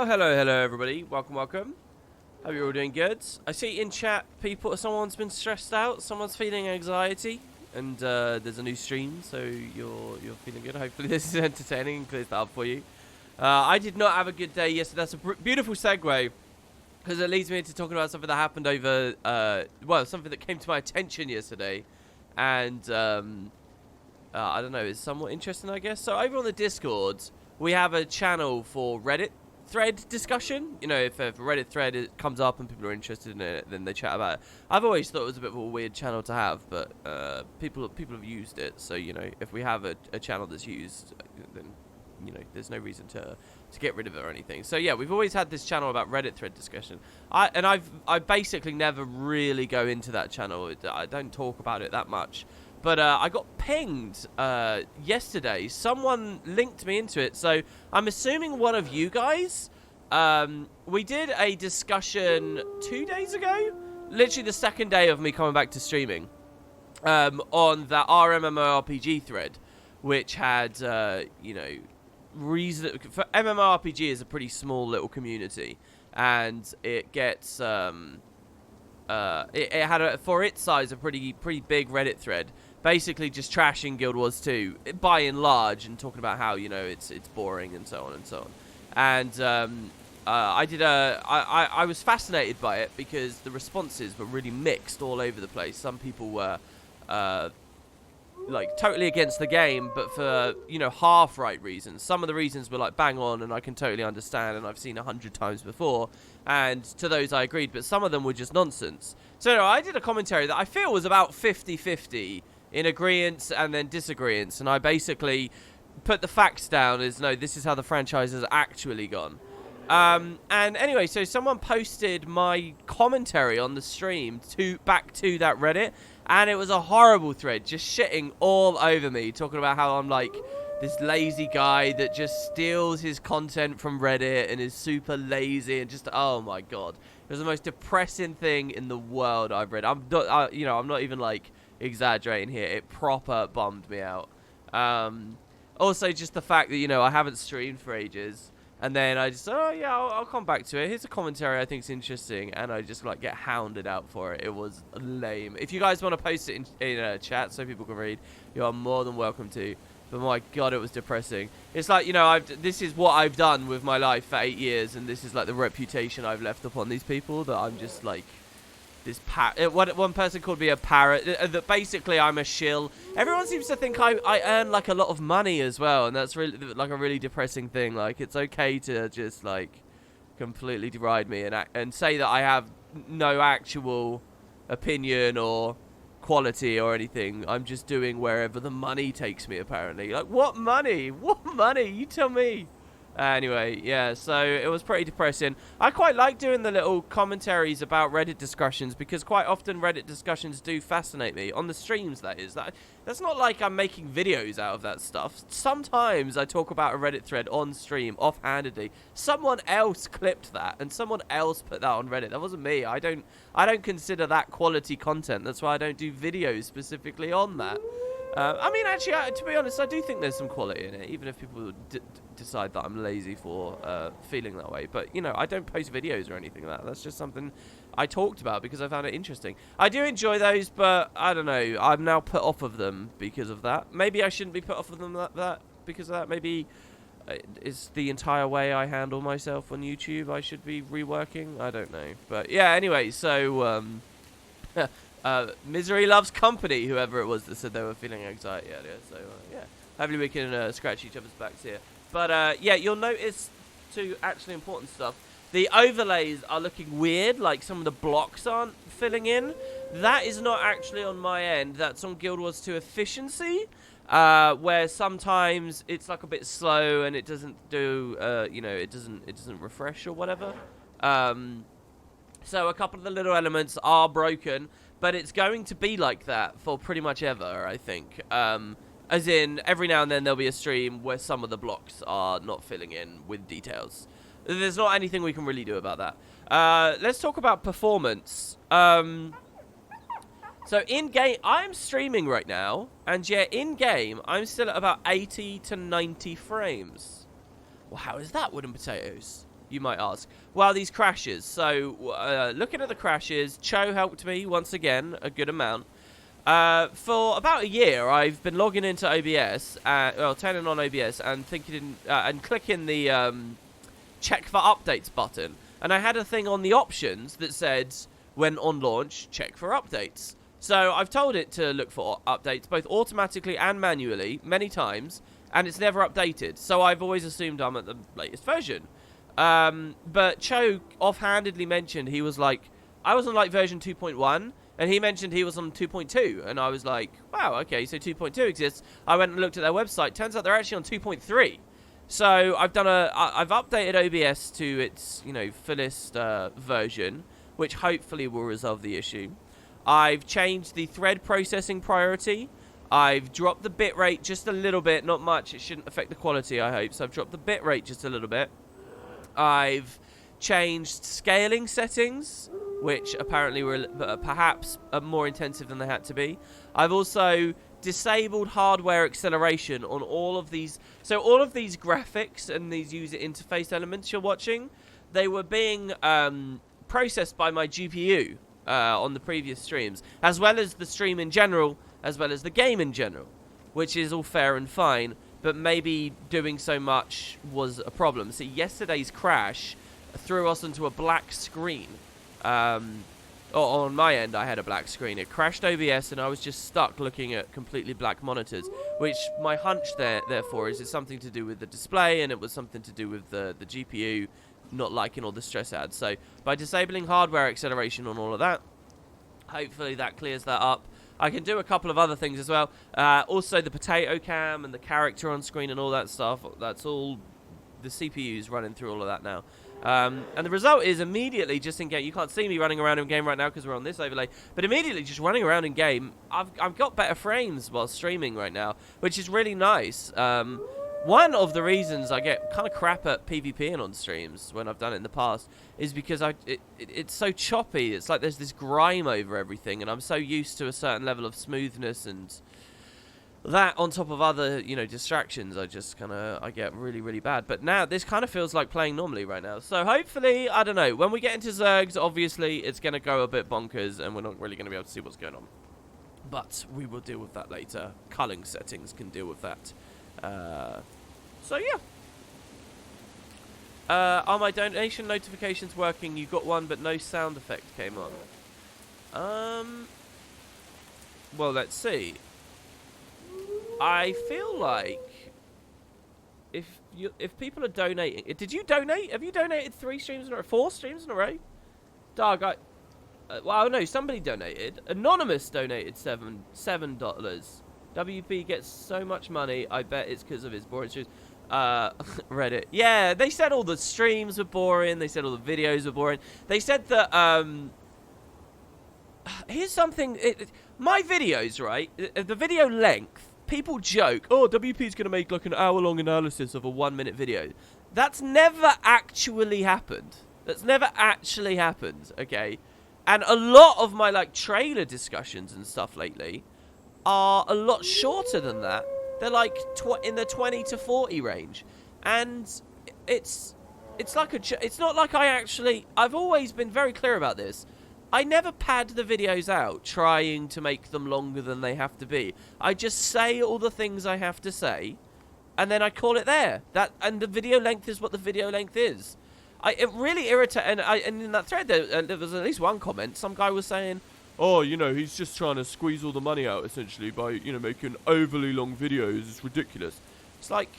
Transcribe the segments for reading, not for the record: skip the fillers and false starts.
Hello, everybody. Welcome. Hope you're all doing good. I see in chat someone's been stressed out, someone's feeling anxiety, and there's a new stream, so you're feeling good. Hopefully this is entertaining and clears that up for you. I did not have a good day yesterday. That's a beautiful segue, because it leads me into talking about something that happened over, something that came to my attention yesterday, and I don't know, it's somewhat interesting, I guess. So over on the Discord, we have a channel for Reddit thread discussion. You know, if a Reddit thread comes up and people are interested in it, then they chat about it. I've always thought it was a bit of a weird channel to have, but people have used it. So, you know, if we have a channel that's used, then, you know, there's no reason to get rid of it or anything. So, yeah, we've always had this channel about Reddit thread discussion. I basically never really go into that channel. I don't talk about it that much. But I got pinged yesterday. Someone linked me into it. So I'm assuming one of you guys. We did a discussion 2 days ago. Literally the second day of me coming back to streaming. On that RMMORPG thread. Which had, you know, reason... For MMORPG is a pretty small little community. And it gets... it had, for its size, a pretty big Reddit thread. Basically just trashing Guild Wars 2 by and large, and talking about how, you know, it's boring and so on and so on. And I was fascinated by it because the responses were really mixed all over the place. Some people were like totally against the game, but for, you know, half right reasons. Some of the reasons were like bang on, and I can totally understand, and I've seen 100 times before. And to those I agreed, but some of them were just nonsense. So anyway, I did a commentary that I feel was about 50-50. In agreeance and then disagreeance, and I basically put the facts down as, no, this is how the franchise has actually gone. And anyway, so someone posted my commentary on the stream back to that Reddit, and it was a horrible thread, just shitting all over me, talking about how I'm like this lazy guy that just steals his content from Reddit and is super lazy, and just, oh my god, it was the most depressing thing in the world I've read. I'm not, you know, I'm not even like exaggerating here. It proper bummed me out. Also, just the fact that, you know, I haven't streamed for ages, and then I just, oh yeah, I'll come back to it. Here's a commentary I think's interesting, and I just like get hounded out for it. It was lame. If you guys want to post it in chat so people can read, you are more than welcome to. But my god, it was depressing. It's like, you know, this is what I've done with my life for 8 years, and this is like the reputation I've left upon these people, that I'm just like this one person called me a parrot, that basically I'm a shill. Everyone seems to think I earn like a lot of money as well, and that's really like a really depressing thing. Like, it's okay to just like completely deride me and say that I have no actual opinion or quality or anything. I'm just doing wherever the money takes me, apparently. Like, what money? What money? You tell me. Anyway, yeah, so it was pretty depressing. I quite like doing the little commentaries about Reddit discussions, because quite often Reddit discussions do fascinate me. On the streams, that is. That's not like I'm making videos out of that stuff. Sometimes I talk about a Reddit thread on stream, offhandedly. Someone else clipped that, and someone else put that on Reddit. That wasn't me. I don't consider that quality content. That's why I don't do videos specifically on that. I mean, actually, to be honest, I do think there's some quality in it, even if people decide that I'm lazy for feeling that way. But, you know, I don't post videos or anything like that. That's just something I talked about because I found it interesting. I do enjoy those, but I don't know. I'm now put off of them because of that. Maybe I shouldn't be put off of them because of that. Maybe it's the entire way I handle myself on YouTube I should be reworking. I don't know. But, yeah, anyway, so... misery loves company, whoever it was that said they were feeling anxiety earlier. So, yeah. Hopefully we can scratch each other's backs here. But, yeah, you'll notice, to actually important stuff, the overlays are looking weird, like some of the blocks aren't filling in. That is not actually on my end. That's on Guild Wars 2 efficiency, where sometimes it's like a bit slow and it doesn't do, you know, it doesn't refresh or whatever. So a couple of the little elements are broken. But it's going to be like that for pretty much ever, I think. As in, every now and then there'll be a stream where some of the blocks are not filling in with details. There's not anything we can really do about that. Let's talk about performance. So in-game, I'm streaming right now, and yeah, in-game, I'm still at about 80 to 90 frames. Well, how is that, Wooden Potatoes? you might ask? Well, these crashes. So, looking at the crashes, Cho helped me once again, a good amount. For about a year, I've been logging into OBS, turning on OBS and thinking, and clicking the check for updates button. And I had a thing on the options that said, when on launch, check for updates. So I've told it to look for updates, both automatically and manually, many times, and it's never updated. So I've always assumed I'm at the latest version. But Cho offhandedly mentioned he was like, I was on like version 2.1, and he mentioned he was on 2.2, and I was like, wow, okay, so 2.2 exists. I went and looked at their website. Turns out they're actually on 2.3. So I've updated OBS to its, fullest version, which hopefully will resolve the issue. I've changed the thread processing priority. I've dropped the bitrate just a little bit, not much. It shouldn't affect the quality, I hope. So I've dropped the bitrate just a little bit. I've changed scaling settings, which apparently were perhaps more intensive than they had to be. I've also disabled hardware acceleration on all of these. So all of these graphics and these user interface elements you're watching, they were being processed by my GPU on the previous streams, as well as the stream in general, as well as the game in general, which is all fair and fine, but maybe doing so much was a problem. See, yesterday's crash threw us into a black screen. On my end, I had a black screen. It crashed OBS, and I was just stuck looking at completely black monitors, which my hunch therefore is it's something to do with the display, and it was something to do with the GPU not liking all the stress ads. So by disabling hardware acceleration on all of that, hopefully that clears that up. I can do a couple of other things as well. Also the potato cam and the character on screen and all that stuff. That's all the CPU's running through all of that now. And the result is immediately, just in game, you can't see me running around in game right now because we're on this overlay, but immediately just running around in game, I've got better frames while streaming right now, which is really nice. One of the reasons I get kind of crap at PvPing on streams when I've done it in the past is because it's so choppy. It's like there's this grime over everything, and I'm so used to a certain level of smoothness, and that on top of other, distractions, I get really, really bad. But now this kind of feels like playing normally right now. So hopefully, I don't know, when we get into Zergs, obviously it's going to go a bit bonkers, and we're not really going to be able to see what's going on. But we will deal with that later. Culling settings can deal with that. So yeah. Are my donation notifications working? You got one, but no sound effect came on. Well, let's see. I feel like if people are donating, did you donate? Have you donated 4 streams in a row? Doug, well, no, somebody donated. Anonymous donated $7. WP gets so much money. I bet it's because of his boring streams. Reddit. Yeah, they said all the streams were boring. They said all the videos were boring. They said that, here's something. My videos, right? The video length. People joke, oh, WP's going to make like an hour-long analysis of a 1-minute video. That's never actually happened. Okay? And a lot of my, trailer discussions and stuff lately are a lot shorter than that. They're, in the 20 to 40 range. And it's not like I've always been very clear about this. I never pad the videos out trying to make them longer than they have to be. I just say all the things I have to say, and then I call it there. And the video length is what the video length is. It really irritated, and in that thread there was at least one comment. Some guy was saying, oh, he's just trying to squeeze all the money out, essentially, by, making overly long videos. It's ridiculous. It's like,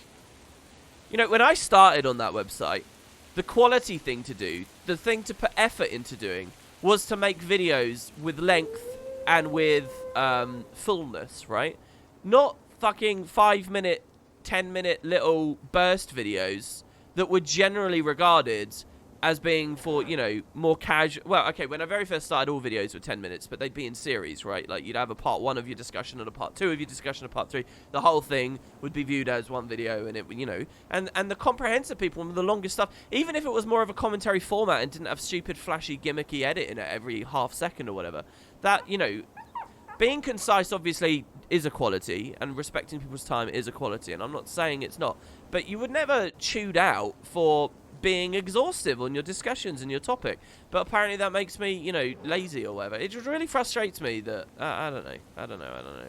when I started on that website, the quality thing to do, the thing to put effort into doing, was to make videos with length and with fullness, right? Not fucking 5-minute, 10-minute little burst videos that were generally regarded as being for, more casual. Well, okay, when I very first started, all videos were 10 minutes, but they'd be in series, right? Like, you'd have a part 1 of your discussion and a part 2 of your discussion and a part 3. The whole thing would be viewed as one video, and it, and the comprehensive people with the longest stuff, even if it was more of a commentary format and didn't have stupid, flashy, gimmicky editing at every half second or whatever, that, being concise, obviously, is a quality, and respecting people's time is a quality, and I'm not saying it's not, but you would never tune out for being exhaustive on your discussions and your topic. But apparently that makes me, you know, lazy or whatever. It just really frustrates me that I don't know.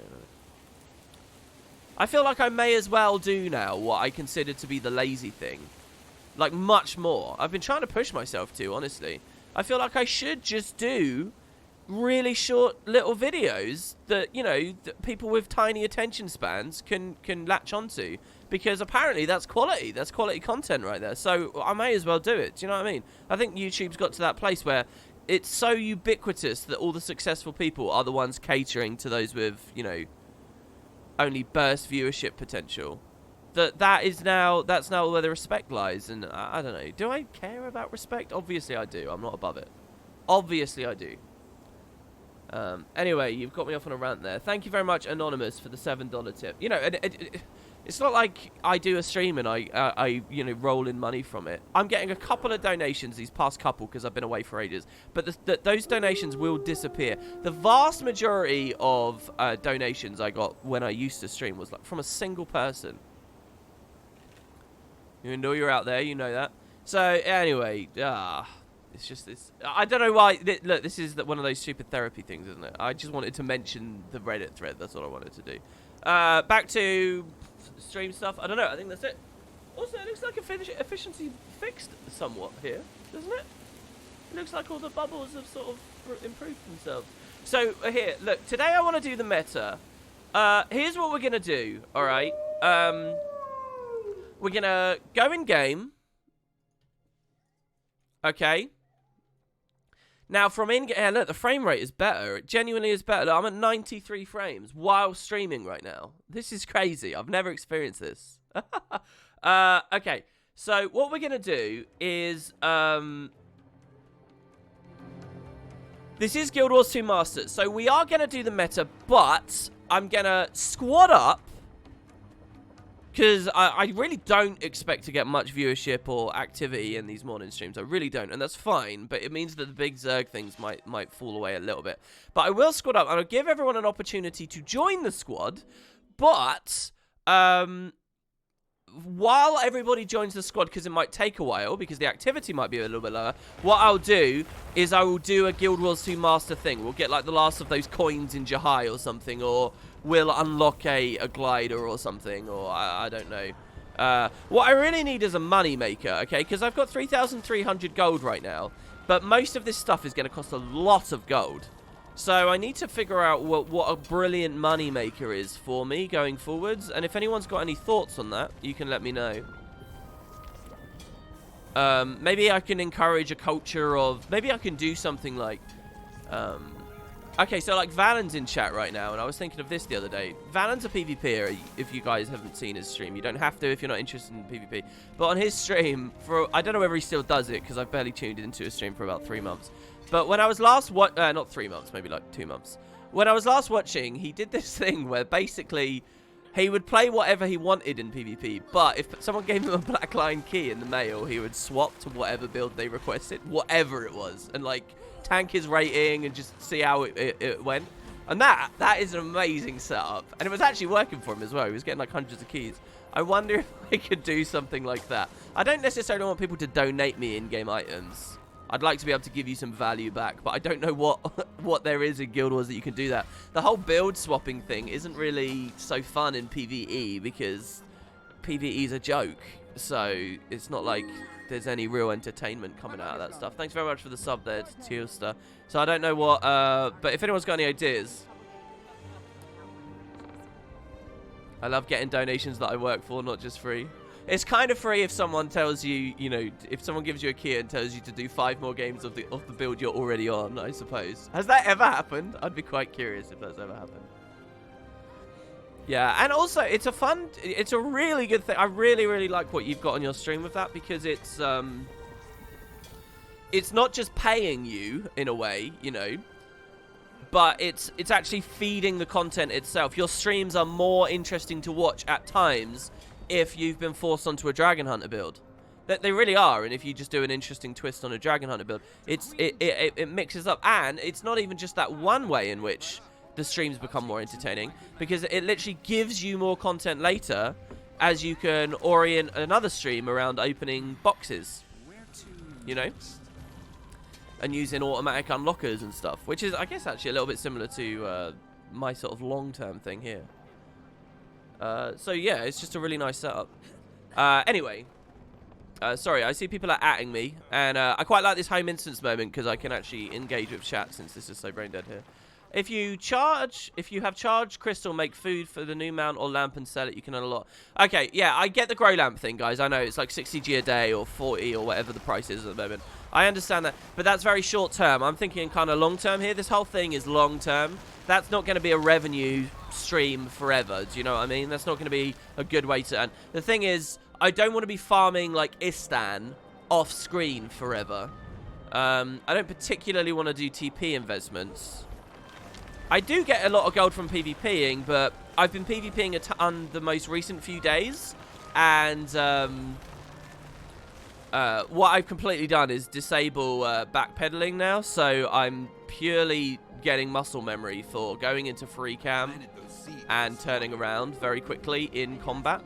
I feel like I may as well do now what I consider to be the lazy thing. Like, much more. I've been trying to push myself to, honestly. I feel like I should just do really short little videos that, you know, that people with tiny attention spans can latch onto. Because apparently that's quality. That's quality content right there. So I may as well do it. Do you know what I mean? I think YouTube's got to that place where it's so ubiquitous that all the successful people are the ones catering to those with, you know, only burst viewership potential. That's now where the respect lies. And I don't know. Do I care about respect? Obviously I do. I'm not above it. Obviously I do. Anyway, you've got me off on a rant there. Thank you very much, Anonymous, for the $7 tip. You know, it's not like I do a stream and I you know, roll in money from it. I'm getting a couple of donations these past couple because I've been away for ages. But those donations will disappear. The vast majority of donations I got when I used to stream was like from a single person. You know you're out there, you know that. So anyway, it's just this. I don't know why. Look, this is one of those stupid therapy things, isn't it? I just wanted to mention the Reddit thread. That's all I wanted to do. Back to stream stuff. I don't know. I think that's it. Also, it looks like efficiency fixed somewhat here, doesn't it? It looks like all the bubbles have sort of improved themselves. So here, look. Today I want to do the meta. Here's what we're gonna do. All right. We're gonna go in game. Okay. Now, from in-game, look, the frame rate is better. It genuinely is better. Look, I'm at 93 frames while streaming right now. This is crazy. I've never experienced this. Okay, so what we're going to do is... this is Guild Wars 2 Masters. So we are going to do the meta, but I'm going to squad up. Because I really don't expect to get much viewership or activity in these morning streams. I really don't. And that's fine. But it means that the big Zerg things might fall away a little bit. But I will squad up. And I'll give everyone an opportunity to join the squad. But while everybody joins the squad, because it might take a while, because the activity might be a little bit lower, what I'll do is I will do a Guild Wars 2 Master thing. We'll get like the last of those coins in Jahai or something. Or... we'll unlock a glider or something, or I don't know. What I really need is a money maker, okay? Because I've got 3,300 gold right now, but most of this stuff is going to cost a lot of gold. So I need to figure out what a brilliant money maker is for me going forwards. And if anyone's got any thoughts on that, you can let me know. Maybe I can encourage a culture of... maybe I can do something like... okay, so like Valen's in chat right now, and I was thinking of this the other day. Valen's a PvPer, if you guys haven't seen his stream. You don't have to if you're not interested in PvP. But on his stream, I don't know whether he still does it, because I've barely tuned into his stream for about 3 months. But when I was last not 3 months, maybe like 2 months. When I was last watching, he did this thing where basically he would play whatever he wanted in PvP. But if someone gave him a black line key in the mail, he would swap to whatever build they requested, whatever it was. And like... tank his rating and just see how it went. And that is an amazing setup. And it was actually working for him as well. He was getting like hundreds of keys. I wonder if I could do something like that. I don't necessarily want people to donate me in-game items. I'd like to be able to give you some value back, but I don't know what there is in Guild Wars that you can do that. The whole build swapping thing isn't really so fun in PvE because PvE is a joke. So it's not like there's any real entertainment coming out of that stuff. Thanks very much for the sub there, Tealster. So I don't know what, but if anyone's got any ideas, I love getting donations that I work for, not just free. It's kind of free if someone tells you, you know, if someone gives you a key and tells you to do 5 more games of the build you're already on, I suppose. Has that ever happened? I'd be quite curious if that's ever happened. Yeah, and also it's a really good thing. I really like what you've got on your stream with that, because it's not just paying you in a way, you know, but it's actually feeding the content itself. Your streams are more interesting to watch at times if you've been forced onto a Dragon Hunter build. They really are, and if you just do an interesting twist on a Dragon Hunter build, it mixes up, and it's not even just that one way in which the streams become more entertaining, because it literally gives you more content later as you can orient another stream around opening boxes. you know? And using automatic unlockers and stuff, which is, I guess, actually a little bit similar to my sort of long-term thing here. So, yeah, it's just a really nice setup. Anyway, sorry, I see people are atting me, and I quite like this home instance moment because I can actually engage with chat since this is so brain dead here. If you have charged crystal, make food for the new mount or lamp and sell it, you can unlock. Okay, yeah, I get the grow lamp thing, guys. I know it's like 60G a day or 40 or whatever the price is at the moment. I understand that, but that's very short term. I'm thinking kind of long term here. This whole thing is long term. That's not going to be a revenue stream forever. Do you know what I mean? That's not going to be a good way to earn. The thing is, I don't want to be farming like Istan off screen forever. I don't particularly want to do TP investments. I do get a lot of gold from PvPing, but I've been PvPing a ton the most recent few days, and what I've completely done is disable backpedaling now, so I'm purely getting muscle memory for going into free cam and turning around very quickly in combat.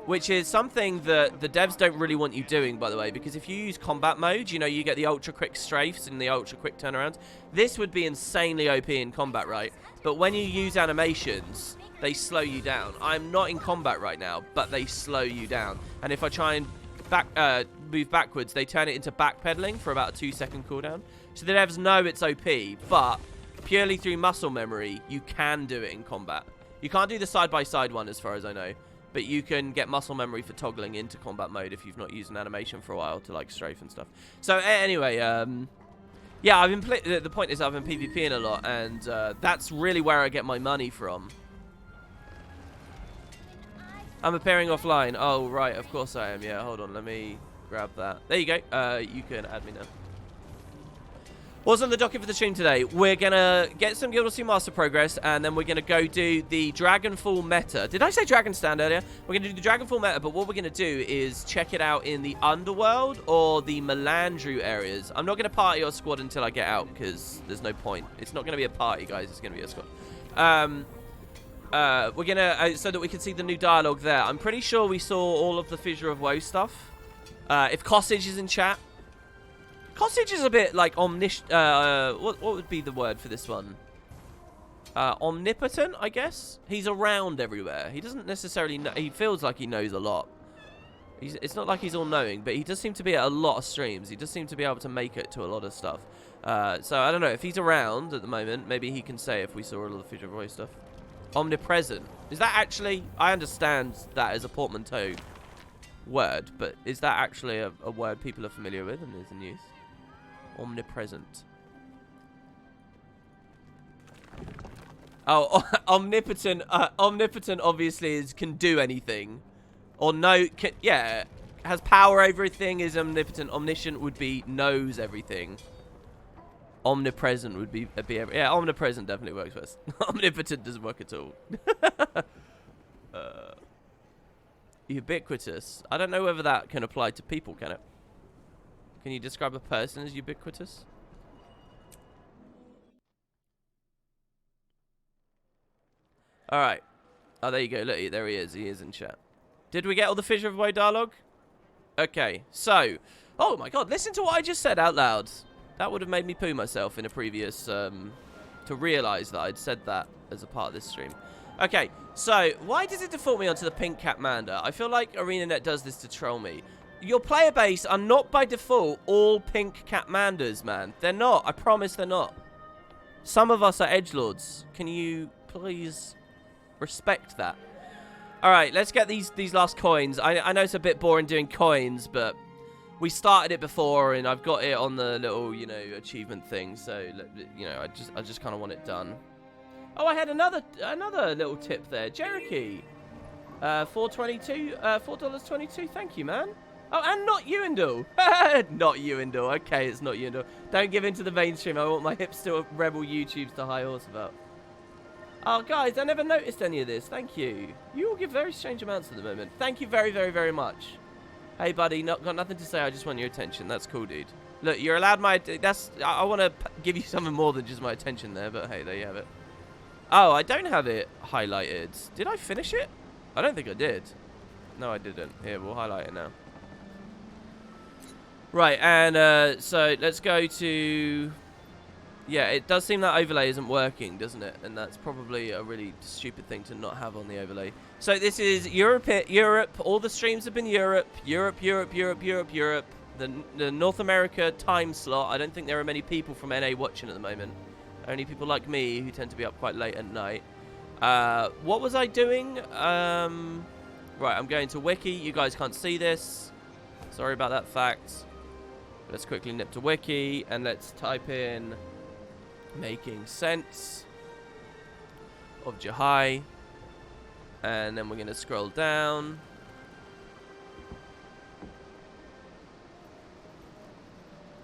Which is something that the devs don't really want you doing, by the way, because if you use combat mode, you know, you get the ultra quick strafes and the ultra quick turnarounds. This would be insanely OP in combat, right? But when you use animations, they slow you down. I'm not in combat right now, but they slow you down. And if I try and move backwards, they turn it into backpedaling for about a 2-second cooldown. So the devs know it's OP, but purely through muscle memory, you can do it in combat. You can't do the side-by-side one as far as I know. But you can get muscle memory for toggling into combat mode if you've not used an animation for a while to like strafe and stuff. So anyway, yeah, I've been the point is I've been PvPing a lot, and that's really where I get my money from. I'm appearing offline. Oh right, of course I am. Yeah, hold on, let me grab that. There you go. You can add me now. What's on the docket for the stream today? We're going to get some Guild of Sea Master progress, and then we're going to go do the Dragonfall meta. Did I say Dragon Stand earlier? We're going to do the Dragonfall meta, but what we're going to do is check it out in the Underworld or the Melandru areas. I'm not going to party or squad until I get out, because there's no point. It's not going to be a party, guys. It's going to be a squad. We're going to, so that we can see the new dialogue there. I'm pretty sure we saw all of the Fissure of Woe stuff. If Cossage is in chat. Cossage is a bit like what would be the word for this one? Omnipotent, I guess? He's around everywhere. He doesn't necessarily know. He feels like he knows a lot. It's not like he's all-knowing, but he does seem to be at a lot of streams. He does seem to be able to make it to a lot of stuff. So, I don't know. If he's around at the moment, maybe he can say if we saw all of the Fissure of Woe stuff. Omnipresent. Is that actually... I understand that as a portmanteau word, but is that actually a word people are familiar with and is in use? Omnipresent. Oh, omnipotent. Omnipotent obviously can do anything, or yeah, has power over everything. Is omnipotent. Omniscient would be knows everything. Omnipresent would be yeah. Omnipresent definitely works best. Omnipotent doesn't work at all. Ubiquitous. I don't know whether that can apply to people. Can it? Can you describe a person as ubiquitous? Alright. Oh, there you go. Look, there he is. He is in chat. Did we get all the Fissure of Woe dialogue? Okay. So. Oh, my God. Listen to what I just said out loud. That would have made me poo myself in a previous... to realise that I'd said that as a part of this stream. Okay. So, why does it default me onto the pink Catmander? I feel like ArenaNet does this to troll me. Your player base are not by default all pink Catmanders, man. They're not. I promise they're not. Some of us are edgelords. Can you please respect that? All right, let's get these last coins. I know it's a bit boring doing coins, but we started it before, and I've got it on the little, you know, achievement thing. So, you know, I just kind of want it done. Oh, I had another little tip there, Cherokee. $4.22. Thank you, man. Oh, and not Ewendell. Not Ewendell. Okay, it's not Ewendell. Don't give in to the mainstream. I want my hipster rebel YouTubes to high horse about. Oh, guys, I never noticed any of this. Thank you. You all give very strange amounts at the moment. Thank you very, very, very much. Hey, buddy, got nothing to say. I just want your attention. That's cool, dude. Look, you're allowed my... I want to give you something more than just my attention there, but hey, there you have it. Oh, I don't have it highlighted. Did I finish it? I don't think I did. No, I didn't. Here, we'll highlight it now. Right, and so let's go to... Yeah, it does seem that overlay isn't working, doesn't it? And that's probably a really stupid thing to not have on the overlay. So this is Europe. All the streams have been Europe. The North America time slot. I don't think there are many people from NA watching at the moment. Only people like me who tend to be up quite late at night. What was I doing? Right, I'm going to Wiki. You guys can't see this. Sorry about that fact. Let's quickly nip to Wiki and let's type in making sense of Jahai. And then we're going to scroll down.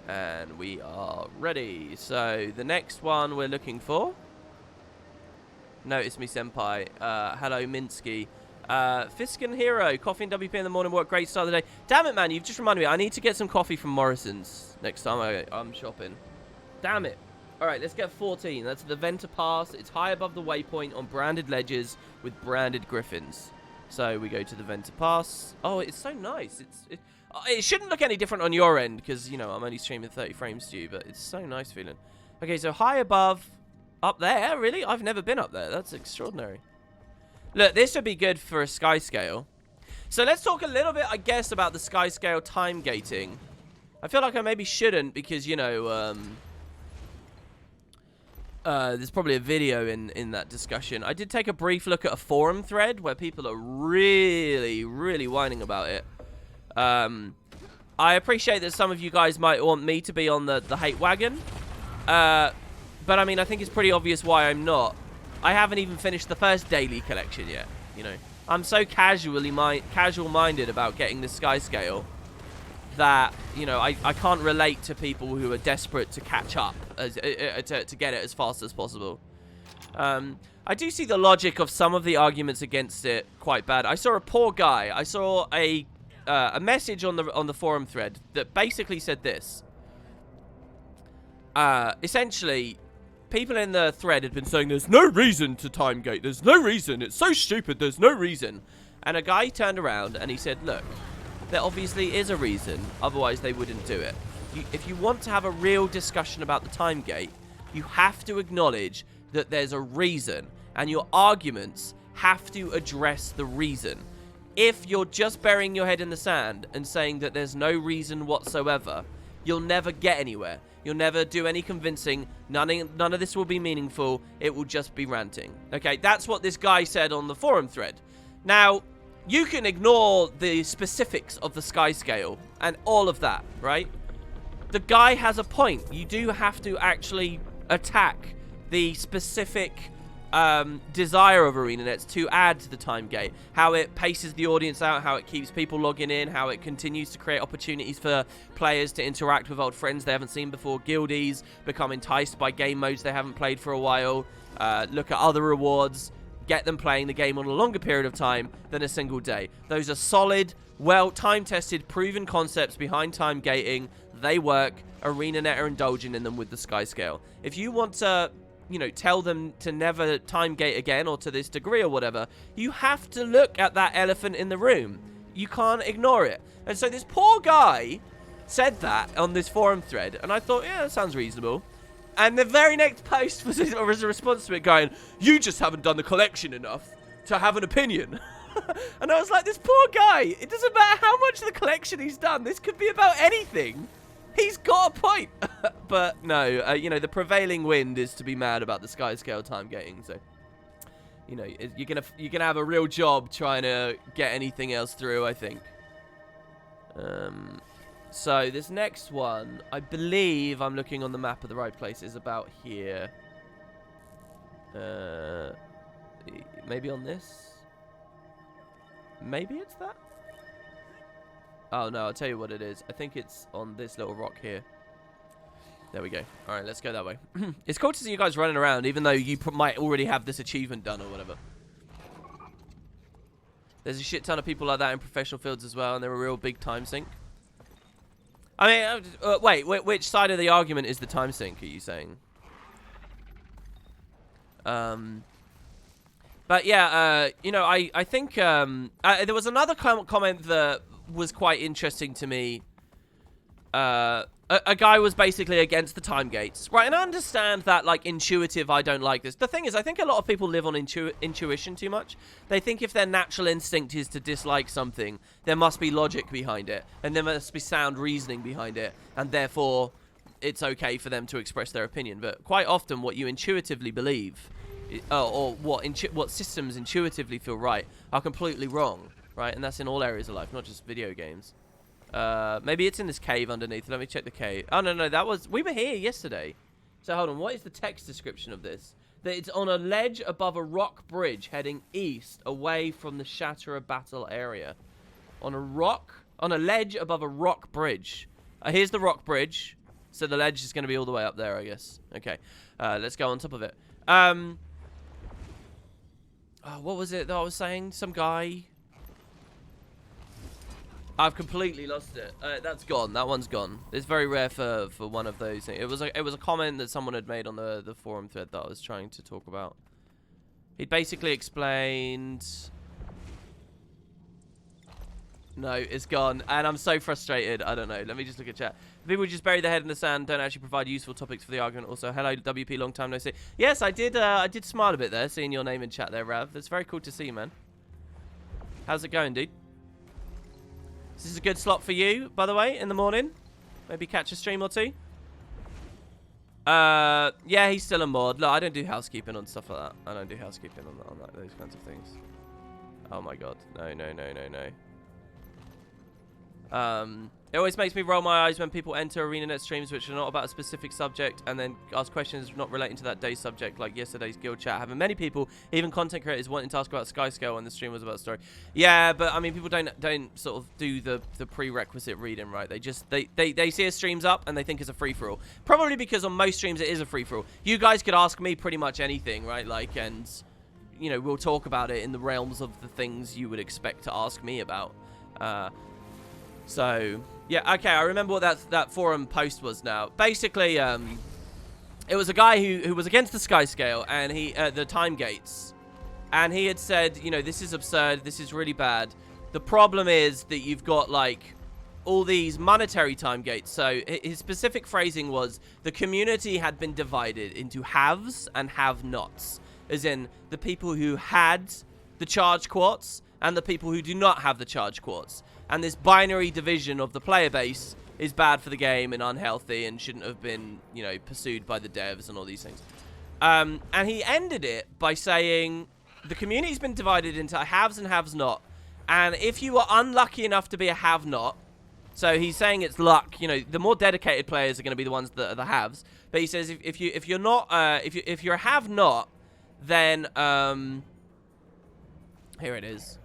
And we are ready. So the next one we're looking for. Notice me, senpai. Hello, Minsky. Fiskin Hero. Coffee and WP in the morning. What a great start of the day. Damn it, man. You've just reminded me. I need to get some coffee from Morrison's next time I'm shopping. Damn it. All right, let's get 14. That's the Venta Pass. It's high above the waypoint on branded ledges with branded griffins. So we go to the Venta Pass. Oh, it's so nice. It shouldn't look any different on your end because, you know, I'm only streaming 30 frames to you, but it's so nice feeling. Okay, so high above, up there, really? I've never been up there. That's extraordinary. Look, this would be good for a Skyscale. So let's talk a little bit, I guess, about the Skyscale time gating. I feel like I maybe shouldn't because, you know, there's probably a video in that discussion. I did take a brief look at a forum thread where people are really, really whining about it. I appreciate that some of you guys might want me to be on the hate wagon. But, I mean, I think it's pretty obvious why I'm not. I haven't even finished the first daily collection yet, you know. I'm so casual-minded about getting the Skyscale that, you know, I can't relate to people who are desperate to catch up, to get it as fast as possible. I do see the logic of some of the arguments against it quite bad. I saw a poor guy. I saw a message on the forum thread that basically said this. Essentially, people in the thread had been saying there's no reason to time gate. There's no reason. It's so stupid. There's no reason. And a guy turned around and he said, look, there obviously is a reason. Otherwise, they wouldn't do it. If you want to have a real discussion about the time gate, you have to acknowledge that there's a reason. And your arguments have to address the reason. If you're just burying your head in the sand and saying that there's no reason whatsoever, you'll never get anywhere. You'll never do any convincing. None of this will be meaningful. It will just be ranting. Okay, that's what this guy said on the forum thread. Now, you can ignore the specifics of the Skyscale and all of that, right? The guy has a point. You do have to actually attack the specific desire of ArenaNet to add to the time gate, how it paces the audience out, how it keeps people logging in, how it continues to create opportunities for players to interact with old friends they haven't seen before, guildies become enticed by game modes they haven't played for a while, look at other rewards, get them playing the game on a longer period of time than a single day. Those are solid, well time-tested, proven concepts behind time gating. They work. ArenaNet are indulging in them with the Skyscale. If you want to, you know, tell them to never time gate again or to this degree or whatever, you have to look at that elephant in the room. You can't ignore it. And so this poor guy said that on this forum thread, and I thought, yeah, that sounds reasonable. And the very next post was a response to it going, you just haven't done the collection enough to have an opinion. And I was like, this poor guy, it doesn't matter how much of the collection he's done. This could be about anything. He's got a point. But no, you know, the prevailing wind is to be mad about the Skyscale time gating. So, you know, you're gonna have a real job trying to get anything else through, I think. So this next one, I believe I'm looking on the map at the right place, is about here. Maybe on this? Maybe it's that? Oh no, I'll tell you what it is. I think it's on this little rock here. There we go. Alright, let's go that way. It's cool to see you guys running around, even though you might already have this achievement done or whatever. There's a shit ton of people like that in professional fields as well, and they're a real big time sink. I mean, wait, which side of the argument is the time sink, are you saying? But yeah, you know, I think there was another comment that was quite interesting to me. a guy was basically against the time gates, right? And I understand that, like, intuitive, I don't like this. The thing is, I think a lot of people live on intuition too much. They think if their natural instinct is to dislike something, there must be logic behind it, and there must be sound reasoning behind it, and therefore it's okay for them to express their opinion. But quite often, what you intuitively believe, or what systems intuitively feel right, are completely wrong, right? And that's in all areas of life, not just video games. Maybe it's in this cave underneath. Let me check the cave. Oh, no, that was... We were here yesterday. So, hold on. What is the text description of this? That it's on a ledge above a rock bridge heading east away from the Shatterer battle area. On a ledge above a rock bridge. Here's the rock bridge. So, the ledge is going to be all the way up there, I guess. Okay. Let's go on top of it. What was it that I was saying? Some guy... I've completely lost it. That's gone. That one's gone. It's very rare for one of those things. It was a comment that someone had made on the forum thread that I was trying to talk about. He basically explained... No, it's gone. And I'm so frustrated. I don't know. Let me just look at chat. People just bury their head in the sand, don't actually provide useful topics for the argument. Also, hello, WP, long time no see. Yes, I did smile a bit there, seeing your name in chat there, Rav. That's very cool to see, man. How's it going, dude? Is this a good slot for you, by the way, in the morning? Maybe catch a stream or two? Yeah, he's still a mod. Look, I don't do housekeeping on stuff like that. I don't do housekeeping on those kinds of things. Oh my god. No. It always makes me roll my eyes when people enter ArenaNet streams which are not about a specific subject and then ask questions not relating to that day's subject, like yesterday's guild chat, having many people, even content creators, wanting to ask about Skyscale when the stream was about story. Yeah, but I mean, people don't sort of do the prerequisite reading, right? They just they see a stream's up and they think it's a free-for-all. Probably because on most streams it is a free-for-all. You guys could ask me pretty much anything, right? Like, and you know, we'll talk about it in the realms of the things you would expect to ask me about. So, yeah, okay, I remember what that forum post was now. Basically, it was a guy who was against the Skyscale and the time gates. And he had said, you know, this is absurd, this is really bad. The problem is that you've got, like, all these monetary time gates. So, his specific phrasing was, the community had been divided into haves and have-nots. As in, the people who had the charge quartz and the people who do not have the charge quartz. And this binary division of the player base is bad for the game and unhealthy and shouldn't have been, you know, pursued by the devs and all these things. And he ended it by saying, the community's been divided into haves and haves not. And if you are unlucky enough to be a have not, so he's saying it's luck, you know, the more dedicated players are going to be the ones that are the haves. But he says if you're not, if you're a have not, then, here it is.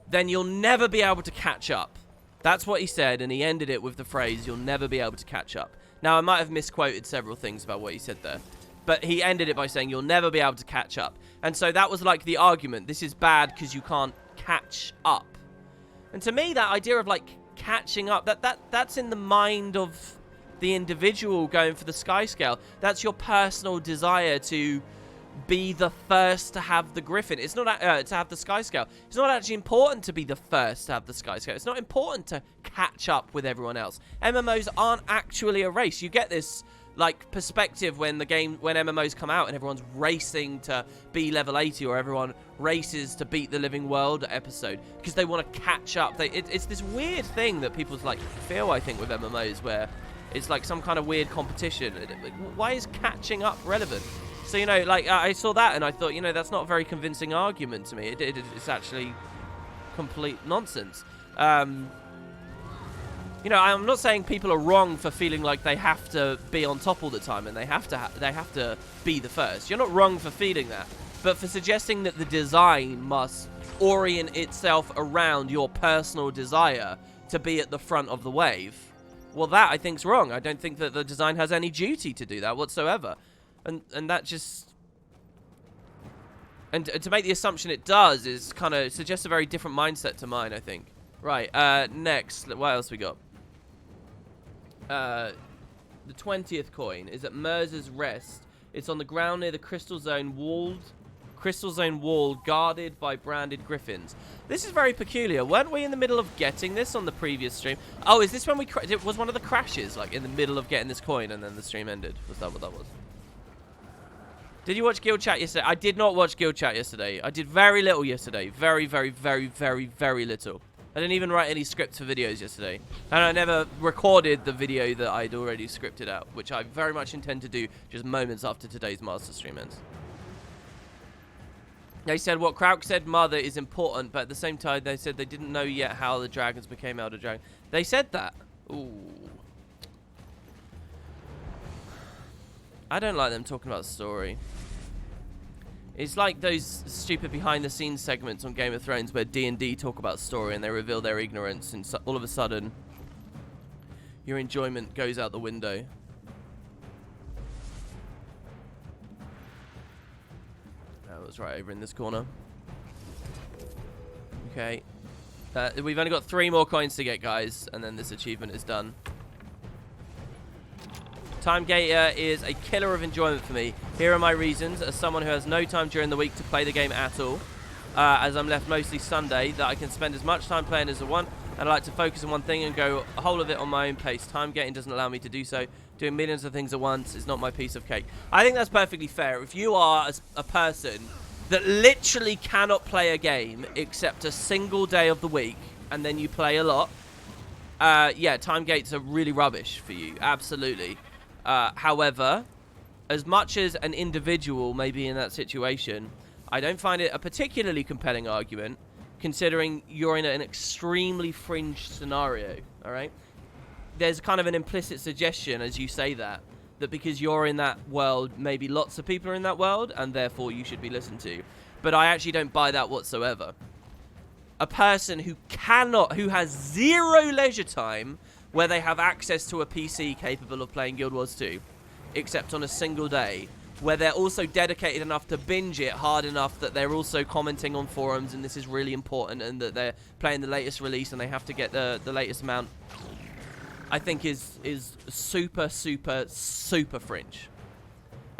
Then you'll never be able to catch up. That's what he said, and he ended it with the phrase, you'll never be able to catch up. Now, I might have misquoted several things about what he said there, but he ended it by saying, you'll never be able to catch up. And so that was like the argument. This is bad because you can't catch up. And to me, that idea of, like, catching up, that's in the mind of the individual going for the Skyscale. That's your personal desire to be the first to have the Griffin. It's not to have the Skyscale. It's not actually important to be the first to have the Skyscale. It's not important to catch up with everyone else. MMOs aren't actually a race. You get this, like, perspective when MMOs come out and everyone's racing to be level 80 or everyone races to beat the Living World episode because they want to catch up. It's this weird thing that people's, like, feel, I think, with MMOs where it's like some kind of weird competition. Why is catching up relevant? So, you know, like, I saw that and I thought, you know, that's not a very convincing argument to me. It's actually complete nonsense. You know, I'm not saying people are wrong for feeling like they have to be on top all the time and they have to be the first. You're not wrong for feeling that. But for suggesting that the design must orient itself around your personal desire to be at the front of the wave, well, that I think's wrong. I don't think that the design has any duty to do that whatsoever. And that just... And to make the assumption it does is kind of suggests a very different mindset to mine, I think. Right, next, what else we got? The 20th coin is at Merz's Rest. It's on the ground near the Crystal Zone, walled Crystal Zone wall guarded by branded griffins. This is very peculiar. Weren't we in the middle of getting this on the previous stream? Oh, is this when we... It was one of the crashes, like, in the middle of getting this coin and then the stream ended. Was that what that was? Did you watch Guild Chat yesterday? I did not watch Guild Chat yesterday. I did very little yesterday. Very, very, very, very, very little. I didn't even write any scripts for videos yesterday. And I never recorded the video that I'd already scripted out, which I very much intend to do just moments after today's Master Stream ends. They said what Krauk said, mother, is important, but at the same time, they said they didn't know yet how the dragons became Elder Dragon. They said that. Ooh. I don't like them talking about the story. It's like those stupid behind-the-scenes segments on Game of Thrones where D&D talk about story and they reveal their ignorance, and so all of a sudden, your enjoyment goes out the window. That was right over in this corner. Okay. We've only got 3 more coins to get, guys, and then this achievement is done. Time Gator is a killer of enjoyment for me. Here are my reasons, as someone who has no time during the week to play the game at all, as I'm left mostly Sunday, that I can spend as much time playing as I want, and I like to focus on one thing and go a whole of it on my own pace. Time Gating doesn't allow me to do so. Doing millions of things at once is not my piece of cake. I think that's perfectly fair. If you are a person that literally cannot play a game except a single day of the week, and then you play a lot, yeah, time gates are really rubbish for you. Absolutely. However, as much as an individual may be in that situation, I don't find it a particularly compelling argument, considering you're in an extremely fringe scenario, all right? There's kind of an implicit suggestion as you say that because you're in that world, maybe lots of people are in that world, and therefore you should be listened to. But I actually don't buy that whatsoever. A person who has zero leisure time where they have access to a PC capable of playing Guild Wars 2, except on a single day, where they're also dedicated enough to binge it hard enough that they're also commenting on forums and this is really important and that they're playing the latest release and they have to get the latest amount, I think is super, super, super fringe.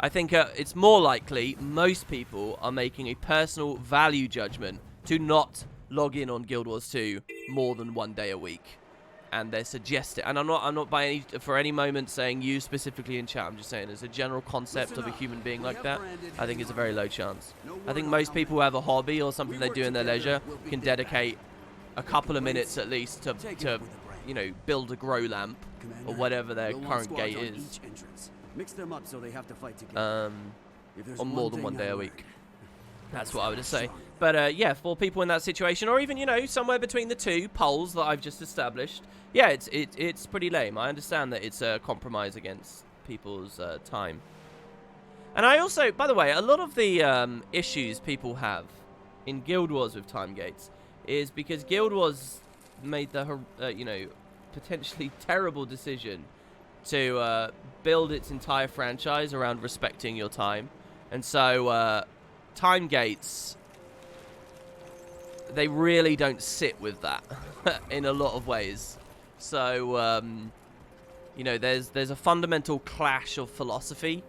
I think it's more likely most people are making a personal value judgment to not log in on Guild Wars 2 more than 1 day a week. And they're suggesting, and I'm not by for any moment saying you specifically in chat. I'm just saying as a general concept of a human being like that, I think it's a very low chance. I think most people who have a hobby or something they do in their leisure can dedicate a couple of minutes at least to you know, build a grow lamp or whatever their current gate is. On more than 1 day a week. That's what I would say. But yeah, for people in that situation, or even, you know, somewhere between the two poles that I've just established, yeah, it's pretty lame. I understand that it's a compromise against people's time. And I also, by the way, a lot of the issues people have in Guild Wars with time gates is because Guild Wars made the, you know, potentially terrible decision to build its entire franchise around respecting your time. And so time gates, they really don't sit with that in a lot of ways. So, you know, there's a fundamental clash of philosophy.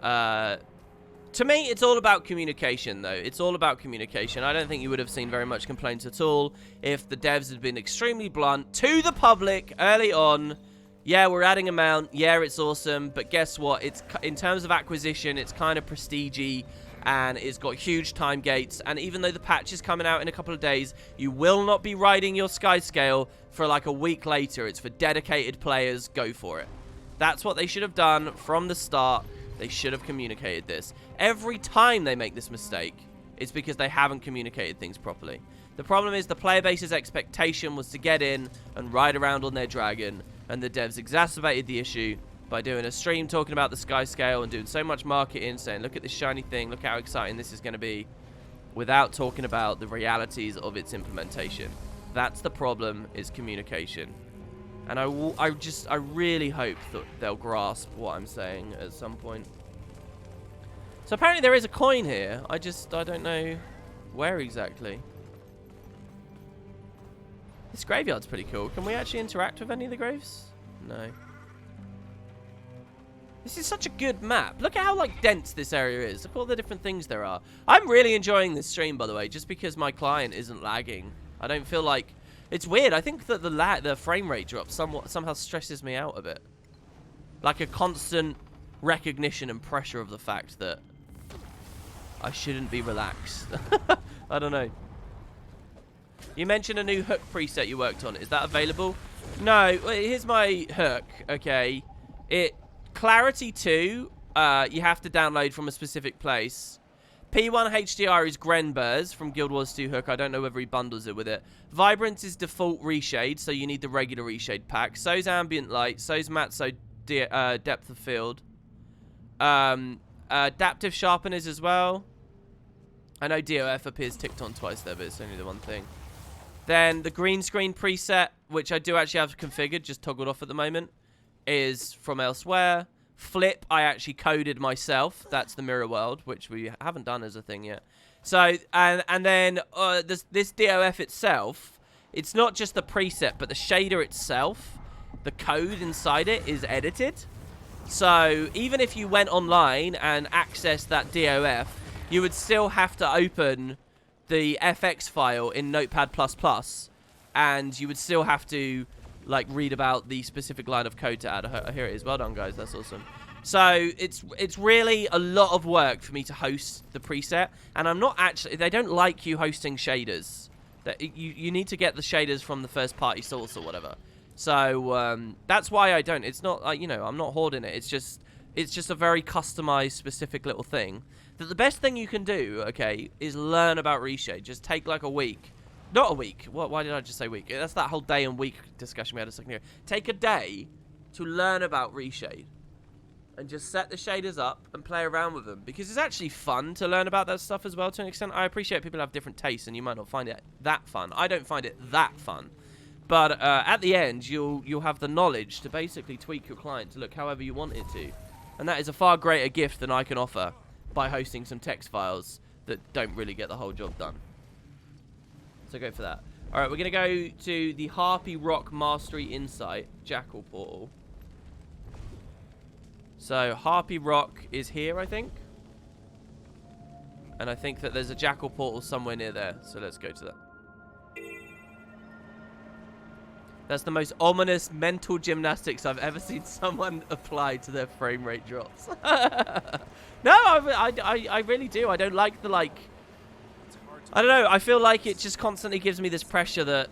To me, it's all about communication, though. It's all about communication. I don't think you would have seen very much complaints at all if the devs had been extremely blunt to the public early on. Yeah, we're adding a mount. Yeah, it's awesome. But guess what? It's in terms of acquisition, it's kind of prestige-y. And it's got huge time gates, and even though the patch is coming out in a couple of days, you will not be riding your Skyscale for like a week later. It's for dedicated players. Go for it. That's what they should have done from the start. They should have communicated this. Every time they make this mistake, it's because they haven't communicated things properly. The problem is the player base's expectation was to get in and ride around on their dragon, and the devs exacerbated the issue by doing a stream talking about the Skyscale and doing so much marketing, saying, look at this shiny thing, look how exciting this is going to be, without talking about the realities of its implementation. That's the problem, is communication. And I really hope that they'll grasp what I'm saying at some point. So apparently there is a coin here. I don't know where exactly. This graveyard's pretty cool. Can we actually interact with any of the graves? No. This is such a good map. Look at how, like, dense this area is. Look at all the different things there are. I'm really enjoying this stream, by the way, just because my client isn't lagging. I don't feel like... It's weird. I think that the frame rate drop somehow stresses me out a bit. Like a constant recognition and pressure of the fact that I shouldn't be relaxed. I don't know. You mentioned a new hook preset you worked on. Is that available? No. Here's my hook, okay? Clarity 2, you have to download from a specific place. P1 HDR is Grenber's from Guild Wars 2 hook. I don't know whether he bundles it with it. Vibrance is default reshade, so you need the regular reshade pack. So's ambient light. So's matte, so depth of field. Adaptive sharpeners as well. I know DOF appears ticked on twice there, but it's only the one thing. Then the green screen preset, which I do actually have configured, just toggled off at the moment, is from elsewhere. Flip, I actually coded myself. That's the mirror world, which we haven't done as a thing yet. So, and then this DOF itself, it's not just the preset, but the shader itself, the code inside it is edited. So, even if you went online and accessed that DOF, you would still have to open the FX file in Notepad++, and you would still have to like read about the specific line of code to add. Here it is. Well done, guys. That's awesome. So it's really a lot of work for me to host the preset, and I'm not actually. They don't like you hosting shaders. That you need to get the shaders from the first party source or whatever. So that's why I don't. It's not you know, I'm not hoarding it. It's just a very customized, specific little thing. That the best thing you can do, okay, is learn about ReShade. Just take like a week. Not a week. Why did I just say week? That's that whole day and week discussion we had a second ago. Take a day to learn about ReShade. And just set the shaders up and play around with them. Because it's actually fun to learn about that stuff as well to an extent. I appreciate people have different tastes and you might not find it that fun. I don't find it that fun. But at the end, you'll have the knowledge to basically tweak your client to look however you want it to. And that is a far greater gift than I can offer by hosting some text files that don't really get the whole job done. So go for that. Alright, we're going to go to the Harpy Rock Mastery Insight Jackal portal. So Harpy Rock is here, I think. And I think that there's a Jackal portal somewhere near there. So let's go to that. That's the most ominous mental gymnastics I've ever seen someone apply to their frame rate drops. No, I really do. I don't like the, like... I don't know. I feel like it just constantly gives me this pressure that...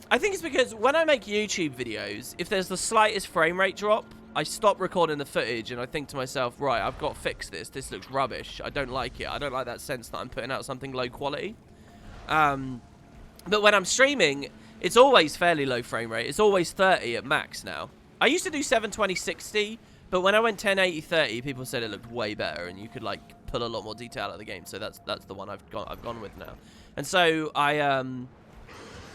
I think it's because when I make YouTube videos, if there's the slightest frame rate drop, I stop recording the footage and I think to myself, right, I've got to fix this. This looks rubbish. I don't like it. I don't like that sense that I'm putting out something low quality. But when I'm streaming, it's always fairly low frame rate. It's always 30 at max now. I used to do 720 60, but when I went 1080 30, people said it looked way better and you could like pull a lot more detail out of the game. So that's the one I've gone with now. And so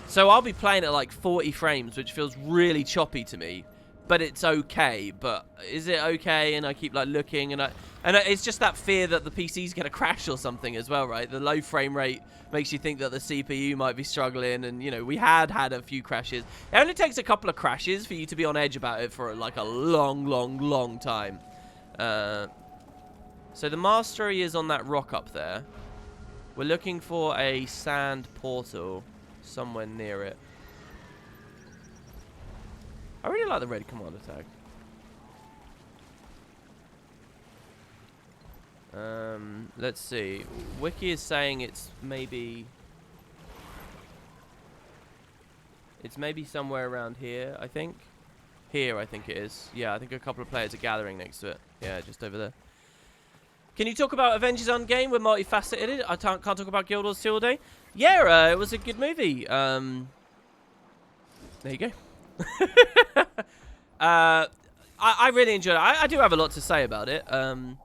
so I'll be playing at like 40 frames, which feels really choppy to me. But it's okay. But is it okay? And I keep like looking, and it's just that fear that the PC's gonna crash or something as well, right? The low frame rate makes you think that the CPU might be struggling, and you know we had a few crashes. It only takes a couple of crashes for you to be on edge about it for like a long time. So the mastery is on that rock up there. We're looking for a sand portal somewhere near it. I really like the red commander tag. Let's see. Wiki is saying it's maybe somewhere around here, I think. Here, I think it is. Yeah, I think a couple of players are gathering next to it. Yeah, just over there. Can you talk about Avengers Endgame? We're multifaceted. I can't talk about Guild Wars 2 all day. Yeah, it was a good movie. There you go. I really enjoyed it. I do have a lot to say about it. The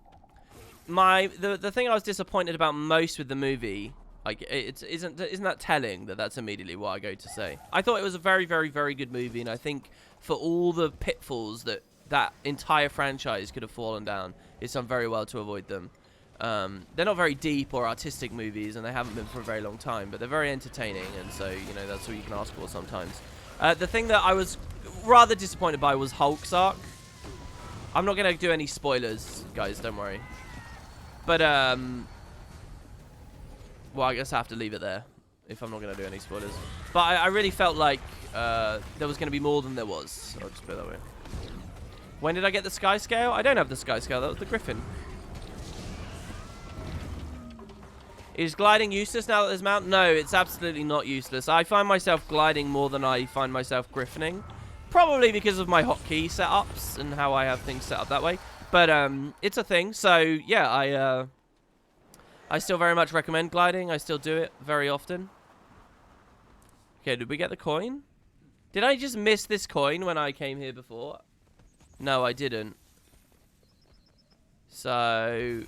thing I was disappointed about most with the movie, like, isn't that telling that that's immediately what I go to say. I thought it was a very good movie, and I think for all the pitfalls that entire franchise could have fallen down, it's done very well to avoid them. They're not very deep or artistic movies, and they haven't been for a very long time, but they're very entertaining, and so, you know, that's all you can ask for sometimes. The thing that I was rather disappointed by was Hulk's arc. I'm not going to do any spoilers, guys, don't worry. But, well, I guess I have to leave it there if I'm not going to do any spoilers. But I really felt like there was going to be more than there was. I'll just put it that way. When did I get the Skyscale? I don't have the Skyscale. That was the Griffin. Is gliding useless now that there's mount? No, it's absolutely not useless. I find myself gliding more than I find myself griffining. Probably because of my hotkey setups and how I have things set up that way. But it's a thing. So, yeah, I still very much recommend gliding. I still do it very often. Okay, did we get the coin? Did I just miss this coin when I came here before? No, I didn't. So,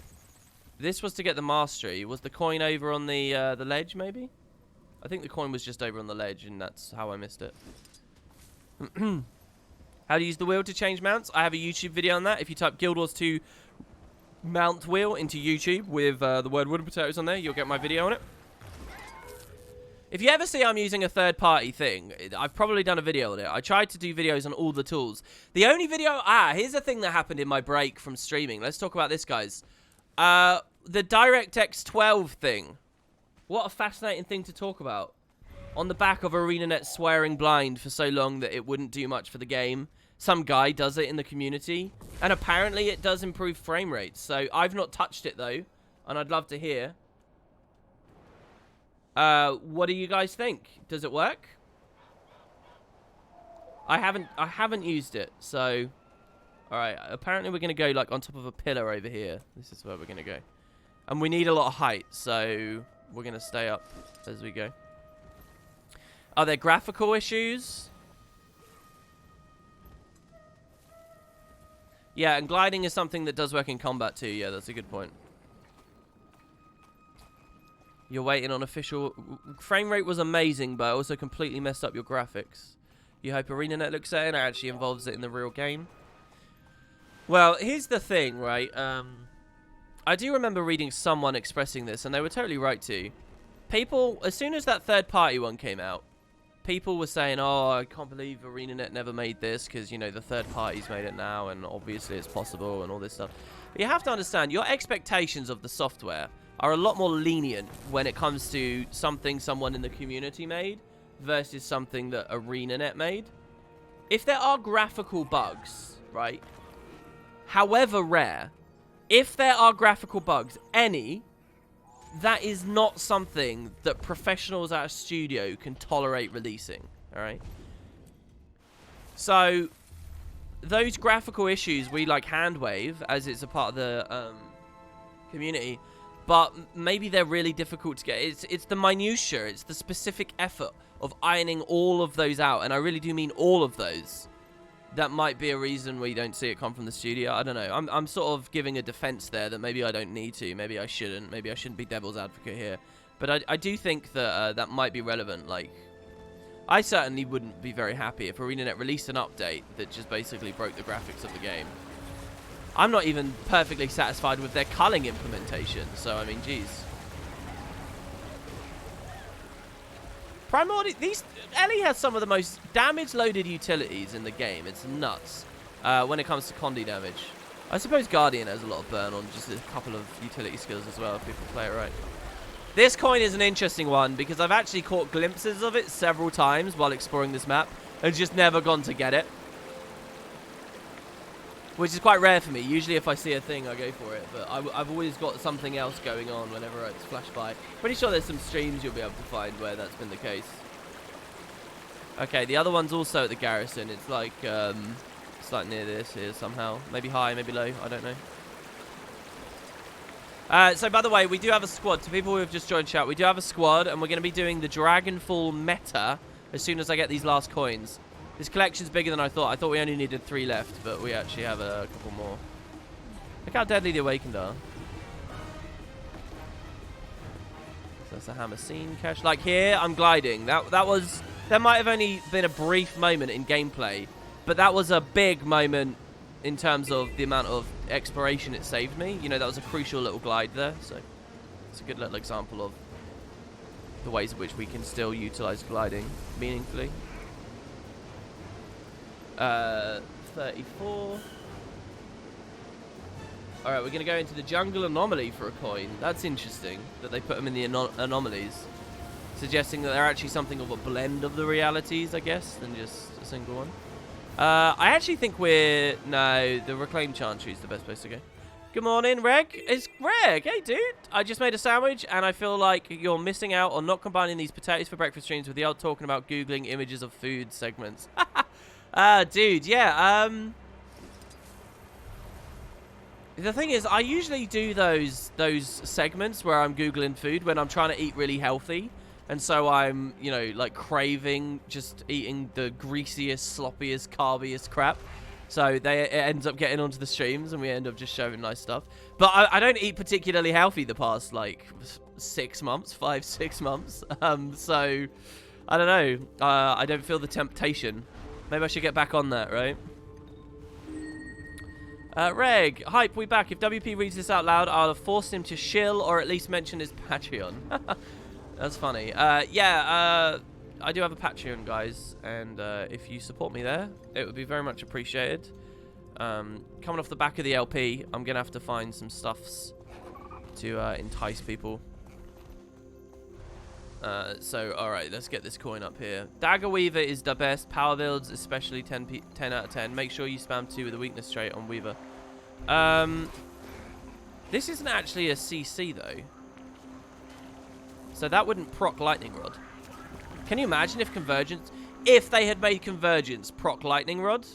this was to get the mastery. Was the coin over on the ledge, maybe? I think the coin was just over on the ledge, and that's how I missed it. How to use the wheel to change mounts? I have a YouTube video on that. If you type Guild Wars 2 mount wheel into YouTube with the word wooden potatoes on there, you'll get my video on it. If you ever see I'm using a third-party thing, I've probably done a video on it. I tried to do videos on all the tools. The only video... here's the thing that happened in my break from streaming. Let's talk about this, guys. The DirectX 12 thing. What a fascinating thing to talk about. On the back of ArenaNet swearing blind for so long that it wouldn't do much for the game. Some guy does it in the community. And apparently it does improve frame rates. So I've not touched it, though. And I'd love to hear. What do you guys think? Does it work? I haven't used it, so alright, apparently we're gonna go like on top of a pillar over here. This is where we're gonna go. And we need a lot of height, so we're gonna stay up as we go. Are there graphical issues? Yeah, and gliding is something that does work in combat too. Yeah, that's a good point. You're waiting on official... Frame rate was amazing, but also completely messed up your graphics. You hope ArenaNet looks at it and actually involves it in the real game? Well, here's the thing, right? I do remember reading someone expressing this, and they were totally right too. People, as soon as that third-party one came out, people were saying, oh, I can't believe ArenaNet never made this, because, you know, the third party's made it now, and obviously it's possible, and all this stuff. But you have to understand, your expectations of the software are a lot more lenient when it comes to something someone in the community made versus something that ArenaNet made. If there are graphical bugs, right, however rare, if there are graphical bugs, that is not something that professionals at a studio can tolerate releasing, alright? So, those graphical issues we, like, hand wave, as it's a part of the community, but maybe they're really difficult to get. It's the minutiae, it's the specific effort of ironing all of those out, and I really do mean all of those. That might be a reason we don't see it come from the studio. I don't know. I'm sort of giving a defense there that maybe I don't need to. Maybe I shouldn't. Maybe I shouldn't be devil's advocate here. But I do think that that might be relevant. Like, I certainly wouldn't be very happy if ArenaNet released an update that just basically broke the graphics of the game. I'm not even perfectly satisfied with their culling implementation. So, I mean, geez. Primordial, Ellie has some of the most damage-loaded utilities in the game. It's nuts when it comes to Condi damage. I suppose Guardian has a lot of burn on just a couple of utility skills as well if people play it right. This coin is an interesting one because I've actually caught glimpses of it several times while exploring this map and just never gone to get it. Which is quite rare for me. Usually if I see a thing, I go for it. But I've always got something else going on whenever it's flashed by. Pretty sure there's some streams you'll be able to find where that's been the case. Okay, the other one's also at the garrison. It's like near this here somehow. Maybe high, maybe low. I don't know. So, by the way, we do have a squad. To people who have just joined chat, we do have a squad. And we're going to be doing the Dragonfall meta as soon as I get these last coins. This collection's bigger than I thought. I thought we only needed 3 left, but we actually have a couple more. Look how deadly the Awakened are. So that's a hammer scene cache. Like here, I'm gliding. There might have only been a brief moment in gameplay, but that was a big moment in terms of the amount of exploration it saved me. You know, that was a crucial little glide there. So it's a good little example of the ways in which we can still utilize gliding meaningfully. 34. All right, we're going to go into the jungle anomaly for a coin. That's interesting that they put them in the anomalies, suggesting that they're actually something of a blend of the realities, I guess, than just a single one. I actually think no, the Reclaimed Chantry is the best place to go. Good morning, Reg. It's Reg. Hey, dude. I just made a sandwich, and I feel like you're missing out on not combining these potatoes for breakfast streams with the old talking about Googling images of food segments. Dude, yeah. The thing is, I usually do those segments where I'm Googling food when I'm trying to eat really healthy. And so I'm, you know, like craving just eating the greasiest, sloppiest, carbiest crap. So it ends up getting onto the streams and we end up just showing nice stuff. But I don't eat particularly healthy the past, like, 6 months, 5-6 months. So, I don't know. I don't feel the temptation. Maybe I should get back on that, right? Reg, hype, we back. If WP reads this out loud, I'll have forced him to shill or at least mention his Patreon. That's funny. I do have a Patreon, guys, and if you support me there, it would be very much appreciated. Coming off the back of the LP, I'm going to have to find some stuffs to entice people. So, alright, let's get this coin up here. Dagger Weaver is the best. Power builds, especially 10 out of 10. Make sure you spam 2 with a weakness trait on Weaver. This isn't actually a CC, though. So that wouldn't proc Lightning Rod. Can you imagine if Convergence... If they had made Convergence proc Lightning Rod...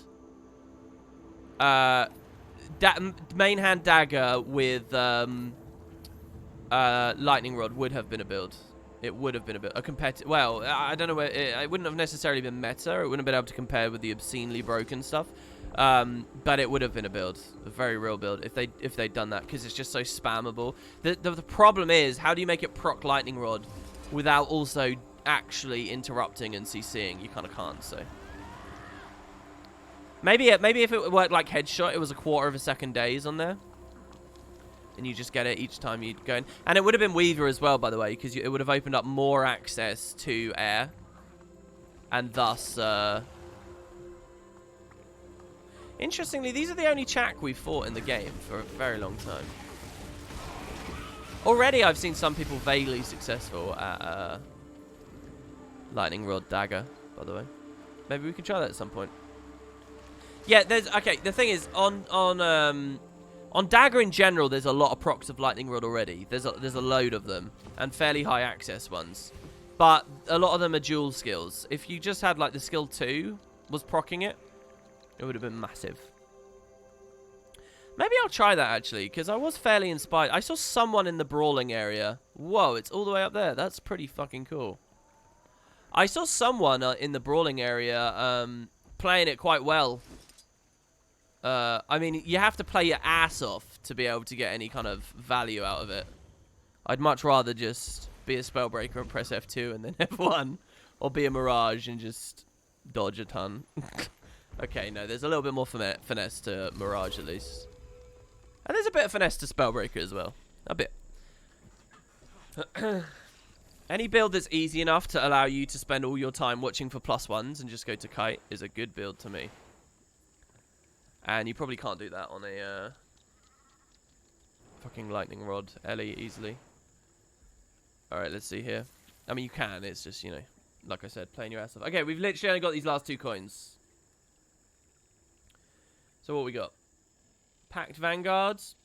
main hand Dagger with Lightning Rod would have been a build. It would have been a bit... A competitive... Well, I don't know where... It wouldn't have necessarily been meta. It wouldn't have been able to compare with the obscenely broken stuff. But it would have been a build. A very real build if they'd done that. Because it's just so spammable. The problem is, how do you make it proc Lightning Rod without also actually interrupting and CCing? You kind of can't, so... Maybe if it worked like Headshot, it was a 1/4 second days on there. And you just get it each time you go in. And it would have been Weaver as well, by the way, because it would have opened up more access to air. And thus... Interestingly, these are the only Chak we've fought in the game for a very long time. Already I've seen some people vaguely successful at Lightning Rod Dagger, by the way. Maybe we can try that at some point. Yeah, there's... Okay, the thing is, on Dagger in general, there's a lot of procs of Lightning Rod already. There's a load of them, and fairly high access ones. But a lot of them are dual skills. If you just had, like, the skill 2 was proccing it, it would have been massive. Maybe I'll try that, actually, because I was fairly inspired. I saw someone in the brawling area. Whoa, it's all the way up there. That's pretty fucking cool. I saw someone in the brawling area playing it quite well. I mean, you have to play your ass off to be able to get any kind of value out of it. I'd much rather just be a Spellbreaker and press F2 and then F1. Or be a Mirage and just dodge a ton. Okay, no, there's a little bit more finesse to Mirage at least. And there's a bit of finesse to Spellbreaker as well. A bit. Any build that's easy enough to allow you to spend all your time watching for +1s and just go to Kite is a good build to me. And you probably can't do that on a fucking Lightning Rod Ellie easily. Alright, let's see here. I mean, you can. It's just, you know, like I said, playing your ass off. Okay, we've literally only got these last 2 coins. So what we got? Packed Vanguards.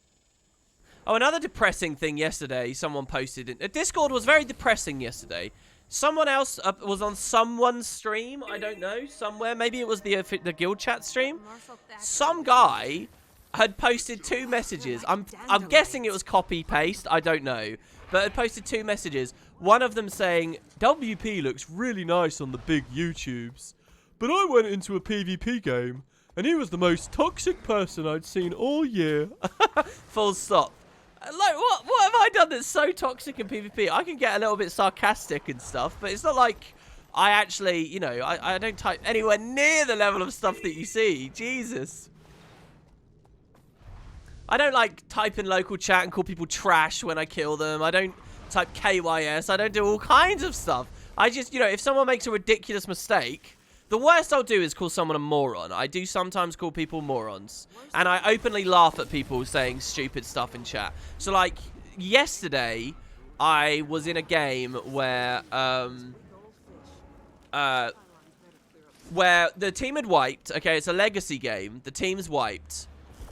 Oh, another depressing thing yesterday. Someone posted it. Discord was very depressing yesterday. Someone else was on someone's stream. I don't know. Somewhere. Maybe it was the guild chat stream. Some guy had posted 2 messages. I'm guessing it was copy paste. I don't know. But had posted 2 messages. One of them saying, WP looks really nice on the big YouTubes. But I went into a PvP game. And he was the most toxic person I'd seen all year. Full stop. Like, what have I done that's so toxic in PvP? I can get a little bit sarcastic and stuff, but it's not like I actually, you know, I don't type anywhere near the level of stuff that you see. Jesus. I don't, like, type in local chat and call people trash when I kill them. I don't type KYS. I don't do all kinds of stuff. I just, you know, if someone makes a ridiculous mistake... The worst I'll do is call someone a moron. I do sometimes call people morons. And I openly laugh at people saying stupid stuff in chat. So, like, yesterday, I was in a game where the team had wiped. Okay, it's a legacy game. The team's wiped.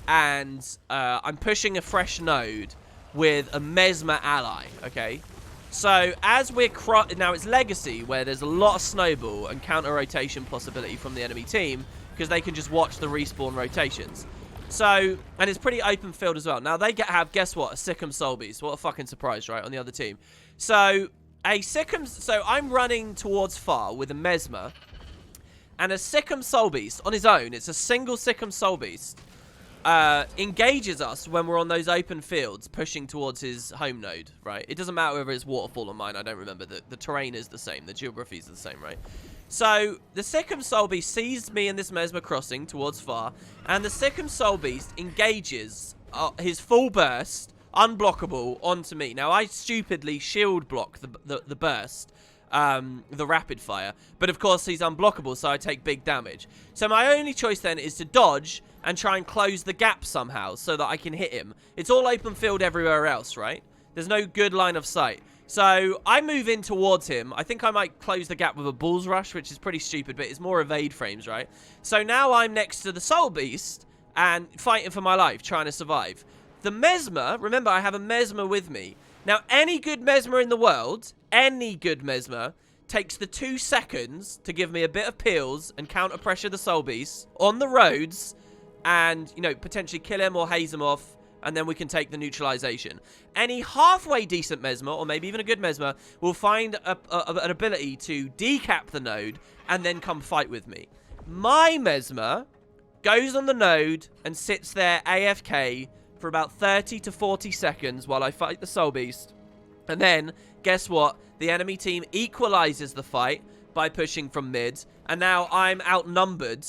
And I'm pushing a fresh node with a Mesmer ally, okay? So, as we're... Now, it's Legacy, where there's a lot of snowball and counter-rotation possibility from the enemy team, because they can just watch the respawn rotations. So, and it's pretty open field as well. Now, they have, guess what? A Sikkim Soul Beast. What a fucking surprise, right, on the other team. So, So, I'm running towards far with a Mesmer, and a Sikkim Soul Beast on his own. It's a single Sikkim Soul Beast. Engages us when we're on those open fields pushing towards his home node, right? It doesn't matter whether it's waterfall or mine, I don't remember. The terrain is the same, the geography is the same, right? So, the Sikkim Soul Beast sees me in this Mesmer crossing towards far, and the Sikkim Soul Beast engages his full burst, unblockable, onto me. Now, I stupidly shield block the burst, the rapid fire, but of course he's unblockable, so I take big damage. So my only choice then is to dodge and try and close the gap somehow so that I can hit him. It's all open field everywhere else, right? There's no good line of sight. So I move in towards him. I think I might close the gap with a Bull's Rush, which is pretty stupid, but it's more evade frames, right? So now I'm next to the Soul Beast and fighting for my life, trying to survive. The Mesmer, remember I have a Mesmer with me. Now, any good Mesmer in the world, any good Mesmer, takes the 2 seconds to give me a bit of peels and counter pressure the Soul Beast on the roads and, you know, potentially kill him or haze him off, and then we can take the neutralization. Any halfway decent Mesmer, or maybe even a good Mesmer, will find an ability to decap the node and then come fight with me. My Mesmer goes on the node and sits there AFK for about 30 to 40 seconds while I fight the Soul Beast. And then, guess what? The enemy team equalizes the fight by pushing from mid. And now I'm outnumbered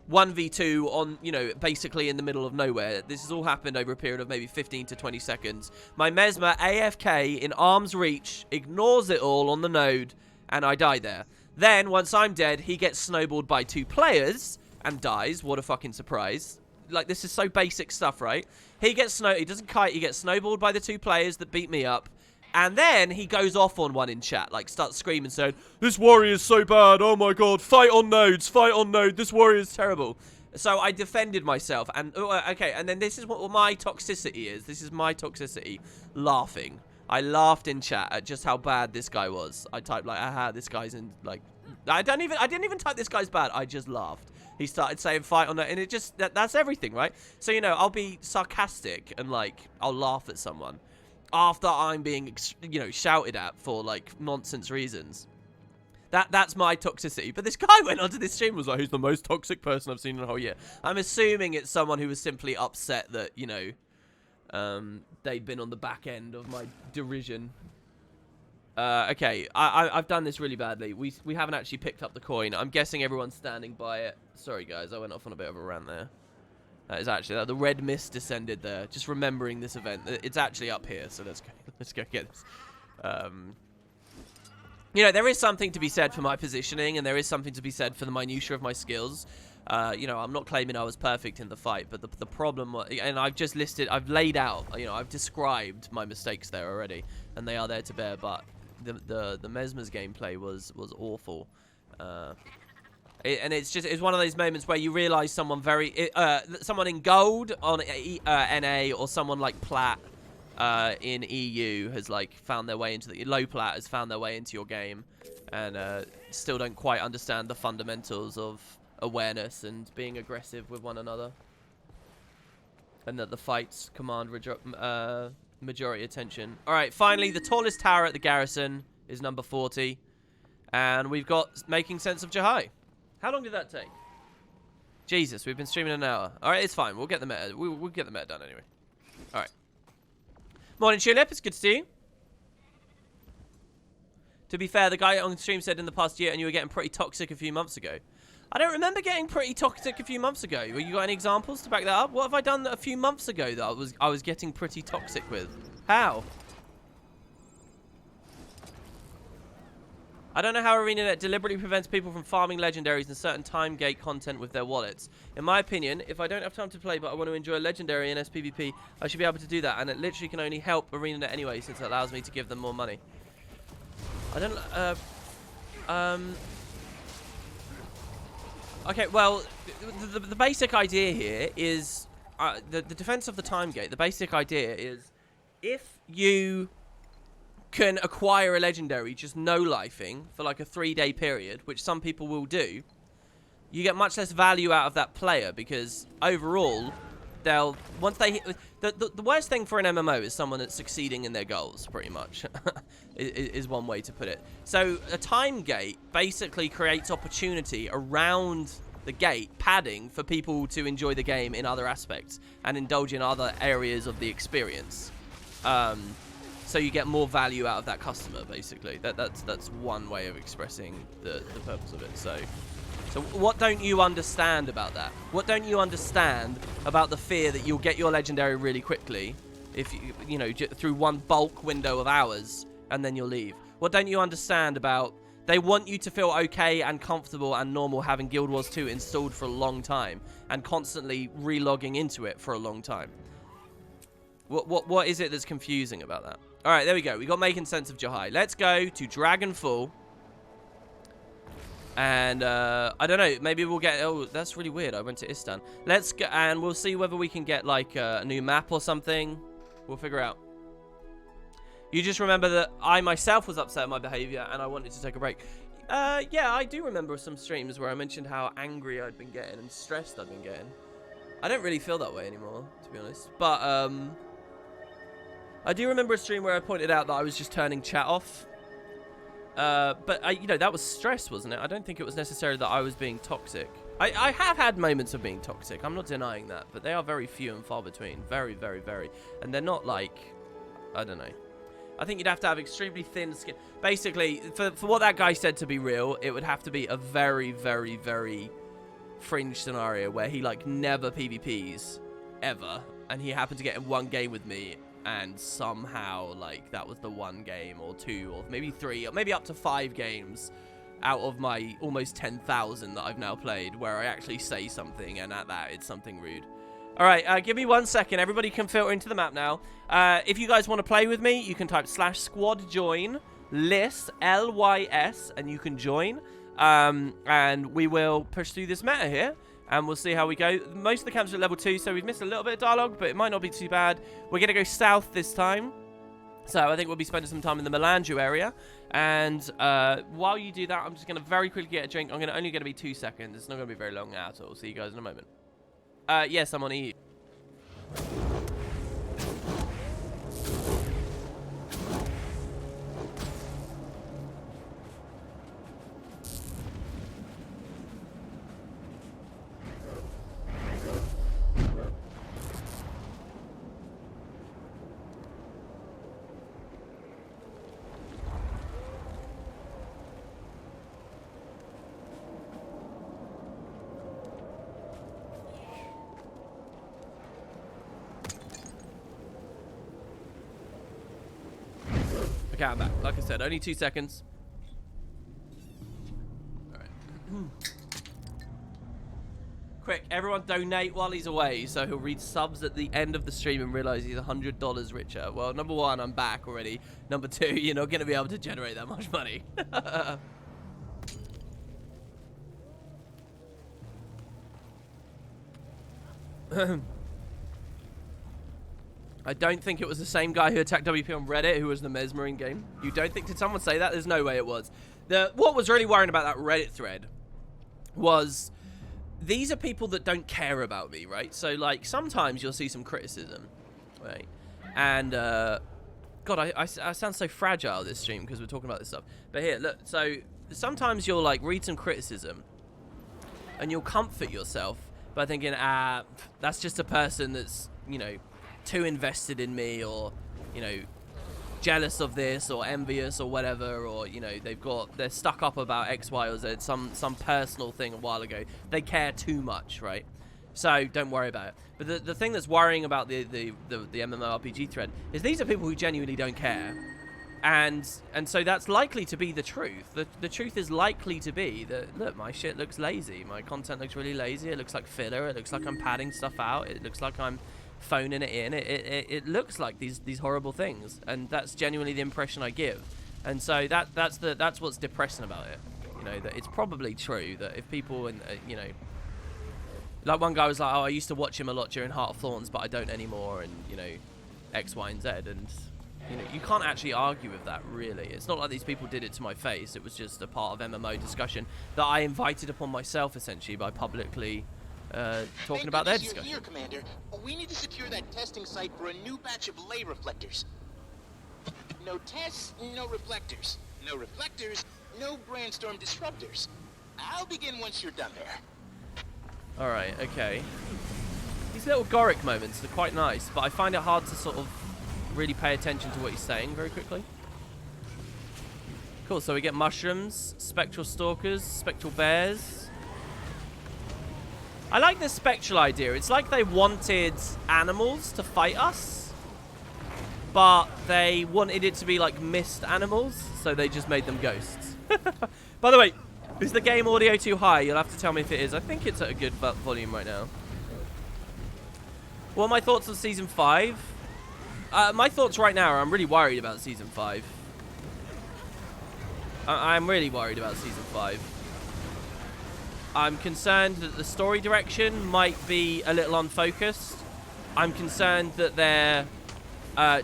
1v2 on, you know, basically in the middle of nowhere. This has all happened over a period of maybe 15 to 20 seconds. My Mesmer AFK in arm's reach, ignores it all on the node, and I die there. Then, once I'm dead, he gets snowballed by 2 players and dies. What a fucking surprise. Like, this is so basic stuff, right? He doesn't kite, he gets snowballed by the 2 players that beat me up. And then he goes off on one in chat, like starts screaming, saying, "This warrior is so bad, oh my god, fight on nodes, this warrior is terrible." So I defended myself, and, okay, and then this is what my toxicity is. This is my toxicity, laughing. I laughed in chat at just how bad this guy was. I typed like, aha, this guy's in, like, I didn't even type this guy's bad, I just laughed. He started saying fight on that, and it just, that's everything, right? So, you know, I'll be sarcastic and, like, I'll laugh at someone after I'm being, you know, shouted at for, like, nonsense reasons. That's my toxicity. But this guy went onto this stream and was like, "Who's the most toxic person I've seen in a whole year?" I'm assuming it's someone who was simply upset that, you know, they'd been on the back end of my derision. Okay, I've done this really badly. We haven't actually picked up the coin. I'm guessing everyone's standing by it. Sorry, guys, I went off on a bit of a rant there. That is actually, the red mist descended there. Just remembering this event. It's actually up here, so let's go get this. You know, there is something to be said for my positioning, and there is something to be said for the minutiae of my skills. You know, I'm not claiming I was perfect in the fight, but the problem, and I've laid out, you know, I've described my mistakes there already, and they are there to bear, but the Mesmer's gameplay was awful. And it's one of those moments where you realize someone someone in gold on NA, or someone like Plat in EU has like found their way into low Plat has found their way into your game, and still don't quite understand the fundamentals of awareness and being aggressive with one another, and that the fights command majority attention. All right, finally, the tallest tower at the garrison is number 40, and we've got Making Sense of Jahai. How long did that take? Jesus, we've been streaming an hour. All right, it's fine. We'll get the meta. We'll get the meta done anyway. All right. Morning, Tulip. It's good to see you. To be fair, the guy on stream said in the past year, and you were getting pretty toxic a few months ago. I don't remember getting pretty toxic a few months ago. You got any examples to back that up? What have I done a few months ago that I was getting pretty toxic with? How? I don't know how ArenaNet deliberately prevents people from farming legendaries and certain time gate content with their wallets. In my opinion, if I don't have time to play but I want to enjoy a legendary in SPVP, I should be able to do that, and it literally can only help ArenaNet anyway since it allows me to give them more money. I don't... Okay, well, the basic idea here is... the defense of the time gate, the basic idea is if you can acquire a legendary just no-lifing for like a 3-day period, which some people will do, you get much less value out of that player because overall, they'll... Once they hit... The worst thing for an MMO is someone that's succeeding in their goals, pretty much, is one way to put it. So a time gate basically creates opportunity around the gate, padding for people to enjoy the game in other aspects and indulge in other areas of the experience. So you get more value out of that customer, basically. That's one way of expressing the purpose of it. So what don't you understand about that? What don't you understand about the fear that you'll get your legendary really quickly if you know, through one bulk window of hours, and then you'll leave? What don't you understand about they want you to feel okay and comfortable and normal having Guild Wars 2 installed for a long time and constantly relogging into it for a long time? What is it that's confusing about that? All right, there we go. We got making sense of Jahai. Let's go to Dragonfall. And I don't know. Maybe we'll get... Oh, that's really weird. I went to Istan. Let's go, and we'll see whether we can get like a new map or something. We'll figure out. You just remember that I myself was upset at my behavior and I wanted to take a break. Yeah, I do remember some streams where I mentioned how angry I'd been getting and stressed I'd been getting. I don't really feel that way anymore, to be honest. But I do remember a stream where I pointed out that I was just turning chat off. But you know, that was stress, wasn't it? I don't think it was necessarily that I was being toxic. I have had moments of being toxic. I'm not denying that, but they are very few and far between. Very, very, very. And they're not like, I don't know. I think you'd have to have extremely thin skin. Basically, for what that guy said to be real, it would have to be a very, very, very fringe scenario where he like never PvPs ever, and he happened to get in one game with me, and somehow like that was the one game or two or maybe 3 or maybe up to 5 games out of my almost 10,000 that I've now played where I actually say something, and at that it's something rude. All right, give me 1 second. Everybody can filter into the map now. If you guys want to play with me, you can type /squad_join list LYS and you can join. And we will push through this meta here, and we'll see how we go. Most of the camps are at level 2, so we've missed a little bit of dialogue, but it might not be too bad. We're going to go south this time. So I think we'll be spending some time in the Melanju area. And while you do that, I'm just going to very quickly get a drink. I'm only going to be 2 seconds. It's not going to be very long at all. See you guys in a moment. Yes, I'm on EU. Okay, I'm back. Like I said, only 2 seconds. Alright. Quick, everyone donate while he's away, so he'll read subs at the end of the stream and realize he's $100 richer. Well, number 1, I'm back already. Number 2, you're not going to be able to generate that much money. I don't think it was the same guy who attacked WP on Reddit who was in the Mesmering game. You don't think? Did someone say that? There's no way it was. What was really worrying about that Reddit thread was these are people that don't care about me, right? So, like, sometimes you'll see some criticism, right? And, God, I sound so fragile this stream because we're talking about this stuff. But here, look. So, sometimes you'll, like, read some criticism and you'll comfort yourself by thinking, that's just a person that's, you know, too invested in me, or, you know, jealous of this or envious or whatever, or, you know, they're stuck up about X, Y, or Z, some personal thing a while ago. They care too much, right? So don't worry about it. But the thing that's worrying about the MMORPG thread is these are people who genuinely don't care. And so that's likely to be the truth. The truth is likely to be that, look, my shit looks lazy. My content looks really lazy. It looks like filler. It looks like I'm padding stuff out. It looks like I'm phoning it in. It looks like these horrible things. And that's genuinely the impression I give. And so that's what's depressing about it. You know, that it's probably true that if people, and you know, like one guy was like, oh, I used to watch him a lot during Heart of Thorns, but I don't anymore, and, you know, X, Y, and Z. And you know, you can't actually argue with that, really. It's not like these people did it to my face. It was just a part of MMO discussion that I invited upon myself, essentially, by publicly talking about their discussion. Here, Commander. We need to secure that testing site for a new batch of lay reflectors. No tests, no reflectors. No reflectors, no brainstorm disruptors. I'll begin once you're done there. Alright, okay. These little Goric moments are quite nice, but I find it hard to sort of really pay attention to what he's saying very quickly. Cool, so we get mushrooms, spectral stalkers, spectral bears. I like this spectral idea. It's like they wanted animals to fight us, but they wanted it to be like mist animals, so they just made them ghosts. By the way, is the game audio too high? You'll have to tell me if it is. I think it's at a good volume right now. What are my thoughts on Season 5? My thoughts right now are I'm really worried about Season 5. I'm really worried about Season 5. I'm concerned that the story direction might be a little unfocused. I'm concerned that their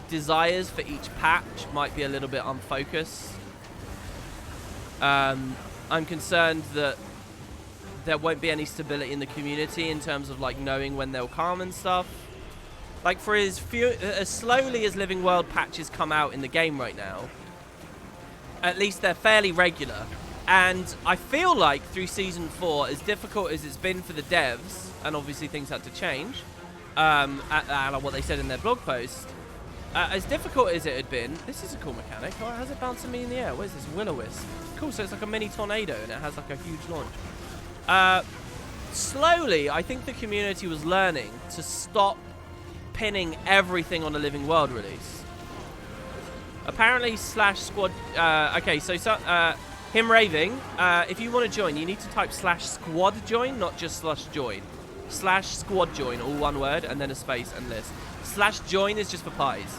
desires for each patch might be a little bit unfocused. I'm concerned that there won't be any stability in the community in terms of like knowing when they'll come and stuff. Like for as slowly as Living World patches come out in the game right now, at least they're fairly regular. And I feel like through Season 4, as difficult as it's been for the devs, and obviously things had to change, at what they said in their blog post, as difficult as it had been, this is a cool mechanic. Oh, how's it bouncing me in the air? What is this? Will-O-Wisp. Cool, so it's like a mini tornado and it has like a huge launch. Slowly, I think the community was learning to stop pinning everything on a Living World release. Apparently, /squad... okay, so him raving, if you want to join, you need to type /squad join, not just /join. /squad join, all one word, and then a space and list. /join is just for pies.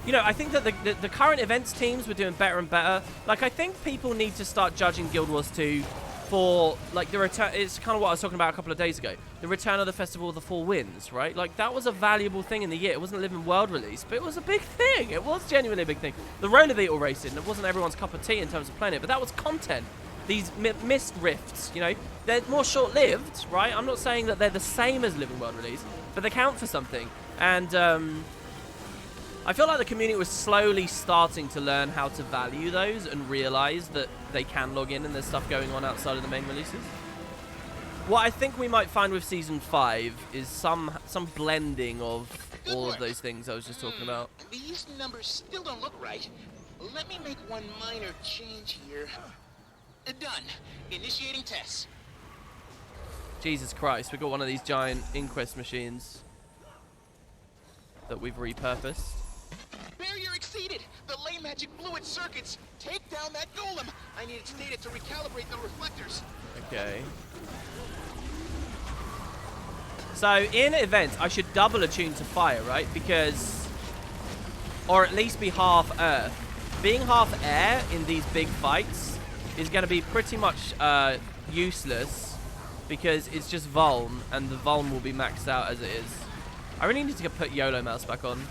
You know, I think that the current events teams were doing better and better. Like, I think people need to start judging Guild Wars 2 for, like, the return. It's kind of what I was talking about a couple of days ago. The return of the Festival of the Four Winds, right? Like, that was a valuable thing in the year. It wasn't a Living World release, but it was a big thing. It was genuinely a big thing. The roller beetle racing, it wasn't everyone's cup of tea in terms of playing it, but that was content. These mist rifts, you know, they're more short-lived, right? I'm not saying that they're the same as Living World release, but they count for something. And, I feel like the community was slowly starting to learn how to value those and realize that they can log in and there's stuff going on outside of the main releases. What I think we might find with Season 5 is some blending of all of those things I was just talking about. These numbers still don't look right. Let me make one minor change here. Done. Initiating tests. Jesus Christ, we got one of these giant Inquest machines that we've repurposed. Barrier exceeded! The lay magic blew its circuits! Take down that golem! I need its data to recalibrate the reflectors. Okay. So, in events, I should double attune to fire, right? Because... or at least be half earth. Being half air in these big fights is going to be pretty much useless because it's just Vuln, and the Vuln will be maxed out as it is. I really need to put YOLO mouse back on.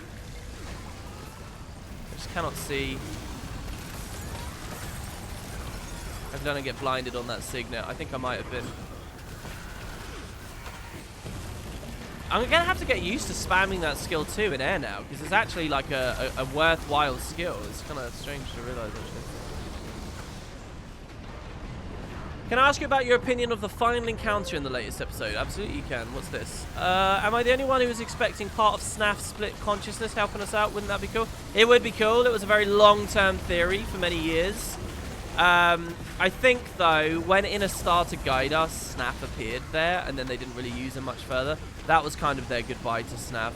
I just cannot see. I don't get blinded on that signet. I think I might have been. I'm gonna have to get used to spamming that skill too in air now, because it's actually like a worthwhile skill. It's kind of strange to realize actually. Can I ask you about your opinion of the final encounter in the latest episode? Absolutely you can. What's this? Am I the only one who was expecting part of Snaf's split consciousness helping us out? Wouldn't that be cool? It would be cool. It was a very long-term theory for many years. I think, though, when in a star to guide us, Snaf appeared there, and then they didn't really use him much further. That was kind of their goodbye to Snaf.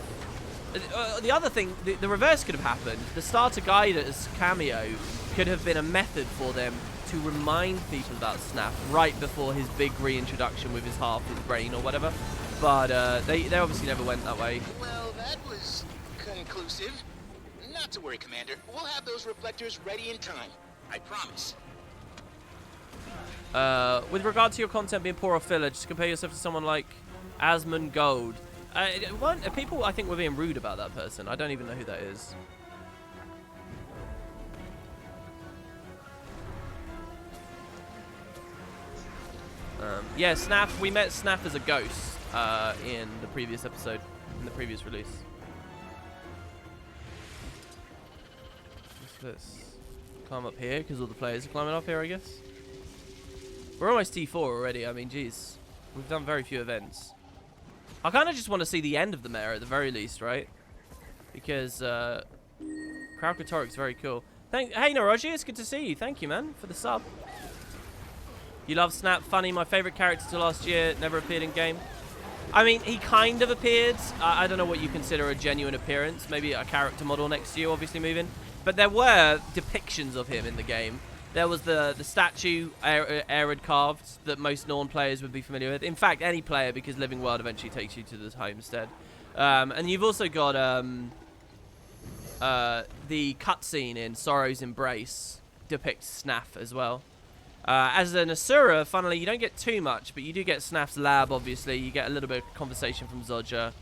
The other thing, the reverse could have happened. The starter guider's cameo could have been a method for them to remind people about Snap right before his big reintroduction with his brain or whatever. But they obviously never went that way. Well, that was conclusive. Not to worry, Commander. We'll have those reflectors ready in time. I promise. With regard to your content being poor or filler, just compare yourself to someone like Asmund Gold. People, I think, were being rude about that person. I don't even know who that is. Yeah, Snap. We met Snap as a ghost in the previous episode, in the previous release. What's this? Climb up here because all the players are climbing up here, I guess. We're almost T4 already. I mean, geez, we've done very few events. I kind of just want to see the end of the meta at the very least, right? Because Crowd Rhetoric's very cool. Hey, Naroji, it's good to see you. Thank you, man, for the sub. You love Snap, funny. My favorite character till last year, never appeared in game. I mean, he kind of appeared. I don't know what you consider a genuine appearance. Maybe a character model next to you, obviously moving. But there were depictions of him in the game. There was the statue arid carved that most Norn players would be familiar with. In fact, any player, because Living World eventually takes you to the homestead. And you've also got the cutscene in Sorrow's Embrace depicts Snap as well. As an Asura, funnily, you don't get too much, but you do get Snap's lab, obviously. You get a little bit of conversation from Zodja.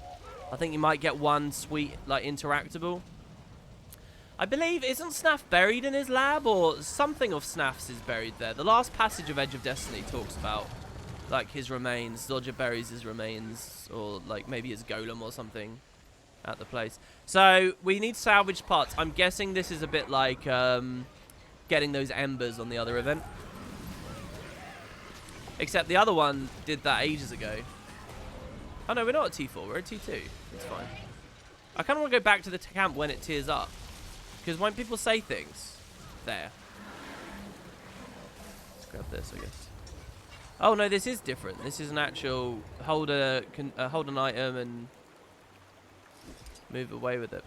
I think you might get one sweet, like, interactable. I believe, isn't Snap buried in his lab, or something of Snap's is buried there? The last passage of Edge of Destiny talks about, like, his remains. Zodja buries his remains, or, like, maybe his golem or something at the place. So, we need salvaged parts. I'm guessing this is a bit like getting those embers on the other event. Except the other one did that ages ago. Oh, no, we're not at T4. We're at T2. It's fine. I kind of want to go back to the camp when it tears up. Because when people say things, there. Let's grab this, I guess. Oh no, this is different. This is an actual hold an item and move away with it.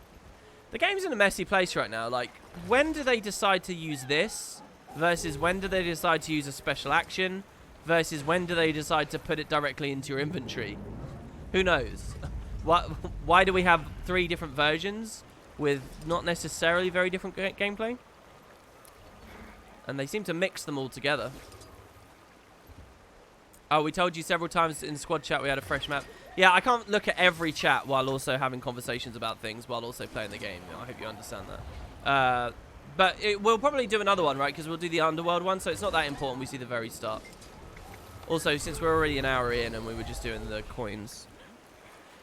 The game's in a messy place right now. Like, when do they decide to use this versus when do they decide to use a special action versus when do they decide to put it directly into your inventory? Who knows? Why do we have 3 different versions with not necessarily very different gameplay? And they seem to mix them all together. Oh, we told you several times in squad chat we had a fresh map. Yeah, I can't look at every chat while also having conversations about things while also playing the game. I hope you understand that. But we'll probably do another one, right? Because we'll do the Underworld one, so it's not that important we see the very start. Also, since we're already an hour in and we were just doing the coins.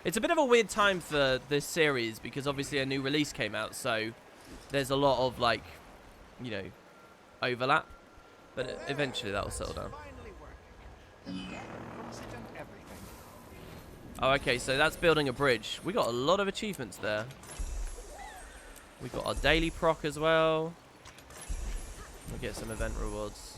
It's a bit of a weird time for this series because obviously a new release came out, so there's a lot of, like, you know, overlap. But eventually that'll settle down. Oh, okay, so that's building a bridge. We got a lot of achievements there. We got our daily proc as well. We'll get some event rewards.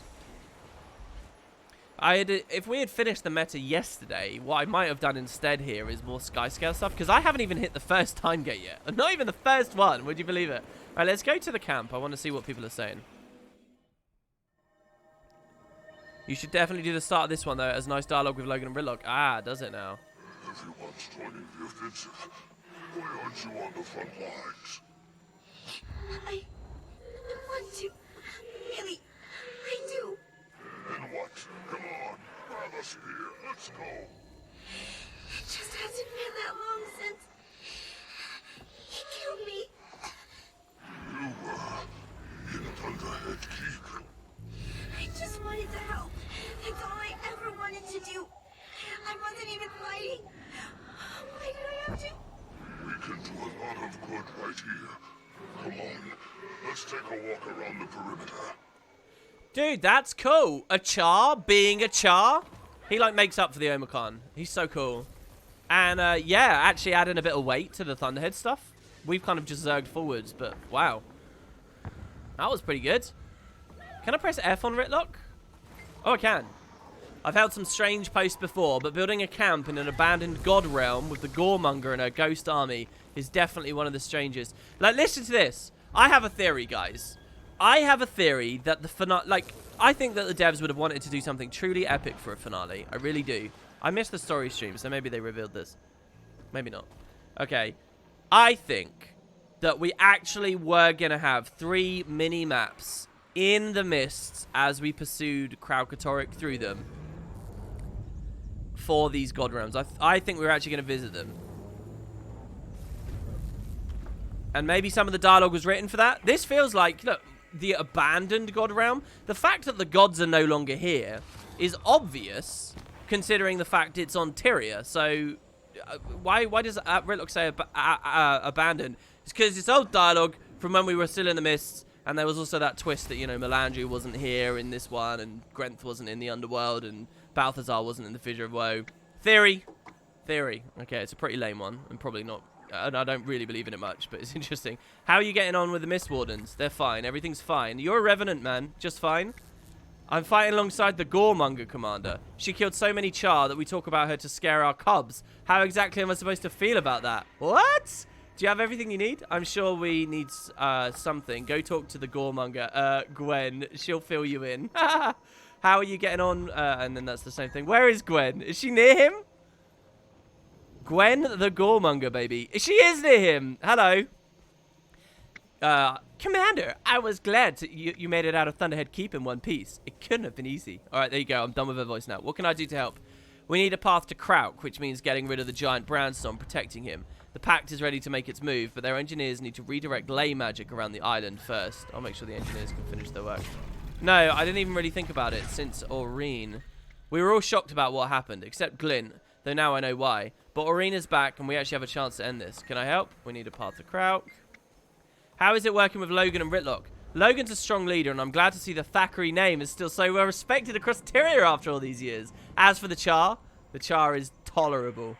If we had finished the meta yesterday, what I might have done instead here is more Skyscale stuff, because I haven't even hit the first time gate yet. Not even the first one, would you believe it? All right, let's go to the camp. I want to see what people are saying. You should definitely do the start of this one, though. It has nice dialogue with Logan and Ridlock. Ah, does it now? Everyone's joining the offensive. Why aren't you on the front lines? I want to. Really, I do. Then what? Come on. Grab us here. Let's go. It just hasn't been that long since he killed me. You were in Thunderhead Keep. I just wanted to help. That's all I ever wanted to do. I wasn't even fighting. Why did I have to? We can do a lot of good right here. Come on. Let's take a walk around the perimeter. Dude, that's cool. A Char being a Char. He, like, makes up for the Omicron. He's so cool. And, yeah, actually adding a bit of weight to the Thunderhead stuff. We've kind of just zerged forwards, but wow. That was pretty good. Can I press F on Ritlock? Oh, I can. I've held some strange posts before, but building a camp in an abandoned god realm with the Goremonger and her ghost army is definitely one of the strangest. Like, listen to this. I have a theory, guys. I have a theory that the finale... Like, I think that the devs would have wanted to do something truly epic for a finale. I really do. I missed the story stream, so maybe they revealed this. Maybe not. Okay. I think that we actually were going to have 3 mini-maps in the mists as we pursued Kralkatorrik through them for these god realms. I think we were actually going to visit them. And maybe some of the dialogue was written for that. This feels like, look, the abandoned god realm. The fact that the gods are no longer here is obvious, considering the fact it's on Tyria. So, why does Ritlock say abandoned? It's because it's old dialogue from when we were still in the mists, and there was also that twist that, you know, Melandru wasn't here in this one, and Grenth wasn't in the underworld, and Balthazar wasn't in the Fissure of Woe. Theory. Okay, it's a pretty lame one, and probably not... I don't really believe in it much, but it's interesting. How are you getting on with the Mist Wardens? They're fine. Everything's fine. You're a Revenant, man. Just fine. I'm fighting alongside the Goremonger commander. She killed so many Char that we talk about her to scare our cubs. How exactly am I supposed to feel about that? What? Do you have everything you need? I'm sure we need something. Go talk to the Goremonger. Gwen. She'll fill you in. How are you getting on? And then that's the same thing. Where is Gwen? Is she near him? Gwen the Goremonger, baby. She is near him. Hello. Commander, I was glad you made it out of Thunderhead Keep in one piece. It couldn't have been easy. All right, there you go. I'm done with her voice now. What can I do to help? We need a path to Krauk, which means getting rid of the giant Brandstorm, protecting him. The Pact is ready to make its move, but their engineers need to redirect ley magic around the island first. I'll make sure the engineers can finish their work. No, I didn't even really think about it since Aurene. We were all shocked about what happened, except Glint, though now I know why. But Aurene is back, and we actually have a chance to end this. Can I help? We need a path to Krauk. How is it working with Logan and Ritlock? Logan's a strong leader, and I'm glad to see the Thackeray name is still so well respected across Tyria after all these years. As for the Char is tolerable.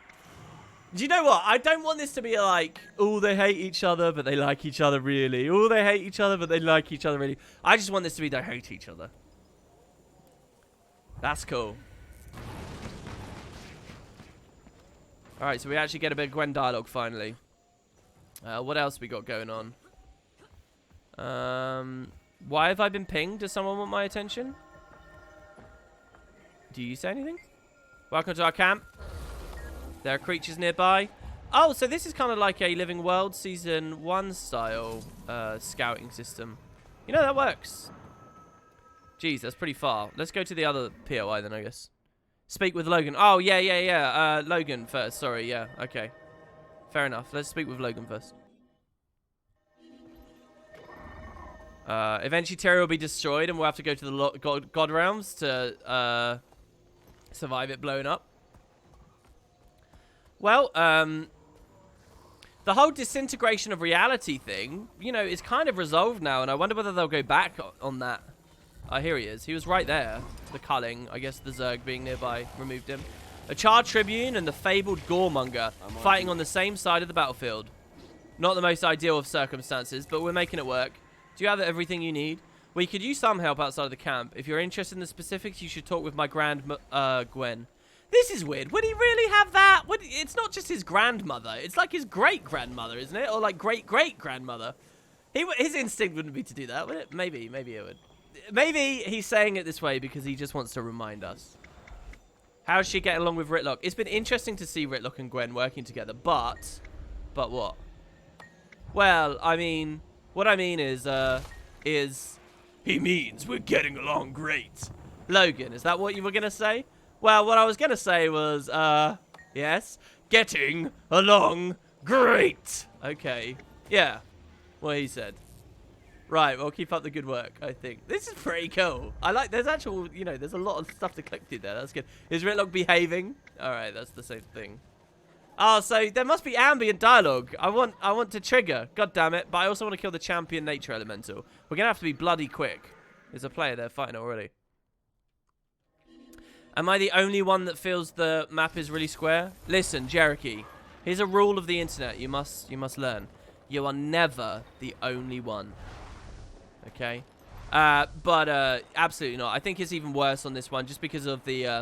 Do you know what? I don't want this to be like, oh, they hate each other, but they like each other really. Oh, they hate each other, but they like each other really. I just want this to be they hate each other. That's cool. Alright, so we actually get a bit of Gwen dialogue finally. What else we got going on? Why have I been pinged? Does someone want my attention? Do you say anything? Welcome to our camp. There are creatures nearby. Oh, so this is kind of like a Living World Season 1 style scouting system. You know, that works. Jeez, that's pretty far. Let's go to the other POI then, I guess. Speak with Logan. Oh, yeah. Logan first. Sorry, yeah. Okay. Fair enough. Let's speak with Logan first. Eventually, Tyria will be destroyed, and we'll have to go to the God Realms to survive it blowing up. Well, the whole disintegration of reality thing, you know, is kind of resolved now, and I wonder whether they'll go back on that. Oh, here he is. He was right there. The culling. I guess the Zerg being nearby removed him. A Char Tribune and the fabled Goremonger fighting on the same side of the battlefield. Not the most ideal of circumstances, but we're making it work. Do you have everything you need? We could use some help outside of the camp. If you're interested in the specifics, you should talk with my Gwen. This is weird. Would he really have that? It's not just his grandmother. It's like his great-grandmother, isn't it? Or like great-great-grandmother. His instinct wouldn't be to do that, would it? Maybe it would. Maybe he's saying it this way because he just wants to remind us. How's she getting along with Ritlock? It's been interesting to see Ritlock and Gwen working together, but what? Well, I mean, what I mean is he means we're getting along great. Logan, is that what you were gonna say? Well, what I was gonna say was, yes, getting along great. Okay, yeah, what he said. Right, well, keep up the good work, I think. This is pretty cool. I like, there's actual, you know, there's a lot of stuff to click through there. That's good. Is Ritlock behaving? All right, that's the same thing. Oh, so there must be ambient dialogue. I want to trigger. God damn it. But I also want to kill the champion nature elemental. We're going to have to be bloody quick. There's a player there fighting already. Am I the only one that feels the map is really square? Listen, Jericho. Here's a rule of the internet you must learn. You are never the only one. Okay, but absolutely not. I think it's even worse on this one just because of the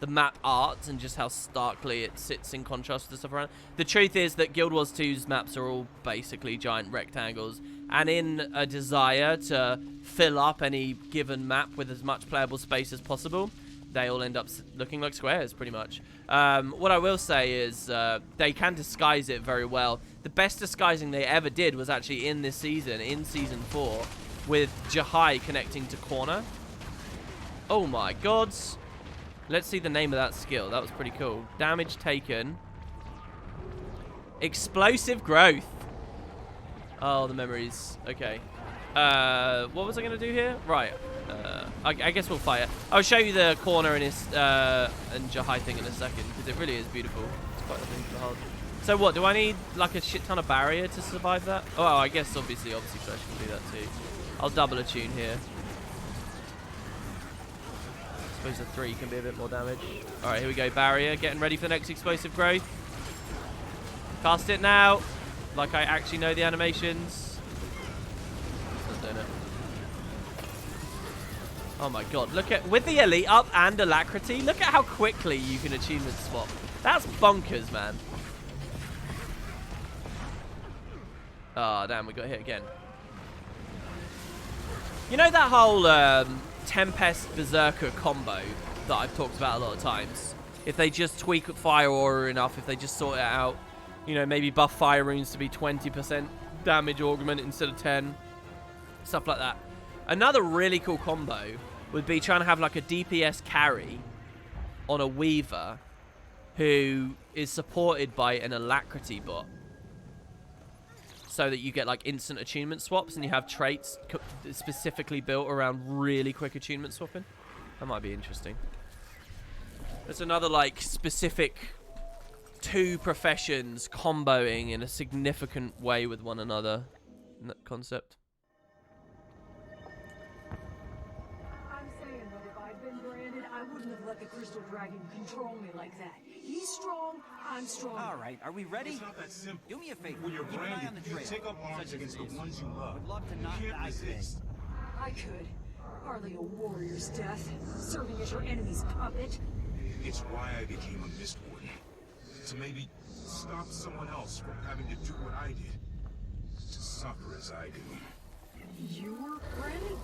the map art and just how starkly it sits in contrast to the stuff around. The truth is that Guild Wars 2's maps are all basically giant rectangles, and in a desire to fill up any given map with as much playable space as possible, they all end up looking like squares, pretty much. What I will say is they can disguise it very well. The best disguising they ever did was actually in this season, in Season 4, with Jahai connecting to corner. Oh my gods. Let's see the name of that skill. That was pretty cool. Damage taken. Explosive growth. Oh, the memories. Okay. What was I going to do here? Right. I guess we'll fight it. I'll show you the corner and his and Jahai thing in a second, because it really is beautiful. It's quite a thing to behold. So what, do I need like a shit ton of barrier to survive that? Oh, I guess obviously Flesh can do that too. I'll double attune here. I suppose the 3 can be a bit more damage. Alright, here we go, barrier. Getting ready for the next explosive growth. Cast it now. Like I actually know the animations. It's not doing it. Oh my god, look at, with the elite up and alacrity, look at how quickly you can achievement swap. That's bonkers, man. Oh, damn, we got hit again. You know that whole Tempest Berserker combo that I've talked about a lot of times? If they just tweak Fire Aura enough, if they just sort it out, you know, maybe buff Fire Runes to be 20% damage augment instead of 10. Stuff like that. Another really cool combo would be trying to have like a DPS carry on a Weaver who is supported by an Alacrity bot, so that you get like instant attunement swaps and you have traits specifically built around really quick attunement swapping. That might be interesting. There's another like specific 2 professions comboing in a significant way with one another in that concept. I'm saying that if I'd been branded, I wouldn't have let the Crystal Dragon control me like that. He's strong, I'm strong. All right, are we ready? It's not that simple. Do me a favor. When you're Keep an eye branded, on the you trail, take up arms such as against the this. ones you love. Would love to You not can't die today. resist. I could. Hardly a warrior's death, serving as your enemy's puppet. It's why I became a Mist Warden. To maybe stop someone else from having to do what I did. To suffer as I do. You were branded?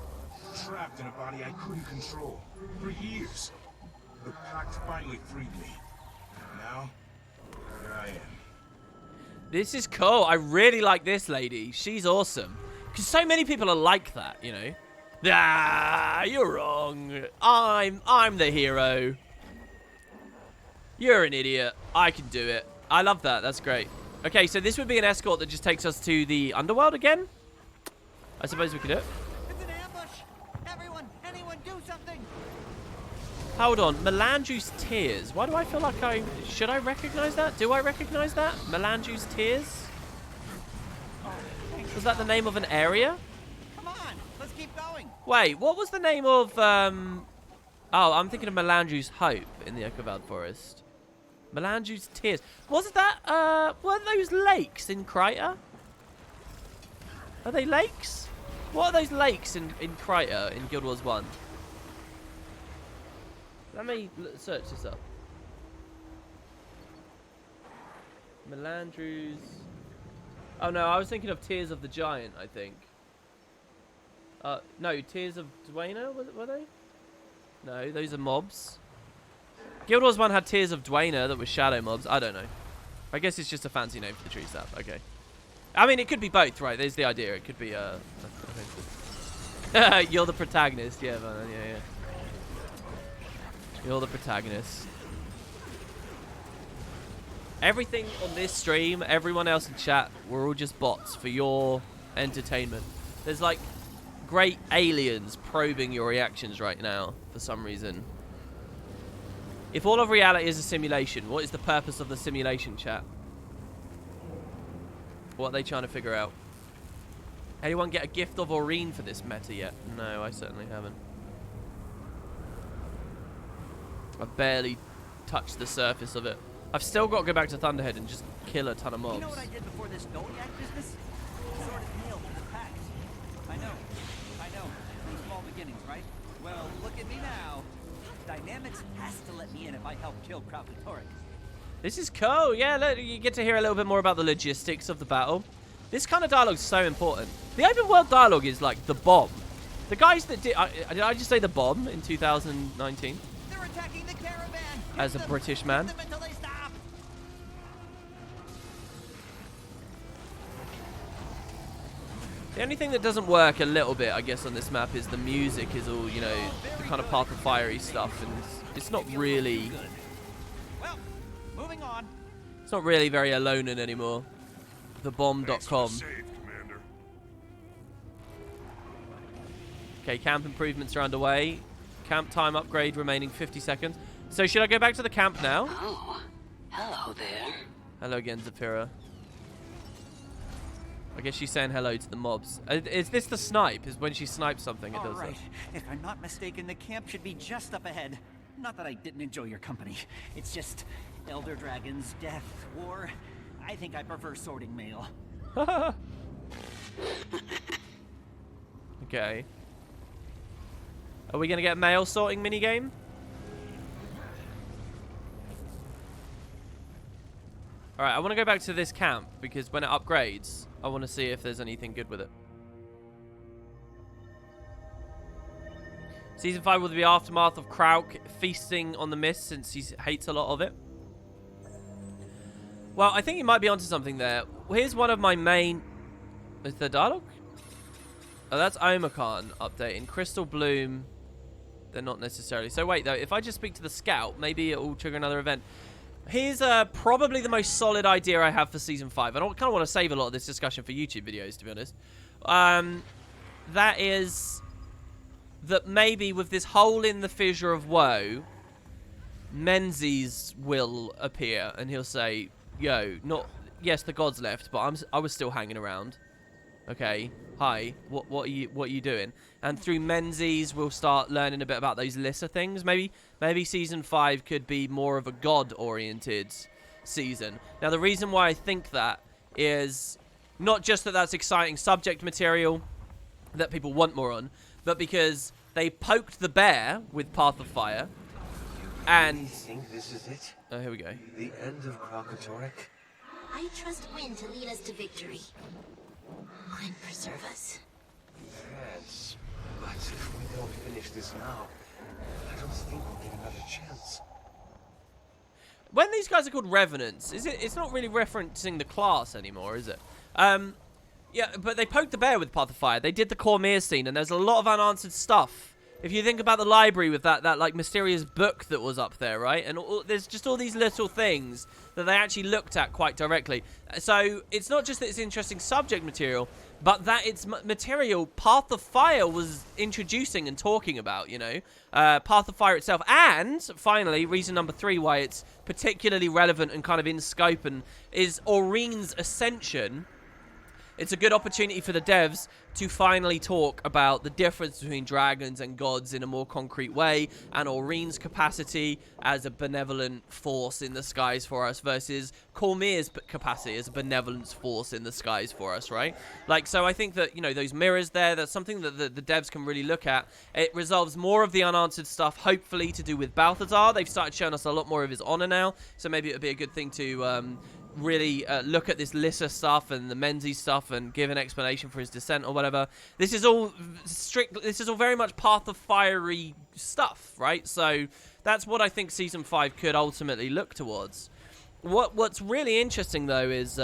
Trapped in a body I couldn't control. For years. The Pact finally freed me. Now, here I am. This is cool. I really like this lady. She's awesome. Because so many people are like that, you know. Ah, you're wrong. I'm the hero. You're an idiot. I can do it. I love that. That's great. Okay, so this would be an escort that just takes us to the underworld again? I suppose we could do it. It's an ambush! Anyone do something! Hold on. Melandru's Tears. Why do I feel like should I recognize that? Do I recognize that? Melandru's Tears? Was that the name of an area? Come on, let's keep going. Wait, what was the name of, Oh, I'm thinking of Melandru's Hope in the Echovald Forest. Melandru's Tears. Wasn't that, were those lakes in Kryta? Are they lakes? What are those lakes in Kryta in Guild Wars 1? Let me search this up. Melandru's... Oh no, I was thinking of Tears of the Giant, I think. No, Tears of Dwayna, were they? No, those are mobs. Guild Wars 1 had Tears of Dwayna that were shadow mobs. I don't know. I guess it's just a fancy name for the tree sap. Okay. I mean, it could be both, right? There's the idea. It could be, You're the protagonist. Yeah, man. Yeah. You're the protagonist. Everything on this stream, everyone else in chat, we're all just bots for your entertainment. There's like great aliens probing your reactions right now for some reason. If all of reality is a simulation, what is the purpose of the simulation, chat? What are they trying to figure out? Anyone get a gift of Aurene for this meta yet? No, I certainly haven't. I've barely touched the surface of it. I've still got to go back to Thunderhead and just kill a ton of mobs. You know what I did before this Doliac business? Sort of nailed to the packs. I know. From small beginnings, right? Well, look at me now. Dynamics has to let me in if I help kill Kraukatoric. This is cool. Yeah, look, you get to hear a little bit more about the logistics of the battle. This kind of dialogue is so important. The open world dialogue is like the bomb. The guys that did I just say the bomb in 2019? They're attacking the caravan. As a British man. Until they stop. The only thing that doesn't work a little bit, I guess, on this map is the music is all, you know, the kind of Path of Fiery stuff, and it's not really... Well, moving on. It's not really very Alolan anymore. Thebomb.com. Okay, camp improvements are underway. Camp time upgrade remaining 50 seconds. So should I go back to the camp now? Oh, hello there. Hello again, Zafira. I guess she's saying hello to the mobs. Is this the snipe? Is when she snipes something, it All does right. this. If I'm not mistaken, the camp should be just up ahead. Not that I didn't enjoy your company. It's just elder dragons, death, war. I think I prefer sorting mail. Okay. Are we going to get mail sorting minigame? Alright, I want to go back to this camp because when it upgrades, I want to see if there's anything good with it. Season 5 will be aftermath of Krauk feasting on the mist since he hates a lot of it. Well, I think you might be onto something there. Here's one of my main... Is there dialogue? Oh, that's Omicron updating. Crystal Bloom... They're not necessarily. So wait, though, if I just speak to the scout, maybe it will trigger another event. Here's probably the most solid idea I have for Season 5. I don't kind of want to save a lot of this discussion for YouTube videos, to be honest. That is that maybe with this hole in the fissure of woe, Menzies will appear, and he'll say, yo, yes, the gods left, but I was still hanging around. Okay, hi, what are you doing? And through Menzies, we'll start learning a bit about those Lissa things. Maybe Season 5 could be more of a god-oriented season. Now, the reason why I think that is not just that that's exciting subject material that people want more on, but because they poked the bear with Path of Fire, and... You think this is it? Oh, here we go. The end of Kraukatoric? I trust Gwyn to lead us to victory. Gwyn, preserve us. Yes, but if we don't finish this now, I don't think we'll get another chance. When these guys are called Revenants, it's not really referencing the class anymore, is it? Yeah, but they poked the bear with Path of Fire. They did the Cormier scene, and there's a lot of unanswered stuff. If you think about the library with that like mysterious book that was up there, right? And there's just all these little things that they actually looked at quite directly. So it's not just that it's interesting subject material, but that it's material Path of Fire was introducing and talking about, you know? Path of Fire itself. And, finally, reason number 3 why it's particularly relevant and kind of in scope and is Aureen's ascension. It's a good opportunity for the devs to finally talk about the difference between dragons and gods in a more concrete way, and Aureen's capacity as a benevolent force in the skies for us versus Cormier's capacity as a benevolent force in the skies for us, right? Like, so I think that, you know, those mirrors there, that's something that the devs can really look at. It resolves more of the unanswered stuff, hopefully, to do with Balthazar. They've started showing us a lot more of his honor now, so maybe it would be a good thing to... really look at this Lissa stuff and the Menzies stuff and give an explanation for his descent or whatever. This is all very much Path of Fiery stuff, right? So that's what I think Season 5 could ultimately look towards. What's really interesting, though, is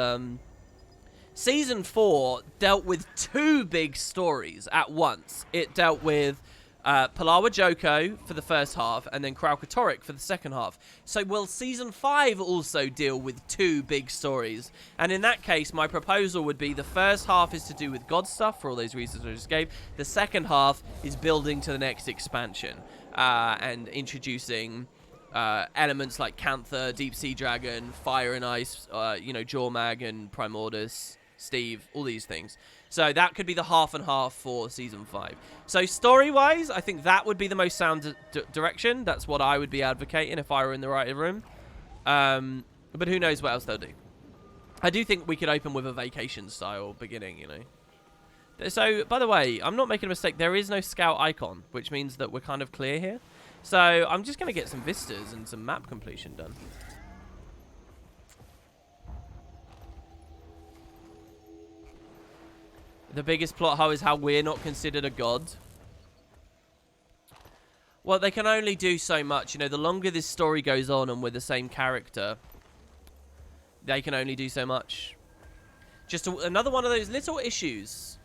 Season 4 dealt with 2 big stories at once. It dealt with Palawa Joko for the first half, and then Kraukatoric for the second half. So will Season 5 also deal with 2 big stories? And in that case, my proposal would be the first half is to do with God stuff, for all those reasons I just gave. The second half is building to the next expansion, and introducing elements like Cantha, Deep Sea Dragon, Fire and Ice, you know, Jormag and Primordus, Steve, all these things. So that could be the half and half for Season 5. So story-wise, I think that would be the most sound direction. That's what I would be advocating if I were in the right room. But who knows what else they'll do. I do think we could open with a vacation-style beginning, you know. So, by the way, I'm not making a mistake. There is no scout icon, which means that we're kind of clear here. So I'm just going to get some vistas and some map completion done. The biggest plot hole is how we're not considered a god. Well, they can only do so much. You know, the longer this story goes on and with the same character, they can only do so much. Just another one of those little issues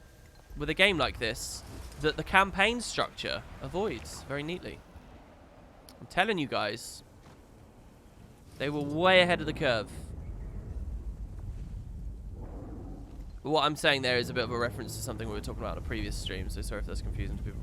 with a game like this that the campaign structure avoids very neatly. I'm telling you guys, they were way ahead of the curve. What I'm saying there is a bit of a reference to something we were talking about in a previous stream, so sorry if that's confusing to people.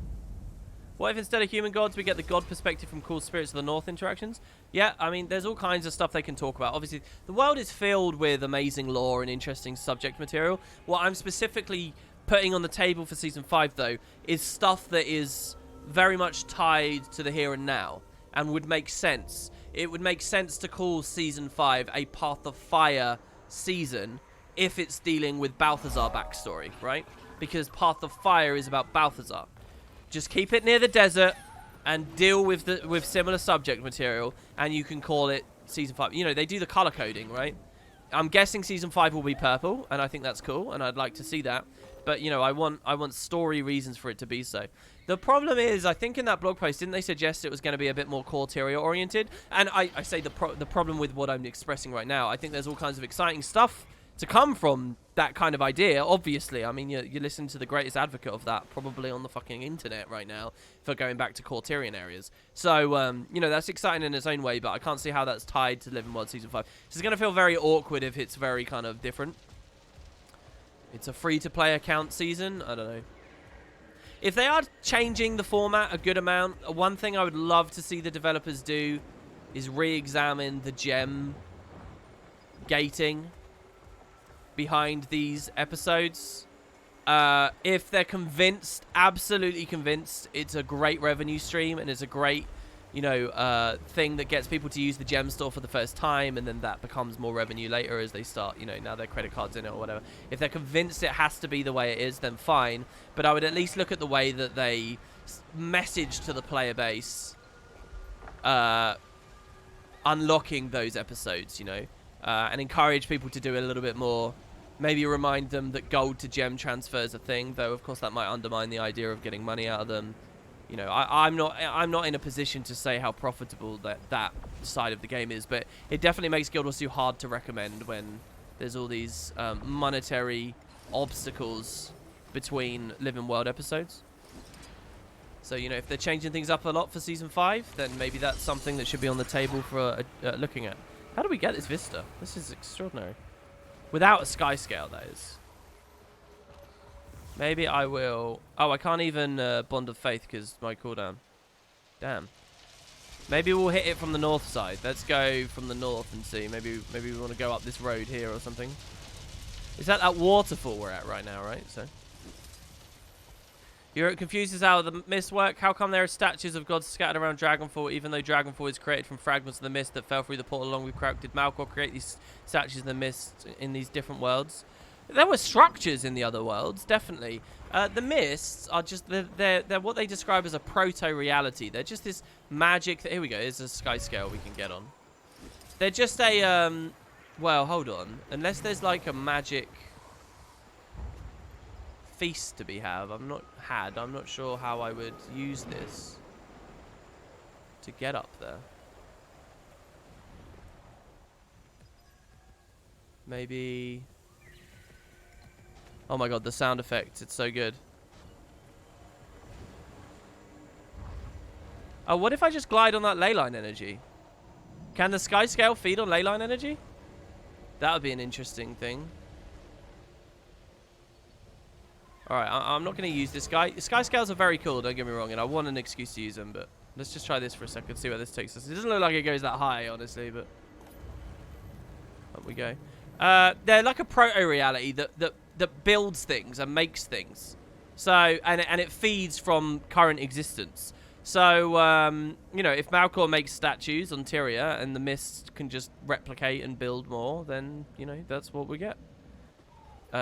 What if instead of human gods, we get the god perspective from Cool Spirits of the North interactions? Yeah, I mean, there's all kinds of stuff they can talk about. Obviously, the world is filled with amazing lore and interesting subject material. What I'm specifically putting on the table for Season 5, though, is stuff that is very much tied to the here and now and would make sense. It would make sense to call Season 5 a Path of Fire season if it's dealing with Balthazar backstory, right? Because Path of Fire is about Balthazar. Just keep it near the desert and deal with similar subject material, and you can call it Season 5. You know, they do the color coding, right? I'm guessing Season 5 will be purple, and I think that's cool, and I'd like to see that. But, you know, I want story reasons for it to be so. The problem is, I think in that blog post, didn't they suggest it was going to be a bit more Corteria oriented? And I say the problem with what I'm expressing right now, I think there's all kinds of exciting stuff to come from that kind of idea, obviously. I mean, you listen to the greatest advocate of that probably on the fucking internet right now for going back to Corterian areas. So, you know, that's exciting in its own way, but I can't see how that's tied to Living World Season 5. So it's going to feel very awkward if it's very kind of different. It's a free-to-play account season. I don't know. If they are changing the format a good amount, one thing I would love to see the developers do is re-examine the gem gating behind these episodes. If they're convinced, absolutely convinced, it's a great revenue stream and it's a great, you know, thing that gets people to use the gem store for the first time, and then that becomes more revenue later as they start, you know, now their credit cards in it or whatever. If they're convinced it has to be the way it is, then fine. But I would at least look at the way that they message to the player base, unlocking those episodes, you know, and encourage people to do a little bit more. Maybe remind them that gold to gem transfer is a thing, though of course that might undermine the idea of getting money out of them. You know, I'm not in a position to say how profitable that side of the game is, but it definitely makes Guild Wars 2 hard to recommend when there's all these monetary obstacles between Living World episodes. So, you know, if they're changing things up a lot for Season 5, then maybe that's something that should be on the table for looking at. How do we get this Vista? This is extraordinary. Without a Skyscale, that is. Maybe I will... Oh, I can't even Bond of Faith because my cooldown. Damn. Maybe we'll hit it from the north side. Let's go from the north and see. Maybe we want to go up this road here or something. Is that waterfall we're at right now, right? So... You're confused as how the mist work. How come there are statues of gods scattered around Dragonfall, even though Dragonfall is created from fragments of the mist that fell through the portal along with Krauk? Did Malkor create these statues in the mist in these different worlds? There were structures in the other worlds, definitely. The mists are just, they're what they describe as a proto-reality. They're just this magic, here we go, here's a Skyscale we can get on. They're just a, well, hold on. Unless there's like a magic feast to be I'm not sure how I would use this to get up there. Maybe... Oh my god, the sound effects, it's so good. Oh, what if I just glide on that leyline energy? Can the Skyscale feed on leyline energy? That would be an interesting thing. Alright, I'm not going to use this guy. Skyscales are very cool, don't get me wrong, and I want an excuse to use them, but let's just try this for a second, see where this takes us. It doesn't look like it goes that high, honestly, but... Up we go. They're like a proto-reality that builds things and makes things. So, and it feeds from current existence. So, you know, if Malkor makes statues on Tyria and the mist can just replicate and build more, then, you know, that's what we get.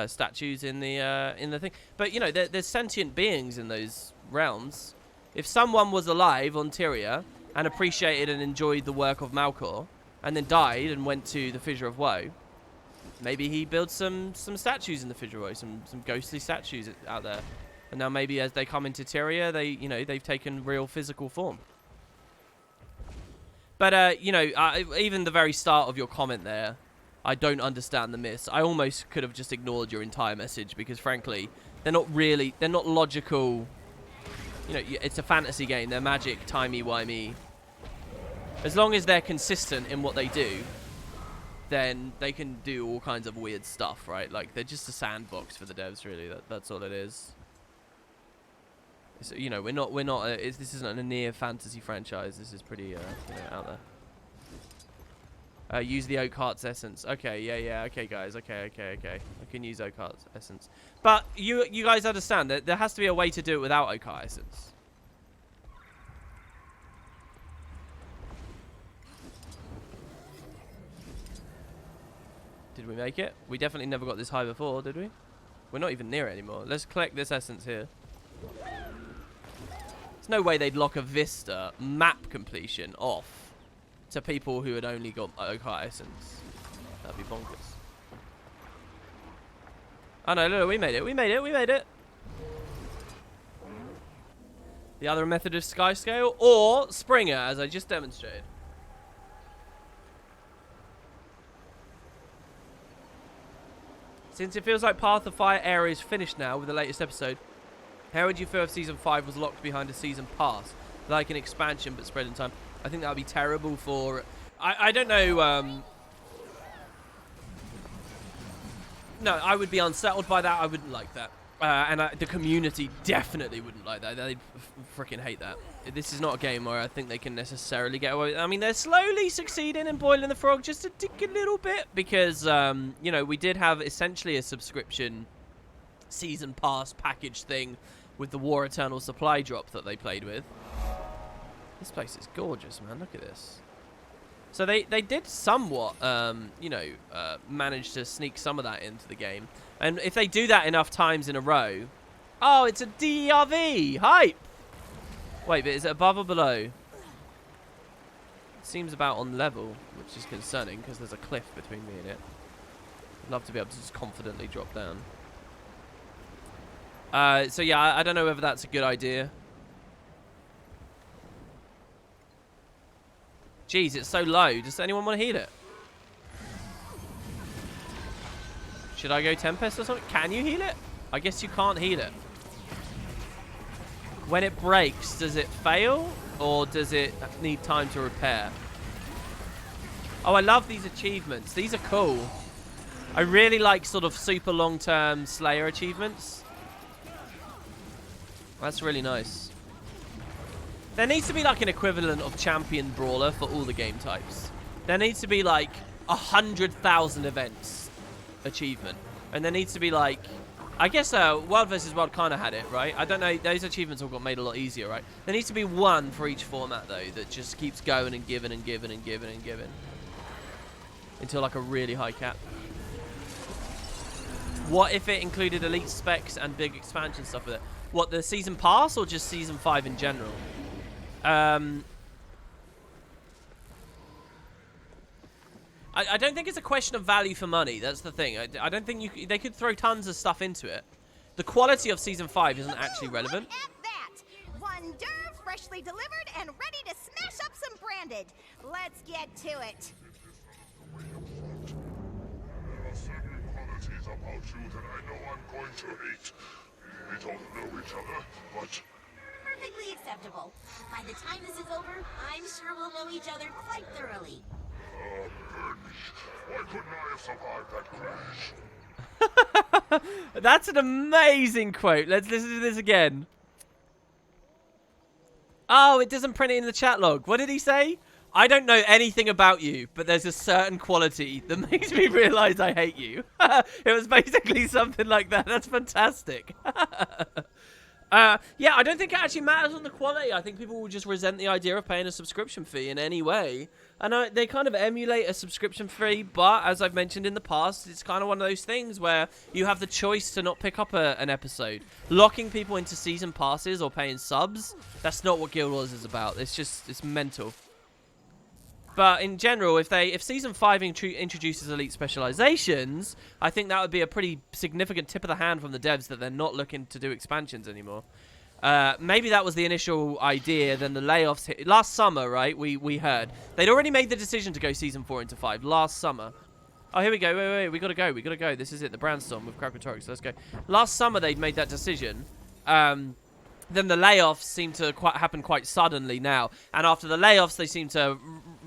Statues in the thing, but you know there's sentient beings in those realms. If someone was alive on Tyria and appreciated and enjoyed the work of Malkor, and then died and went to the Fissure of Woe, maybe he builds some statues in the Fissure of Woe, some ghostly statues out there. And now maybe as they come into Tyria, they've taken real physical form. But, even the very start of your comment there, I don't understand the myths. I almost could have just ignored your entire message because, frankly, they're not logical. It's a fantasy game. They're magic, timey-wimey. As long as they're consistent in what they do, then they can do all kinds of weird stuff, right? Like, they're just a sandbox for the devs, really. That's all it is. So, we're not. This isn't a near fantasy franchise. This is pretty, out there. Use the Oak Heart's essence. Okay, yeah. Okay, guys. Okay. I can use Oak Heart's essence. But you guys understand that there has to be a way to do it without Oak Heart essence. Did we make it? We definitely never got this high before, did we? We're not even near it anymore. Let's collect this essence here. There's no way they'd lock a Vista map completion off to people who had only got Oak Heart essence. That'd be bonkers. Oh no, look, we made it. We made it. The other method of Skyscale or Springer, as I just demonstrated. Since it feels like Path of Fire area is finished now with the latest episode, how would you feel if Season 5 was locked behind a Season Pass? Like an expansion but spread in time? I think that would be terrible for... I don't know... No, I would be unsettled by that. I wouldn't like that. And the community definitely wouldn't like that. They'd freaking hate that. This is not a game where I think they can necessarily get away with it. I mean, they're slowly succeeding in boiling the frog just a little bit because, we did have essentially a subscription Season Pass package thing with the War Eternal supply drop that they played with. This place is gorgeous, man. Look at this. So they did somewhat, manage to sneak some of that into the game. And if they do that enough times in a row... Oh, it's a DRV! Hype! Wait, but is it above or below? It seems about on level, which is concerning because there's a cliff between me and it. I'd love to be able to just confidently drop down. So yeah, I don't know whether that's a good idea. Jeez, it's so low. Does anyone want to heal it? Should I go Tempest or something? Can you heal it? I guess you can't heal it. When it breaks, does it fail? Or does it need time to repair? Oh, I love these achievements. These are cool. I really like sort of super long-term Slayer achievements. That's really nice. There needs to be like an equivalent of Champion Brawler for all the game types. There needs to be like 100,000 events achievement. And there needs to be like... I guess World vs. World kind of had it, right? I don't know. Those achievements all got made a lot easier, right? There needs to be one for each format, though, that just keeps going and giving and giving and giving and giving. Until like a really high cap. What if it included elite specs and big expansion stuff with it? What, the Season Pass or just Season 5 in general? I don't think it's a question of value for money. That's the thing. I don't think they could throw tons of stuff into it. The quality of Season 5 isn't actually relevant. Look at that! Wonder, freshly delivered and ready to smash up some branded. Let's get to it. There are certain qualities about you that I know I'm going to hate. We don't know each other, but... Perfectly acceptable. By the time this is over, I'm sure we'll know each other quite thoroughly. Why couldn't I have survived that crash? That's an amazing quote. Let's listen to this again. Oh, it doesn't print it in the chat log. What did he say? I don't know anything about you, but there's a certain quality that makes me realize I hate you. It was basically something like that. That's fantastic. Yeah, I don't think it actually matters on the quality. I think people will just resent the idea of paying a subscription fee in any way. And they kind of emulate a subscription fee, but as I've mentioned in the past, it's kind of one of those things where you have the choice to not pick up an episode. Locking people into season passes or paying subs, that's not what Guild Wars is about. It's mental. But in general, if Season 5 introduces elite specializations, I think that would be a pretty significant tip of the hand from the devs that they're not looking to do expansions anymore. Maybe that was the initial idea, then the layoffs hit. Last summer, right, we heard. They'd already made the decision to go Season 4 into 5 last summer. Oh, here we go. Wait, we gotta go. This is it, the Brandstorm with Krakotorix. Let's go. Last summer, they'd made that decision. Then the layoffs seem to happen quite suddenly now. And after the layoffs, they seem to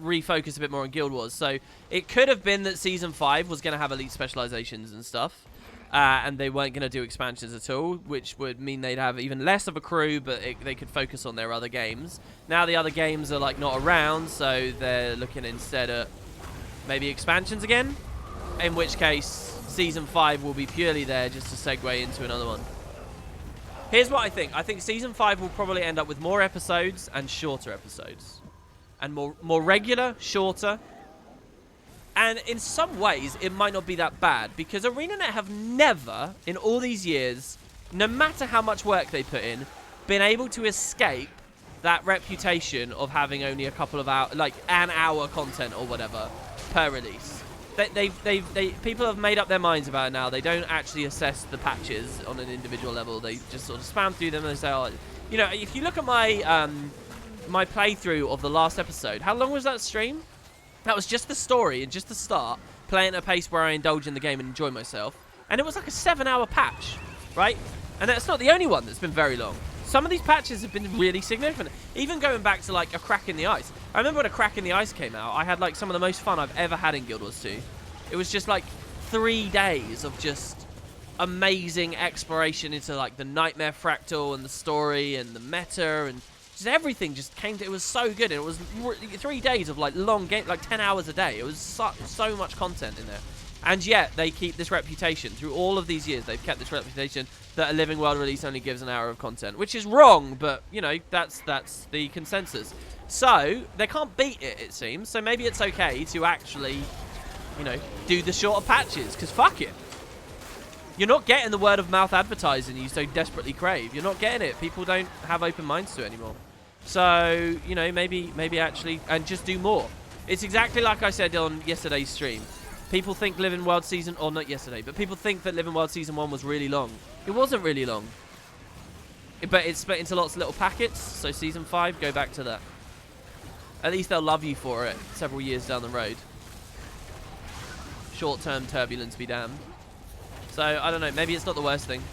refocus a bit more on Guild Wars. So it could have been that Season 5 was going to have elite specializations and stuff. And they weren't going to do expansions at all, which would mean they'd have even less of a crew, but they could focus on their other games. Now the other games are like not around, so they're looking instead at maybe expansions again. In which case, Season 5 will be purely there just to segue into another one. Here's what I think. I think Season 5 will probably end up with more episodes and shorter episodes. And more regular, shorter. And in some ways, it might not be that bad. Because ArenaNet have never, in all these years, no matter how much work they put in, been able to escape that reputation of having only a couple of hours, like an hour content or whatever, per release. People have made up their minds about it now. They don't actually assess the patches on an individual level. They just sort of spam through them and they say, oh, you know, if you look at my my playthrough of the last episode, how long was that stream? That was just the story and just the start, playing at a pace where I indulge in the game and enjoy myself. And it was like a 7-hour patch, right? And that's not the only one that's been very long. Some of these patches have been really significant. Even going back to like A Crack in the Ice. I remember when A Crack in the Ice came out, I had like some of the most fun I've ever had in Guild Wars 2. It was just like 3 days of just amazing exploration into like the Nightmare Fractal and the story and the meta and just everything just came to, it was so good. And it was 3 days of like long game, like 10 hours a day. It was so much content in there. And yet, they keep this reputation. Through all of these years, they've kept this reputation that a Living World release only gives an hour of content. Which is wrong, but, you know, that's the consensus. So, they can't beat it, it seems. So maybe it's okay to actually, you know, do the shorter patches. Because fuck it. You're not getting the word-of-mouth advertising you so desperately crave. You're not getting it. People don't have open minds to it anymore. So, you know, maybe actually, and just do more. It's exactly like I said on yesterday's stream. People think Living World Season... Or not yesterday, but people think that Living World Season 1 was really long. It wasn't really long. But it's split into lots of little packets, so Season 5, go back to that. At least they'll love you for it several years down the road. Short-term turbulence be damned. So, I don't know, maybe it's not the worst thing.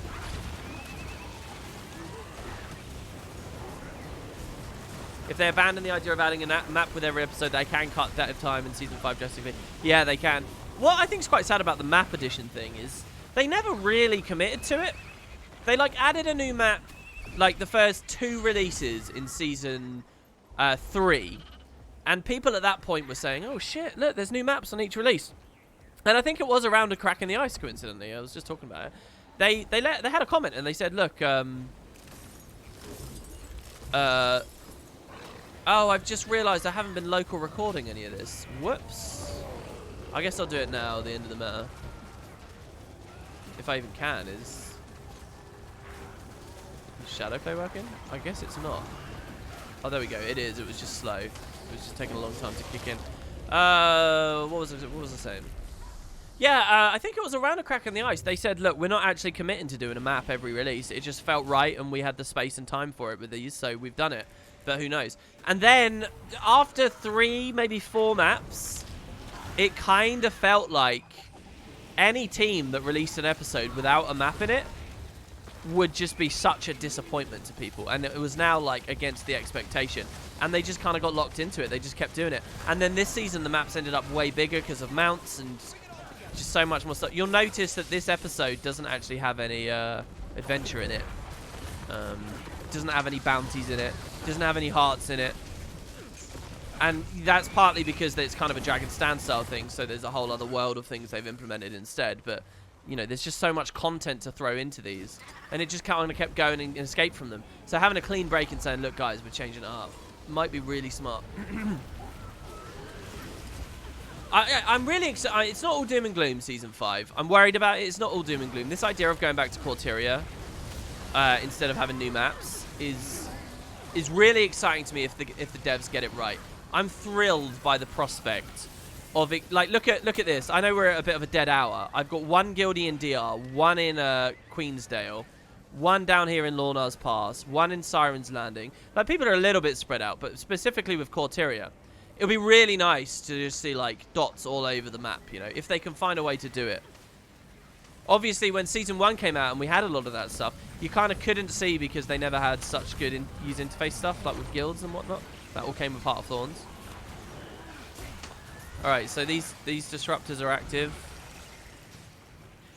If they abandon the idea of adding a map with every episode, they can cut that time in Season 5 drastically. Yeah, they can. What I think is quite sad about the map addition thing is they never really committed to it. They, like, added a new map, like, the first 2 releases in Season 3. And people at that point were saying, oh, shit, look, there's new maps on each release. And I think it was around A Crack in the Ice, coincidentally. I was just talking about it. They had a comment, and they said, look, oh, I've just realised I haven't been local recording any of this. Whoops. I guess I'll do it now at the end of the matter. If I even can, is Shadowplay working? I guess it's not. Oh, there we go. It is. It was just slow. It was just taking a long time to kick in. What was I saying? Yeah, I think it was around A Crack in the Ice. They said, look, we're not actually committing to doing a map every release. It just felt right, and we had the space and time for it with these, so we've done it. But who knows? And then, after 3, maybe 4 maps, it kind of felt like any team that released an episode without a map in it would just be such a disappointment to people. And it was now, like, against the expectation. And they just kind of got locked into it. They just kept doing it. And then this season, the maps ended up way bigger because of mounts and just so much more stuff. You'll notice that this episode doesn't actually have any adventure in it. Doesn't have any bounties in it. Doesn't have any hearts in it. And that's partly because it's kind of a Dragon Stand style thing, so there's a whole other world of things they've implemented instead. But You know, there's just so much content to throw into these, and it just kind of kept going and escape from them. So having a clean break and saying, look guys, we're changing it up, might be really smart. I'm really excited. It's not all doom and gloom, Season 5. I'm worried about it. It's not all doom and gloom. This idea of going back to Corteria instead of having new maps is really exciting to me if the devs get it right. I'm thrilled by the prospect of it. Like, look at this. I know we're at a bit of a dead hour. I've got one guildie in DR, one in Queensdale, one down here in Lorna's Pass, one in Siren's Landing. Like, people are a little bit spread out, but specifically with Corteria, it would be really nice to just see, like, dots all over the map, you know, if they can find a way to do it. Obviously, when Season 1 came out and we had a lot of that stuff, you kind of couldn't see because they never had such good user interface stuff, like with guilds and whatnot. That all came with Heart of Thorns. Alright, so these disruptors are active.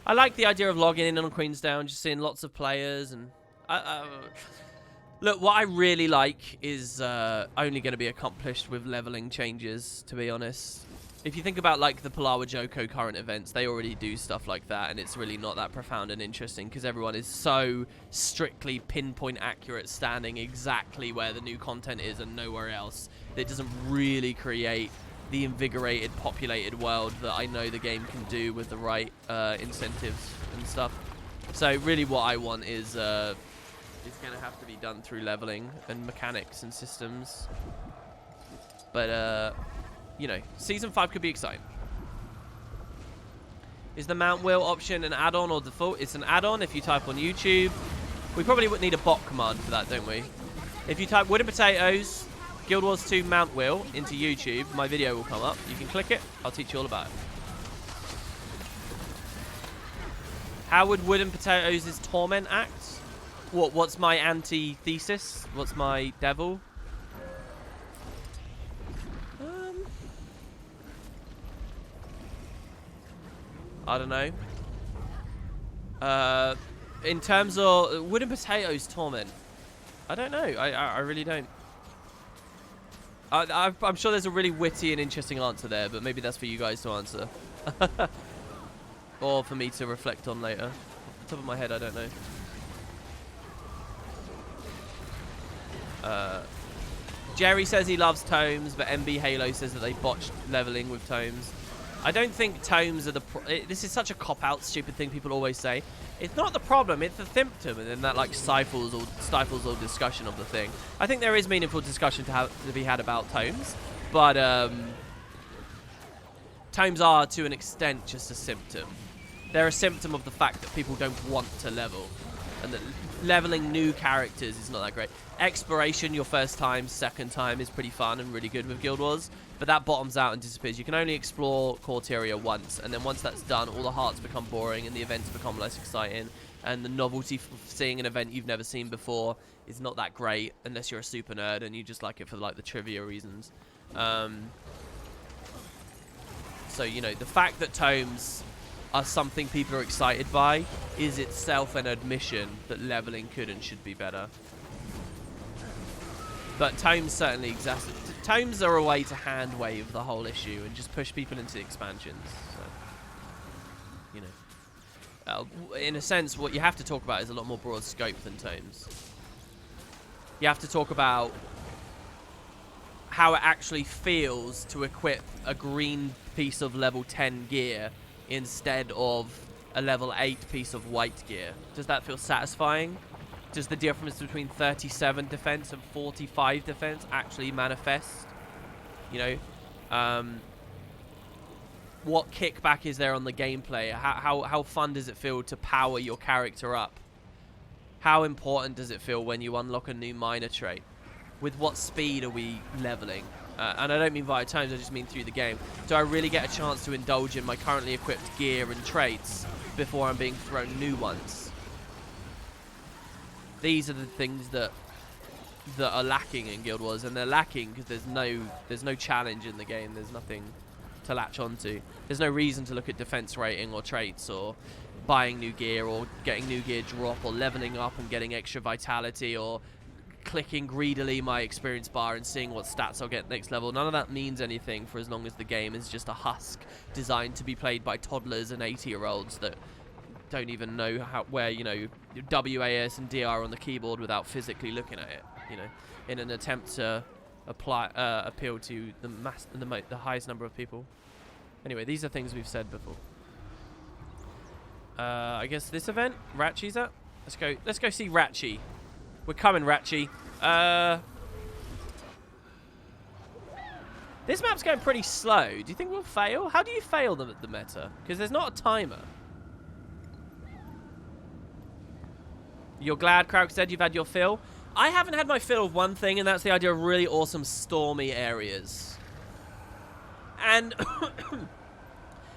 I like the idea of logging in on Queensdown, just seeing lots of players. And look, what I really like is only going to be accomplished with leveling changes, to be honest. If you think about, like, the Palawa Joko current events, they already do stuff like that, and it's really not that profound and interesting because everyone is so strictly pinpoint accurate, standing exactly where the new content is and nowhere else. It doesn't really create the invigorated, populated world that I know the game can do with the right incentives and stuff. So really what I want is going to have to be done through leveling and mechanics and systems. But, you know, Season 5 could be exciting. Is the Mount Wheel option an add-on or default? It's an add-on if you type on YouTube. We probably would need a bot command for that, don't we? If you type Wooden Potatoes, Guild Wars 2 Mount Wheel into YouTube, my video will come up. You can click it. I'll teach you all about it. How would Wooden Potatoes' torment act? What's my antithesis? What's my devil? I don't know. In terms of Wooden Potatoes torment, I don't know. I really don't. I'm sure there's a really witty and interesting answer there, but maybe that's for you guys to answer. Or for me to reflect on later. Off the top of my head, I don't know. Jerry says he loves tomes, but MB Halo says that they botched leveling with tomes. I don't think tomes are the... this is such a cop-out, stupid thing people always say. It's not the problem, it's the symptom, and then that, like, stifles all discussion of the thing. I think there is meaningful discussion to be had about tomes, but tomes are, to an extent, just a symptom. They're a symptom of the fact that people don't want to level, and that leveling new characters is not that great. Exploration, your first time, second time, is pretty fun and really good with Guild Wars, but that bottoms out and disappears. You can only explore Corteria once, and then once that's done, all the hearts become boring and the events become less exciting, and the novelty of seeing an event you've never seen before is not that great unless you're a super nerd and you just like it for, like, the trivia reasons. So, you know, the fact that tomes are something people are excited by is itself an admission that leveling could and should be better. But tomes certainly exist. Tomes are a way to hand wave the whole issue and just push people into expansions. So, you know, in a sense, what you have to talk about is a lot more broad scope than tomes. You have to talk about how it actually feels to equip a green piece of level 10 gear instead of a level 8 piece of white gear. Does that feel satisfying? Does the difference between 37 defense and 45 defense actually manifest? You know, what kickback is there on the gameplay? How fun does it feel to power your character up? How important does it feel when you unlock a new minor trait? With what speed are we leveling? And I don't mean via tomes, I just mean through the game. Do I really get a chance to indulge in my currently equipped gear and traits before I'm being thrown new ones? These are the things that are lacking in Guild Wars, and they're lacking because there's no challenge in the game. There's nothing to latch onto. There's no reason to look at defense rating or traits or buying new gear or getting new gear drop or leveling up and getting extra vitality or clicking greedily my experience bar and seeing what stats I'll get next level. None of that means anything for as long as the game is just a husk designed to be played by toddlers and 80-year-olds that don't even know where, you know, WAS and DR on the keyboard without physically looking at it, you know, in an attempt to appeal to the highest number of people. Anyway, these are things we've said before. I guess this event, Ratchi's at. Let's go see Ratchi. We're coming, Ratchi. This map's going pretty slow. Do you think we'll fail? How do you fail the meta? Because there's not a timer. You're glad, Krauk said, you've had your fill? I haven't had my fill of one thing, and that's the idea of really awesome stormy areas. And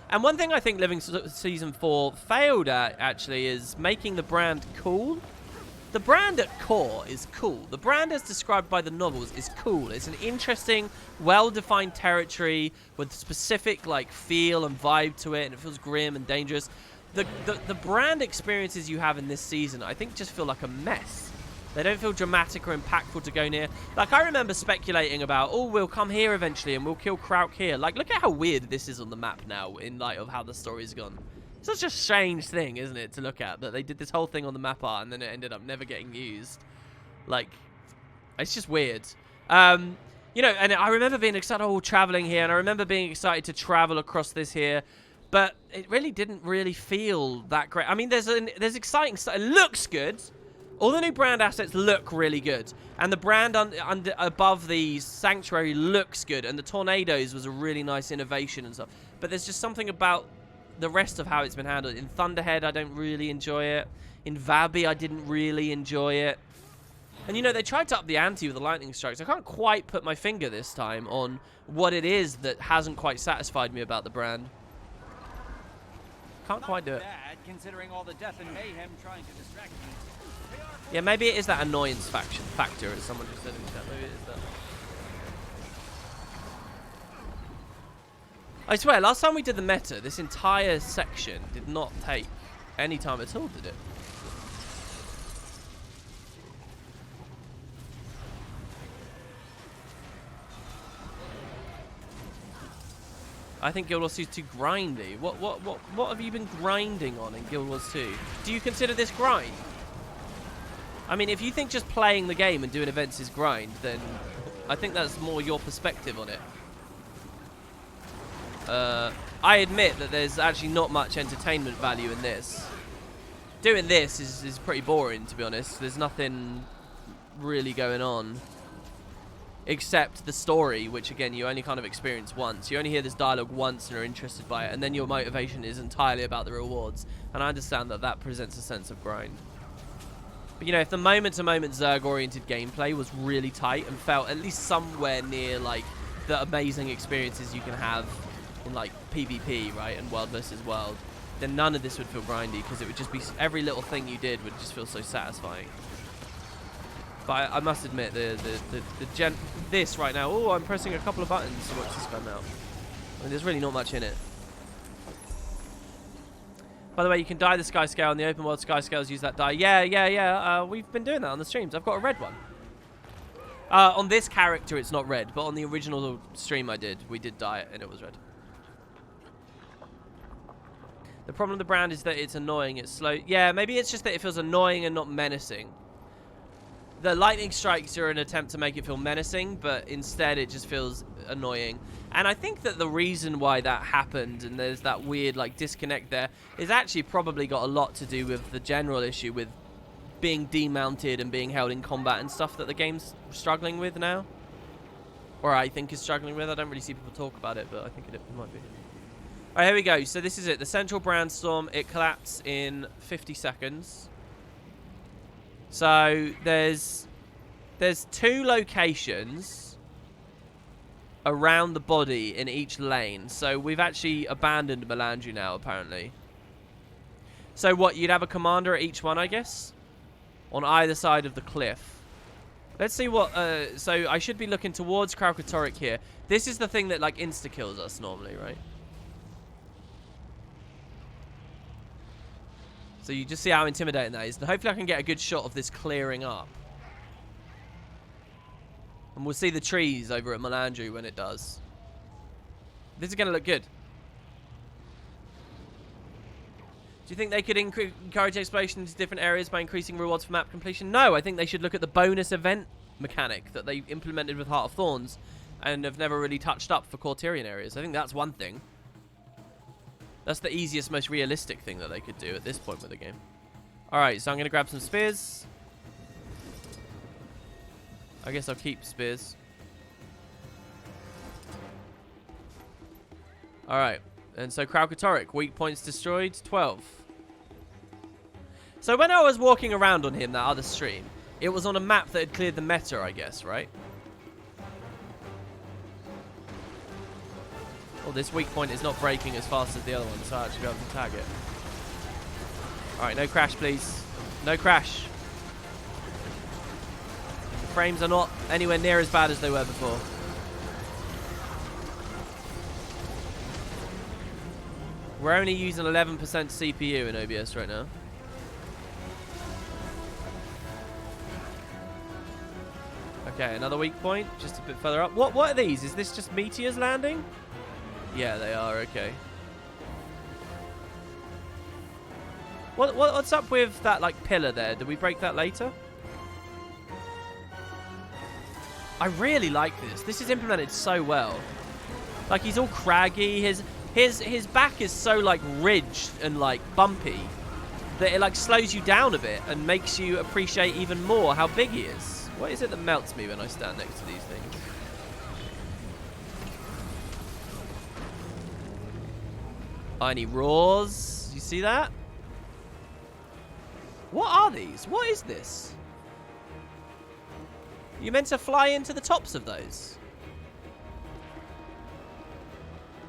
and one thing I think Living Season 4 failed at, actually, is making the brand cool. The brand at core is cool. The brand as described by the novels is cool. It's an interesting, well-defined territory with specific like feel and vibe to it, and it feels grim and dangerous. The brand experiences you have in this season, I think, just feel like a mess. They don't feel dramatic or impactful to go near. Like, I remember speculating about, oh, we'll come here eventually and we'll kill Krauk here. Like, look at how weird this is on the map now in light of how the story's gone. Such a strange thing, isn't it, to look at, that they did this whole thing on the map art and then it ended up never getting used. Like, it's just weird. You know, and I remember being excited, oh, traveling here, and I remember being excited to travel across this here, but it really didn't really feel that great. I mean, there's exciting stuff. It looks good. All the new brand assets look really good, and the brand above the sanctuary looks good, and the tornadoes was a really nice innovation and stuff. But there's just something about the rest of how it's been handled. In Thunderhead, I don't really enjoy it. In Vabi, I didn't really enjoy it. And, you know, they tried to up the ante with the lightning strikes. I can't quite put my finger this time on what it is that hasn't quite satisfied me about the brand. Can't quite do it. Bad, considering all the death and mayhem trying to distract me. Yeah, maybe it is that annoyance factor, as someone just said in the chat. Maybe it is that. I swear, last time we did the meta, this entire section did not take any time at all, did it? I think Guild Wars 2 is too grindy. What have you been grinding on in Guild Wars 2? Do you consider this grind? I mean, if you think just playing the game and doing events is grind, then I think that's more your perspective on it. I admit that there's actually not much entertainment value in this. Doing this is pretty boring, to be honest. There's nothing really going on. Except the story, which, again, you only kind of experience once. You only hear this dialogue once and are interested by it, and then your motivation is entirely about the rewards. And I understand that that presents a sense of grind. But, you know, if the moment-to-moment Zerg-oriented gameplay was really tight and felt at least somewhere near, like, the amazing experiences you can have in, like, PvP, right, and world versus world, then none of this would feel grindy, because it would just be, every little thing you did would just feel so satisfying. But I must admit, this right now, oh, I'm pressing a couple of buttons to watch this gun now. I mean, there's really not much in it. By the way, you can dye the Skyscale, and the open world Skyscales use that dye. Yeah. We've been doing that on the streams. I've got a red one. On this character, it's not red, but on the original stream we did dye it, and it was red. The problem with the brand is that it's annoying, it's slow. Yeah, maybe it's just that it feels annoying and not menacing. The lightning strikes are an attempt to make it feel menacing, but instead it just feels annoying. And I think that the reason why that happened, and there's that weird like disconnect there, is actually probably got a lot to do with the general issue with being demounted and being held in combat and stuff that the game's struggling with now. Or I think is struggling with. I don't really see people talk about it, but I think it might be. Alright, here we go. So this is it. The central brandstorm. It collapsed in 50 seconds. So there's 2 locations around the body in each lane. So we've actually abandoned Melandri now, apparently. So what, you'd have a commander at each one, I guess? On either side of the cliff. Let's see what... so I should be looking towards Kralkatorrik here. This is the thing that, like, insta-kills us normally, right? So you just see how intimidating that is. And hopefully I can get a good shot of this clearing up. And we'll see the trees over at Melandri when it does. This is going to look good. Do you think they could encourage exploration into different areas by increasing rewards for map completion? No, I think they should look at the bonus event mechanic that they implemented with Heart of Thorns and have never really touched up for Cortirian areas. I think that's one thing. That's the easiest, most realistic thing that they could do at this point with the game. Alright, so I'm going to grab some spears. I guess I'll keep spears. Alright, and so Kralkatorrik, weak points destroyed, 12. So when I was walking around on him, that other stream, it was on a map that had cleared the meta, I guess, right? Oh, this weak point is not breaking as fast as the other one, so I actually be able to tag it. Alright, no crash, please. No crash. The frames are not anywhere near as bad as they were before. We're only using 11% CPU in OBS right now. Okay, another weak point, just a bit further up. What are these? Is this just meteors landing? Yeah, they are, okay. What's up with that, like, pillar there? Did we break that later? I really like this. This is implemented so well. Like, he's all craggy. His back is so, like, ridged and, like, bumpy that it, like, slows you down a bit and makes you appreciate even more how big he is. What is it that melts me when I stand next to these things? Tiny roars. You see that? What are these? What is this? You meant to fly into the tops of those?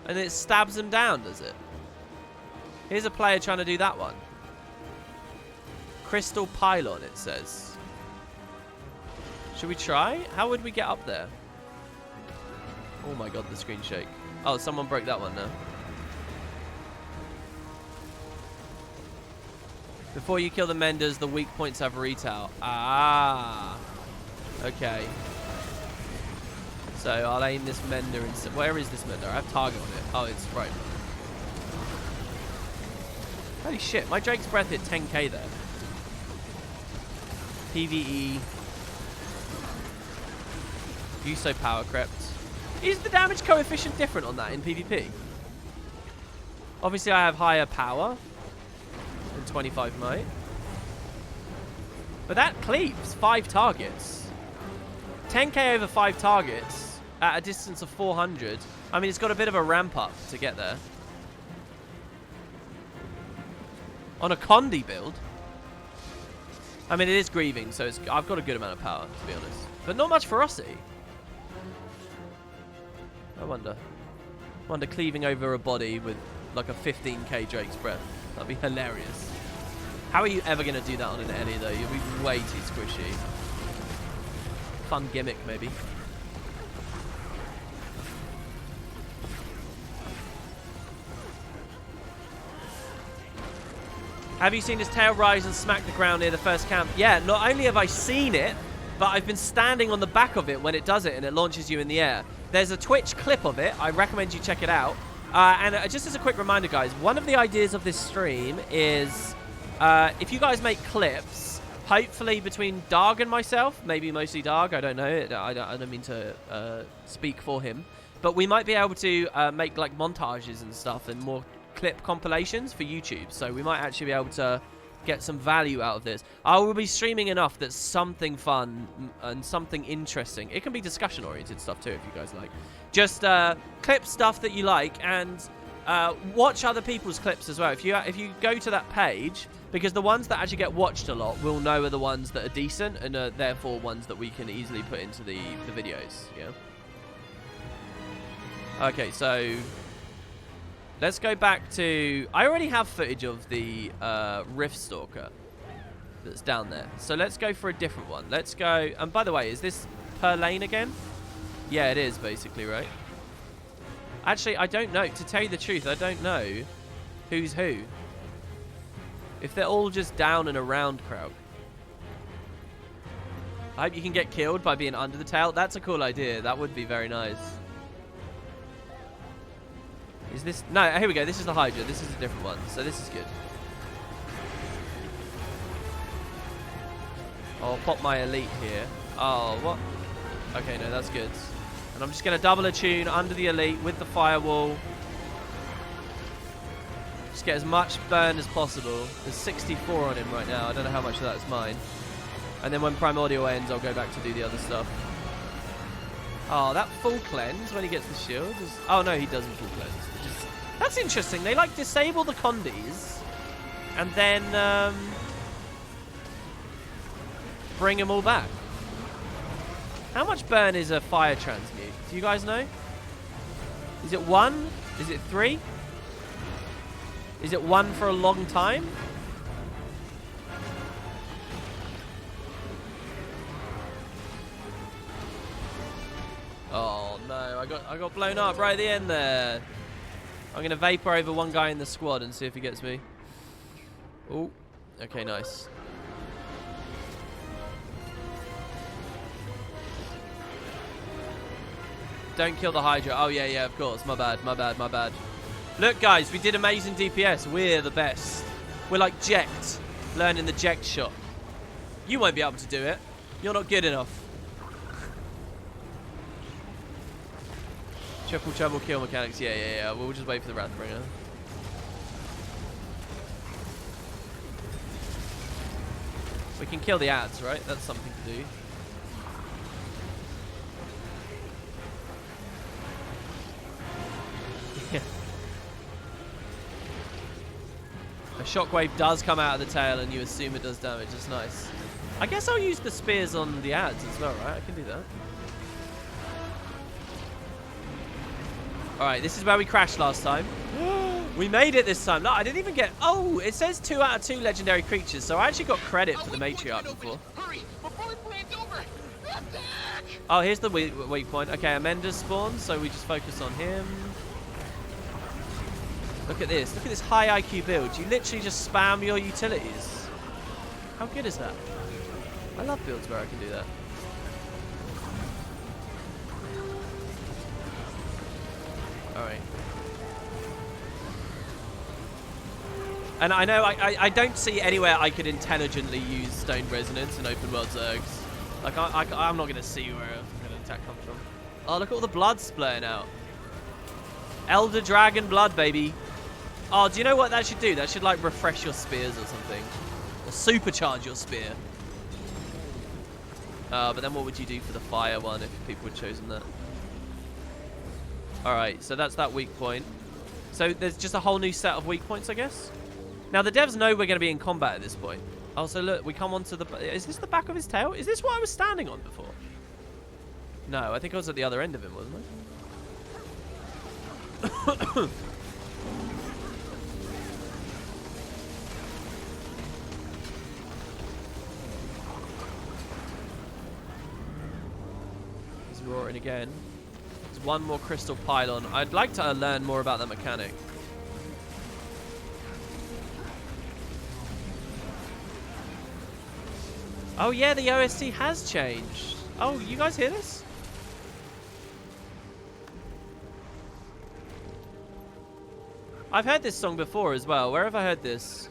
And it stabs them down, does it? Here's a player trying to do that one. Crystal pylon, it says. Should we try? How would we get up there? Oh my god, the screen shake. Oh, someone broke that one now. Before you kill the menders, the weak points have retail. Ah. Okay. So I'll aim this mender instead. Where is this mender? I have target on it. Oh, it's right. Holy shit, my Drake's Breath hit 10k there. PvE. Uso power crept. Is the damage coefficient different on that in PvP? Obviously I have higher power than 25 might. But that cleaves 5 targets. 10k over 5 targets at a distance of 400. I mean, it's got a bit of a ramp up to get there. On a Condi build. I mean, it is grieving, so I've got a good amount of power, to be honest. But not much ferocity. I wonder cleaving over a body with like a 15k Drake's Breath. That'd be hilarious. How are you ever going to do that on an Ellie, though? You'll be way too squishy. Fun gimmick, maybe. Have you seen his tail rise and smack the ground near the first camp? Yeah, not only have I seen it, but I've been standing on the back of it when it does it and it launches you in the air. There's a Twitch clip of it. I recommend you check it out. And just as a quick reminder, guys, one of the ideas of this stream is if you guys make clips, hopefully between Darg and myself, maybe mostly Darg, I don't know. I don't mean to speak for him. But we might be able to make like montages and stuff and more clip compilations for YouTube. So we might actually be able to get some value out of this. I will be streaming enough that's something fun and something interesting. It can be discussion oriented stuff too if you guys like. Just clip stuff that you like and watch other people's clips as well. If you go to that page, because the ones that actually get watched a lot we'll know are the ones that are decent and are therefore ones that we can easily put into the videos. Yeah. Okay, so let's go back to... I already have footage of the Rift Stalker that's down there. So let's go for a different one. Let's go... And by the way, is this per lane again? Yeah, it is basically, right? Actually, I don't know. To tell you the truth, I don't know who's who. If they're all just down and around Krauk. I hope you can get killed by being under the tail. That's a cool idea. That would be very nice. Is this... No, here we go. This is the Hydra. This is a different one. So this is good. I'll pop my elite here. Oh, what? Okay, no, that's good. And I'm just going to double attune under the elite with the firewall. Just get as much burn as possible. There's 64 on him right now. I don't know how much of that is mine. And then when Primordial ends, I'll go back to do the other stuff. Oh, that full cleanse when he gets the shield is... Oh, no, he doesn't full cleanse. That's interesting. They, like, disable the condies and then bring them all back. How much burn is a fire transmute? Do you guys know? Is it 1? Is it 3? Is it 1 for a long time? Oh no, I got blown up right at the end there. I'm gonna vapor over one guy in the squad and see if he gets me. Oh, okay, nice. Don't kill the Hydra. Oh yeah, of course. My bad. Look, guys, we did amazing DPS. We're the best. We're like Jekt, learning the Jekt shot. You won't be able to do it. You're not good enough. Triple kill mechanics. Yeah. We'll just wait for the Wrathbringer. We can kill the ads, right? That's something to do. Yeah. A shockwave does come out of the tail and you assume it does damage. It's nice. I guess I'll use the spears on the ads as well, right? I can do that. Alright, this is where we crashed last time. We made it this time. No, I didn't even get... Oh, it says 2 out of 2 legendary creatures, so I actually got credit for the matriarch before. Hurry, before it lands over. Attack! Oh, here's the weak point. Okay, Amenda's spawned, so we just focus on him. Look at this. Look at this high IQ build. You literally just spam your utilities. How good is that? I love builds where I can do that. Alright. And I know I don't see anywhere I could intelligently use Stone Resonance in open world Zergs. Like, I'm not going to see where an attack comes from. Oh, look at all the blood splurting out. Elder Dragon blood, baby. Oh, do you know what that should do? That should, like, refresh your spears or something. Or supercharge your spear. But then what would you do for the fire one if people had chosen that? Alright, so that's that weak point. So there's just a whole new set of weak points, I guess? Now, the devs know we're going to be in combat at this point. Oh, so look, we come onto the... Is this the back of his tail? Is this what I was standing on before? No, I think I was at the other end of him, wasn't I? He's roaring again. There's one more crystal pylon. I'd like to learn more about that mechanic. Oh yeah, the OST has changed. Oh, you guys hear this? I've heard this song before as well. Where have I heard this?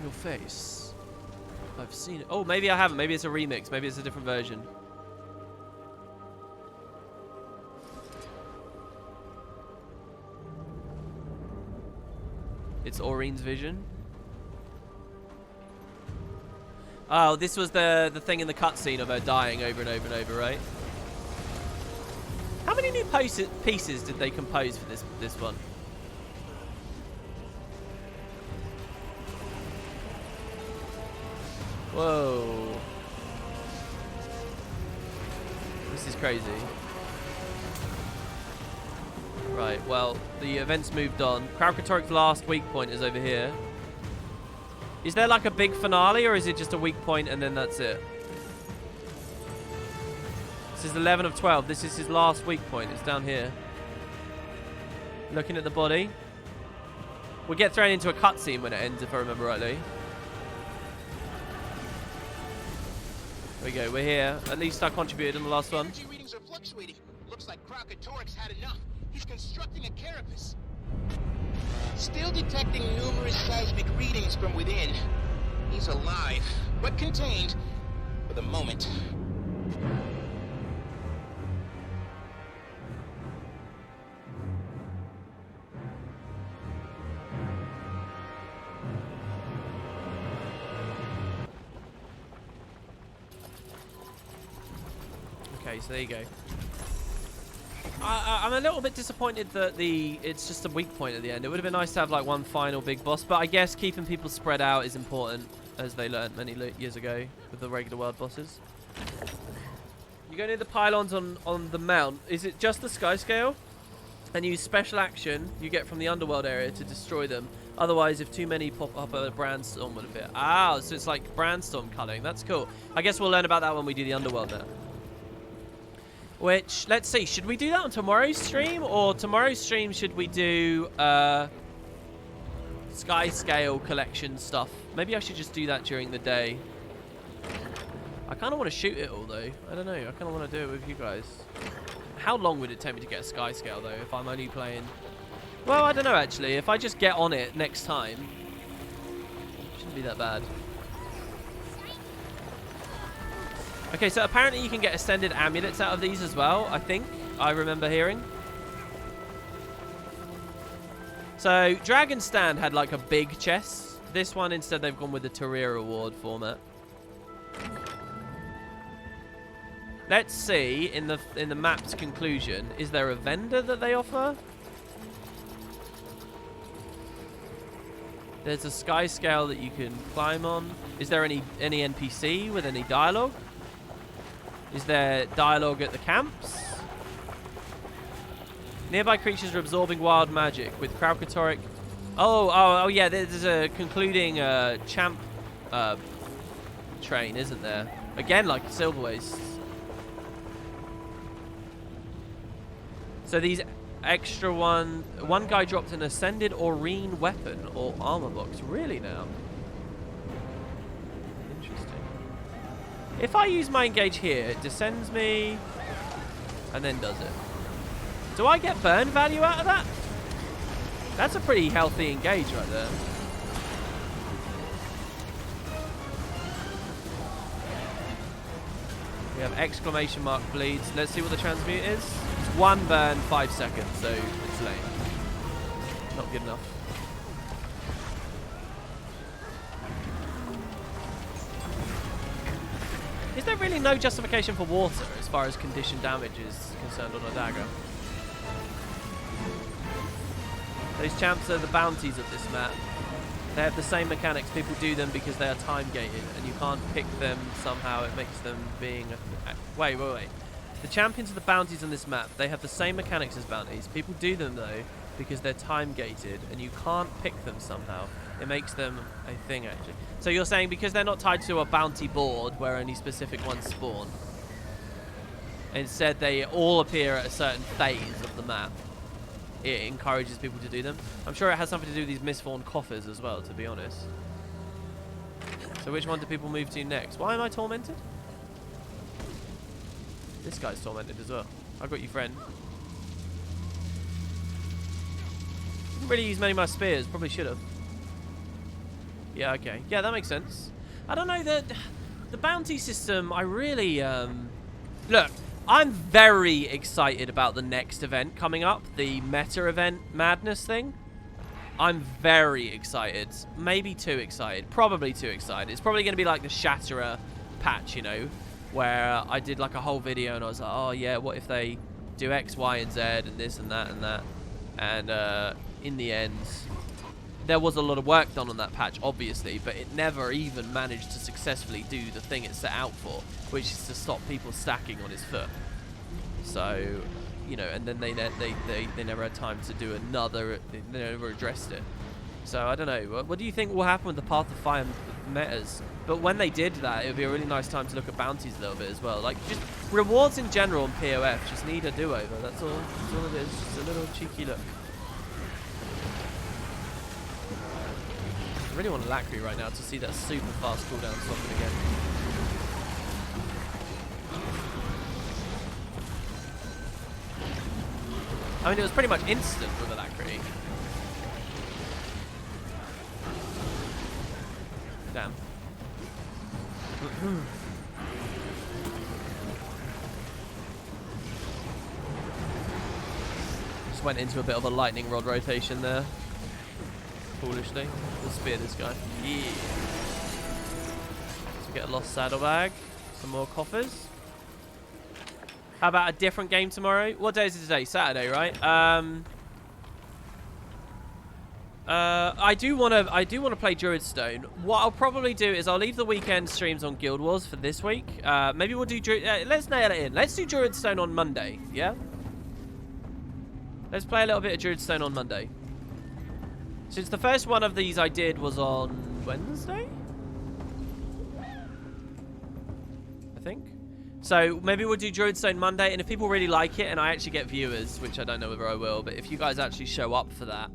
Your face. I've seen it. Oh, maybe I haven't. Maybe it's a remix. Maybe it's a different version. It's Aureen's vision. Oh, this was the thing in the cutscene of her dying over and over and over, right? How many new pieces did they compose for this one? Whoa. This is crazy. Right, well, the event's moved on. Kralkatorik's last weak point is over here. Is there like a big finale, or is it just a weak point and then that's it? This is 11 of 12. This is his last weak point. It's down here. Looking at the body. We'll get thrown into a cutscene when it ends, if I remember rightly. There we go. We're here. At least I contributed in the last one. Energy readings are fluctuating. Looks like Kralkatorik's had enough. He's constructing a carapace. Still detecting numerous seismic readings from within. He's alive, but contained for the moment. Okay, so there you go. I'm a little bit disappointed that it's just a weak point at the end. It would have been nice to have like one final big boss, but I guess keeping people spread out is important, as they learned many years ago with the regular world bosses. You go near the pylons on the mount. Is it just the Skyscale? And use special action you get from the underworld area to destroy them. Otherwise, if too many pop up, a brandstorm would appear. Ah, so it's like brandstorm culling. That's cool. I guess we'll learn about that when we do the underworld now. Which, let's see, should we do that on tomorrow's stream? Or tomorrow's stream, should we do Skyscale collection stuff? Maybe I should just do that during the day. I kind of want to shoot it all, though. I don't know. I kind of want to do it with you guys. How long would it take me to get a Skyscale, though, if I'm only playing... Well, I don't know, actually. If I just get on it next time, it shouldn't be that bad. Okay, so apparently you can get ascended amulets out of these as well, I think. I remember hearing. So, Dragon Stand had like a big chest. This one, instead, they've gone with the Terraria reward format. Let's see, in the map's conclusion, is there a vendor that they offer? There's a Skyscale that you can climb on. Is there any NPC with any dialogue? Is there dialogue at the camps? Nearby creatures are absorbing wild magic with Kraukatoric. Oh yeah, there's a concluding champ train, isn't there? Again, like Silver Wastes. So these extra one guy dropped an ascended Aurene weapon or armor box. Really now? If I use my engage here, it descends me and then does it. Do I get burn value out of that? That's a pretty healthy engage right there. We have exclamation mark bleeds. Let's see what the transmute is. It's 1 burn, 5 seconds, so it's lame. Not good enough. Is there really no justification for water as far as condition damage is concerned on a dagger? Those champs are the bounties of this map. They have the same mechanics. People do them because they are time gated, and you can't pick them somehow. It makes them being... Wait. The champions are the bounties on this map. They have the same mechanics as bounties. People do them, though, because they're time gated, and you can't pick them somehow. It makes them a thing, actually. So you're saying because they're not tied to a bounty board where only specific ones spawn, instead they all appear at a certain phase of the map, it encourages people to do them. I'm sure it has something to do with these misformed coffers as well, to be honest. So which one do people move to next? Why am I tormented? This guy's tormented as well. I've got you, friend. Didn't really use many of my spears. Probably should have. Yeah, okay. Yeah, that makes sense. I don't know, the bounty system, I really... Look, I'm very excited about the next event coming up, the meta event madness thing. I'm very excited. Maybe too excited. Probably too excited. It's probably going to be like the Shatterer patch, you know, where I did like a whole video and I was like, oh yeah, what if they do X, Y, and Z and this and that and that. And in the end... There was a lot of work done on that patch, obviously, but it never even managed to successfully do the thing it set out for, which is to stop people stacking on his foot. So, you know, and then they never had time to do another. They never addressed it. So I don't know. What do you think will happen with the Path of Fire metas? But when they did that, it would be a really nice time to look at bounties a little bit as well. Like just rewards in general on POF just need a do-over. That's all. That's all it is. Just a little cheeky look. I really want a Lacry right now to see that super fast cooldown soften again. I mean, it was pretty much instant with a Lacry. Damn. Just went into a bit of a lightning rod rotation there. Foolishly. We'll spear this guy. Yeah. So we get a lost saddlebag. Some more coffers. How about a different game tomorrow? What day is it today? Saturday, right? I do want to play Druidstone. What I'll probably do is I'll leave the weekend streams on Guild Wars for this week. Maybe we'll do let's nail it in. Let's do Druidstone on Monday. Yeah. Let's play a little bit of Druidstone on Monday. Since the first one of these I did was on Wednesday, I think. So maybe we'll do Druidstone Monday, and if people really like it and I actually get viewers, which I don't know whether I will, but if you guys actually show up for that.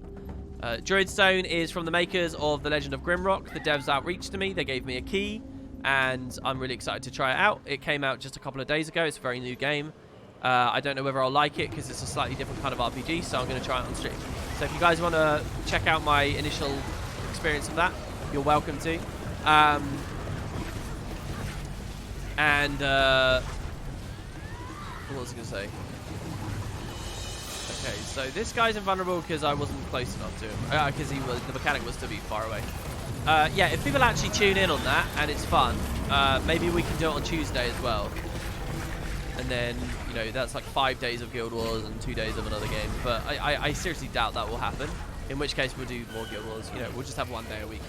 Druidstone is from the makers of The Legend of Grimrock. The devs outreached to me. They gave me a key, and I'm really excited to try it out. It came out just a couple of days ago. It's a very new game. I don't know whether I'll like it because it's a slightly different kind of RPG, so I'm going to try it on stream. So if you guys want to check out my initial experience of that, you're welcome to. What was I going to say? Okay, so this guy's invulnerable because I wasn't close enough to him. Because the mechanic was to be far away. Yeah, if people actually tune in on that and it's fun, maybe we can do it on Tuesday as well. And then, you know, that's like 5 days of Guild Wars and 2 days of another game. But I seriously doubt that will happen. In which case we'll do more Guild Wars. You know, we'll just have 1 day a week.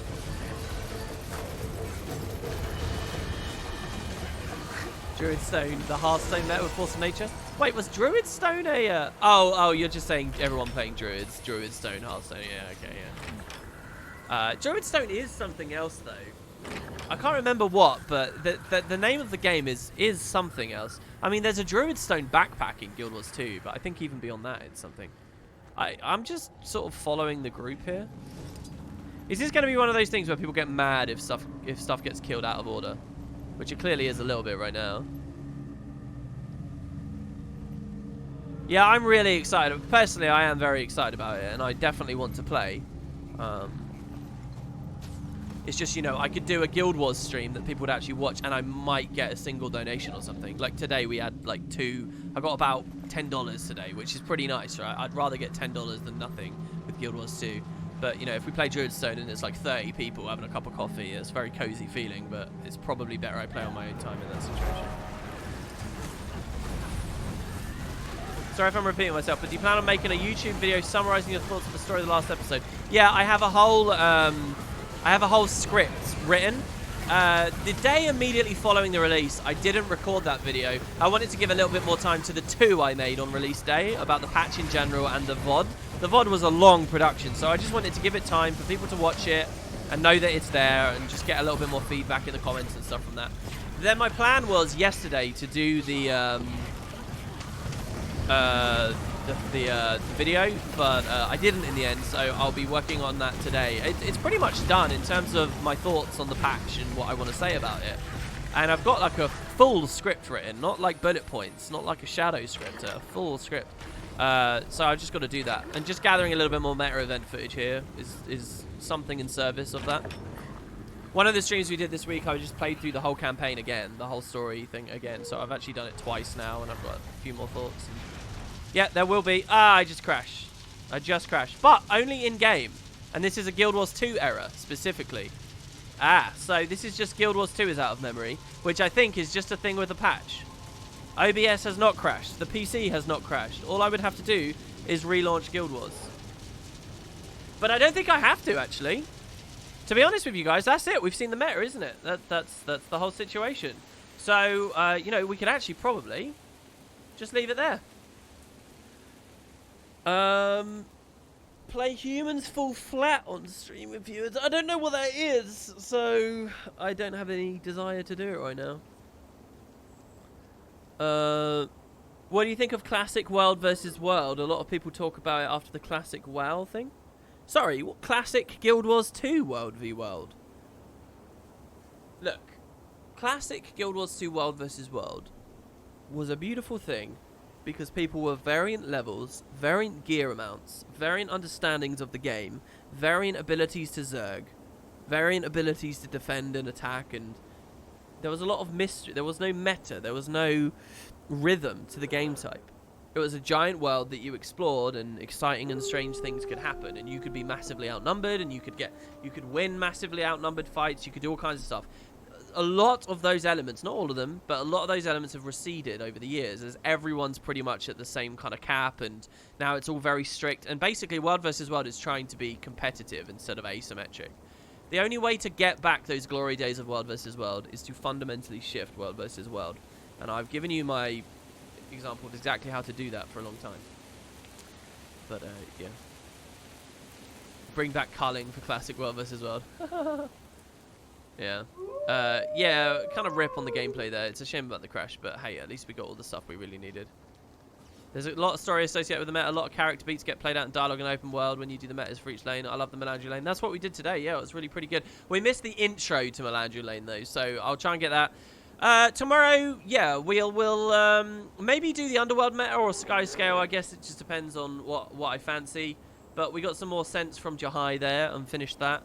Druidstone, the Hearthstone meta with Force of Nature. Wait, was Druidstone a... Oh, you're just saying everyone playing Druids. Druidstone, Hearthstone. Yeah, okay, yeah. Druidstone is something else, though. I can't remember what, but the name of the game is something else. I mean, there's a Druidstone backpack in Guild Wars 2, but I think even beyond that, it's something. I'm just sort of following the group here. Is this going to be one of those things where people get mad if stuff gets killed out of order? Which it clearly is a little bit right now. Yeah, I'm really excited. Personally, I am very excited about it, and I definitely want to play. It's just, you know, I could do a Guild Wars stream that people would actually watch, and I might get a single donation or something. Like today, we had like I got about $10 today, which is pretty nice, right? I'd rather get $10 than nothing with Guild Wars 2. But, you know, if we play Druidstone and it's like 30 people having a cup of coffee, it's a very cozy feeling, but it's probably better I play on my own time in that situation. Sorry if I'm repeating myself, but do you plan on making a YouTube video summarizing your thoughts of the story of the last episode? Yeah, I have a whole script written. The day immediately following the release, I didn't record that video. I wanted to give a little bit more time to the 2 I made on release day about the patch in general and the VOD. The VOD was a long production, so I just wanted to give it time for people to watch it and know that it's there and just get a little bit more feedback in the comments and stuff from that. Then my plan was yesterday to do the video, but I didn't in the end, so I'll be working on that today. It's pretty much done in terms of my thoughts on the patch and what I want to say about it. And I've got like a full script written, not like bullet points, not like a shadow script, a full script. So I've just got to do that. And just gathering a little bit more meta event footage here is something in service of that. One of the streams we did this week, I just played through the whole campaign again, the whole story thing again. So I've actually done it twice now, and I've got a few more thoughts. Yeah, there will be. I just crashed. But only in-game. And this is a Guild Wars 2 error, specifically. So this is just Guild Wars 2 is out of memory, which I think is just a thing with the patch. OBS has not crashed. The PC has not crashed. All I would have to do is relaunch Guild Wars. But I don't think I have to, actually. To be honest with you guys, that's it. We've seen the meta, isn't it? That's the whole situation. So, you know, we could actually probably just leave it there. Play humans full flat on stream with viewers. I don't know what that is, so I don't have any desire to do it right now. What do you think of classic world versus world? A lot of people talk about it after the classic WoW thing. Sorry, what classic Guild Wars 2 world v world? Look, classic Guild Wars 2 world versus world was a beautiful thing because people were variant levels, variant gear amounts, variant understandings of the game, variant abilities to zerg, variant abilities to defend and attack and There was a lot of mystery. There was no meta. There was no rhythm to the game type. It was a giant world that you explored, and exciting and strange things could happen, and you could be massively outnumbered, and you could win massively outnumbered fights. You could do all kinds of stuff. A lot of those elements, not all of them, but a lot of those elements have receded over the years, as everyone's pretty much at the same kind of cap, and now it's all very strict. And basically, World versus World is trying to be competitive instead of asymmetric. The only way to get back those glory days of World versus World is to fundamentally shift World versus World, and I've given you my example of exactly how to do that for a long time. But yeah, bring back culling for classic World versus World. Yeah, yeah, kind of rip on the gameplay there. It's a shame about the crash, but hey, at least we got all the stuff we really needed. There's a lot of story associated with the meta. A lot of character beats get played out in dialogue and open world when you do the metas for each lane. I love the Melandri lane. That's what we did today. Yeah, it was really pretty good. We missed the intro to Melandri lane though, so I'll try and get that. Tomorrow, yeah, we'll maybe do the Underworld meta or Skyscale. I guess it just depends on what I fancy. But we got some more sense from Jahai there and finished that.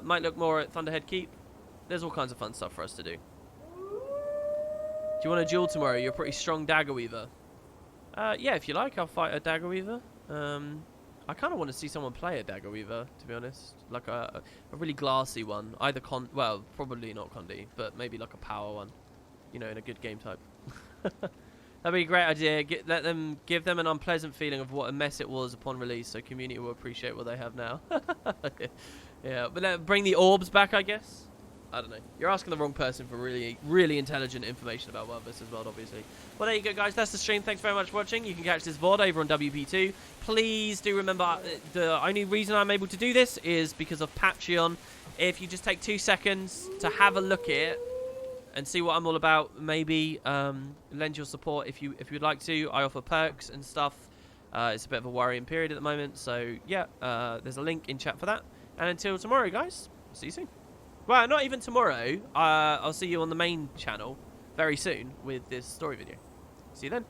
Might look more at Thunderhead Keep. There's all kinds of fun stuff for us to do. Do you want a duel tomorrow? You're a pretty strong Dagger Weaver. Yeah, if you like, I'll fight a Dagger Weaver. I kind of want to see someone play a Dagger Weaver, to be honest. Like a really glassy one. Either well, probably not Condi, but maybe like a power one. You know, in a good game type. That'd be a great idea. Give them an unpleasant feeling of what a mess it was upon release, so community will appreciate what they have now. Yeah, but bring the orbs back, I guess. I don't know. You're asking the wrong person for really, really intelligent information about World vs. World, obviously. Well, there you go, guys. That's the stream. Thanks very much for watching. You can catch this VOD over on WP2. Please do remember, the only reason I'm able to do this is because of Patreon. If you just take 2 seconds to have a look at it and see what I'm all about, maybe lend your support if you'd like to. I offer perks and stuff. It's a bit of a worrying period at the moment. So, yeah, there's a link in chat for that. And until tomorrow, guys, see you soon. Well, not even tomorrow. I'll see you on the main channel very soon with this story video. See you then.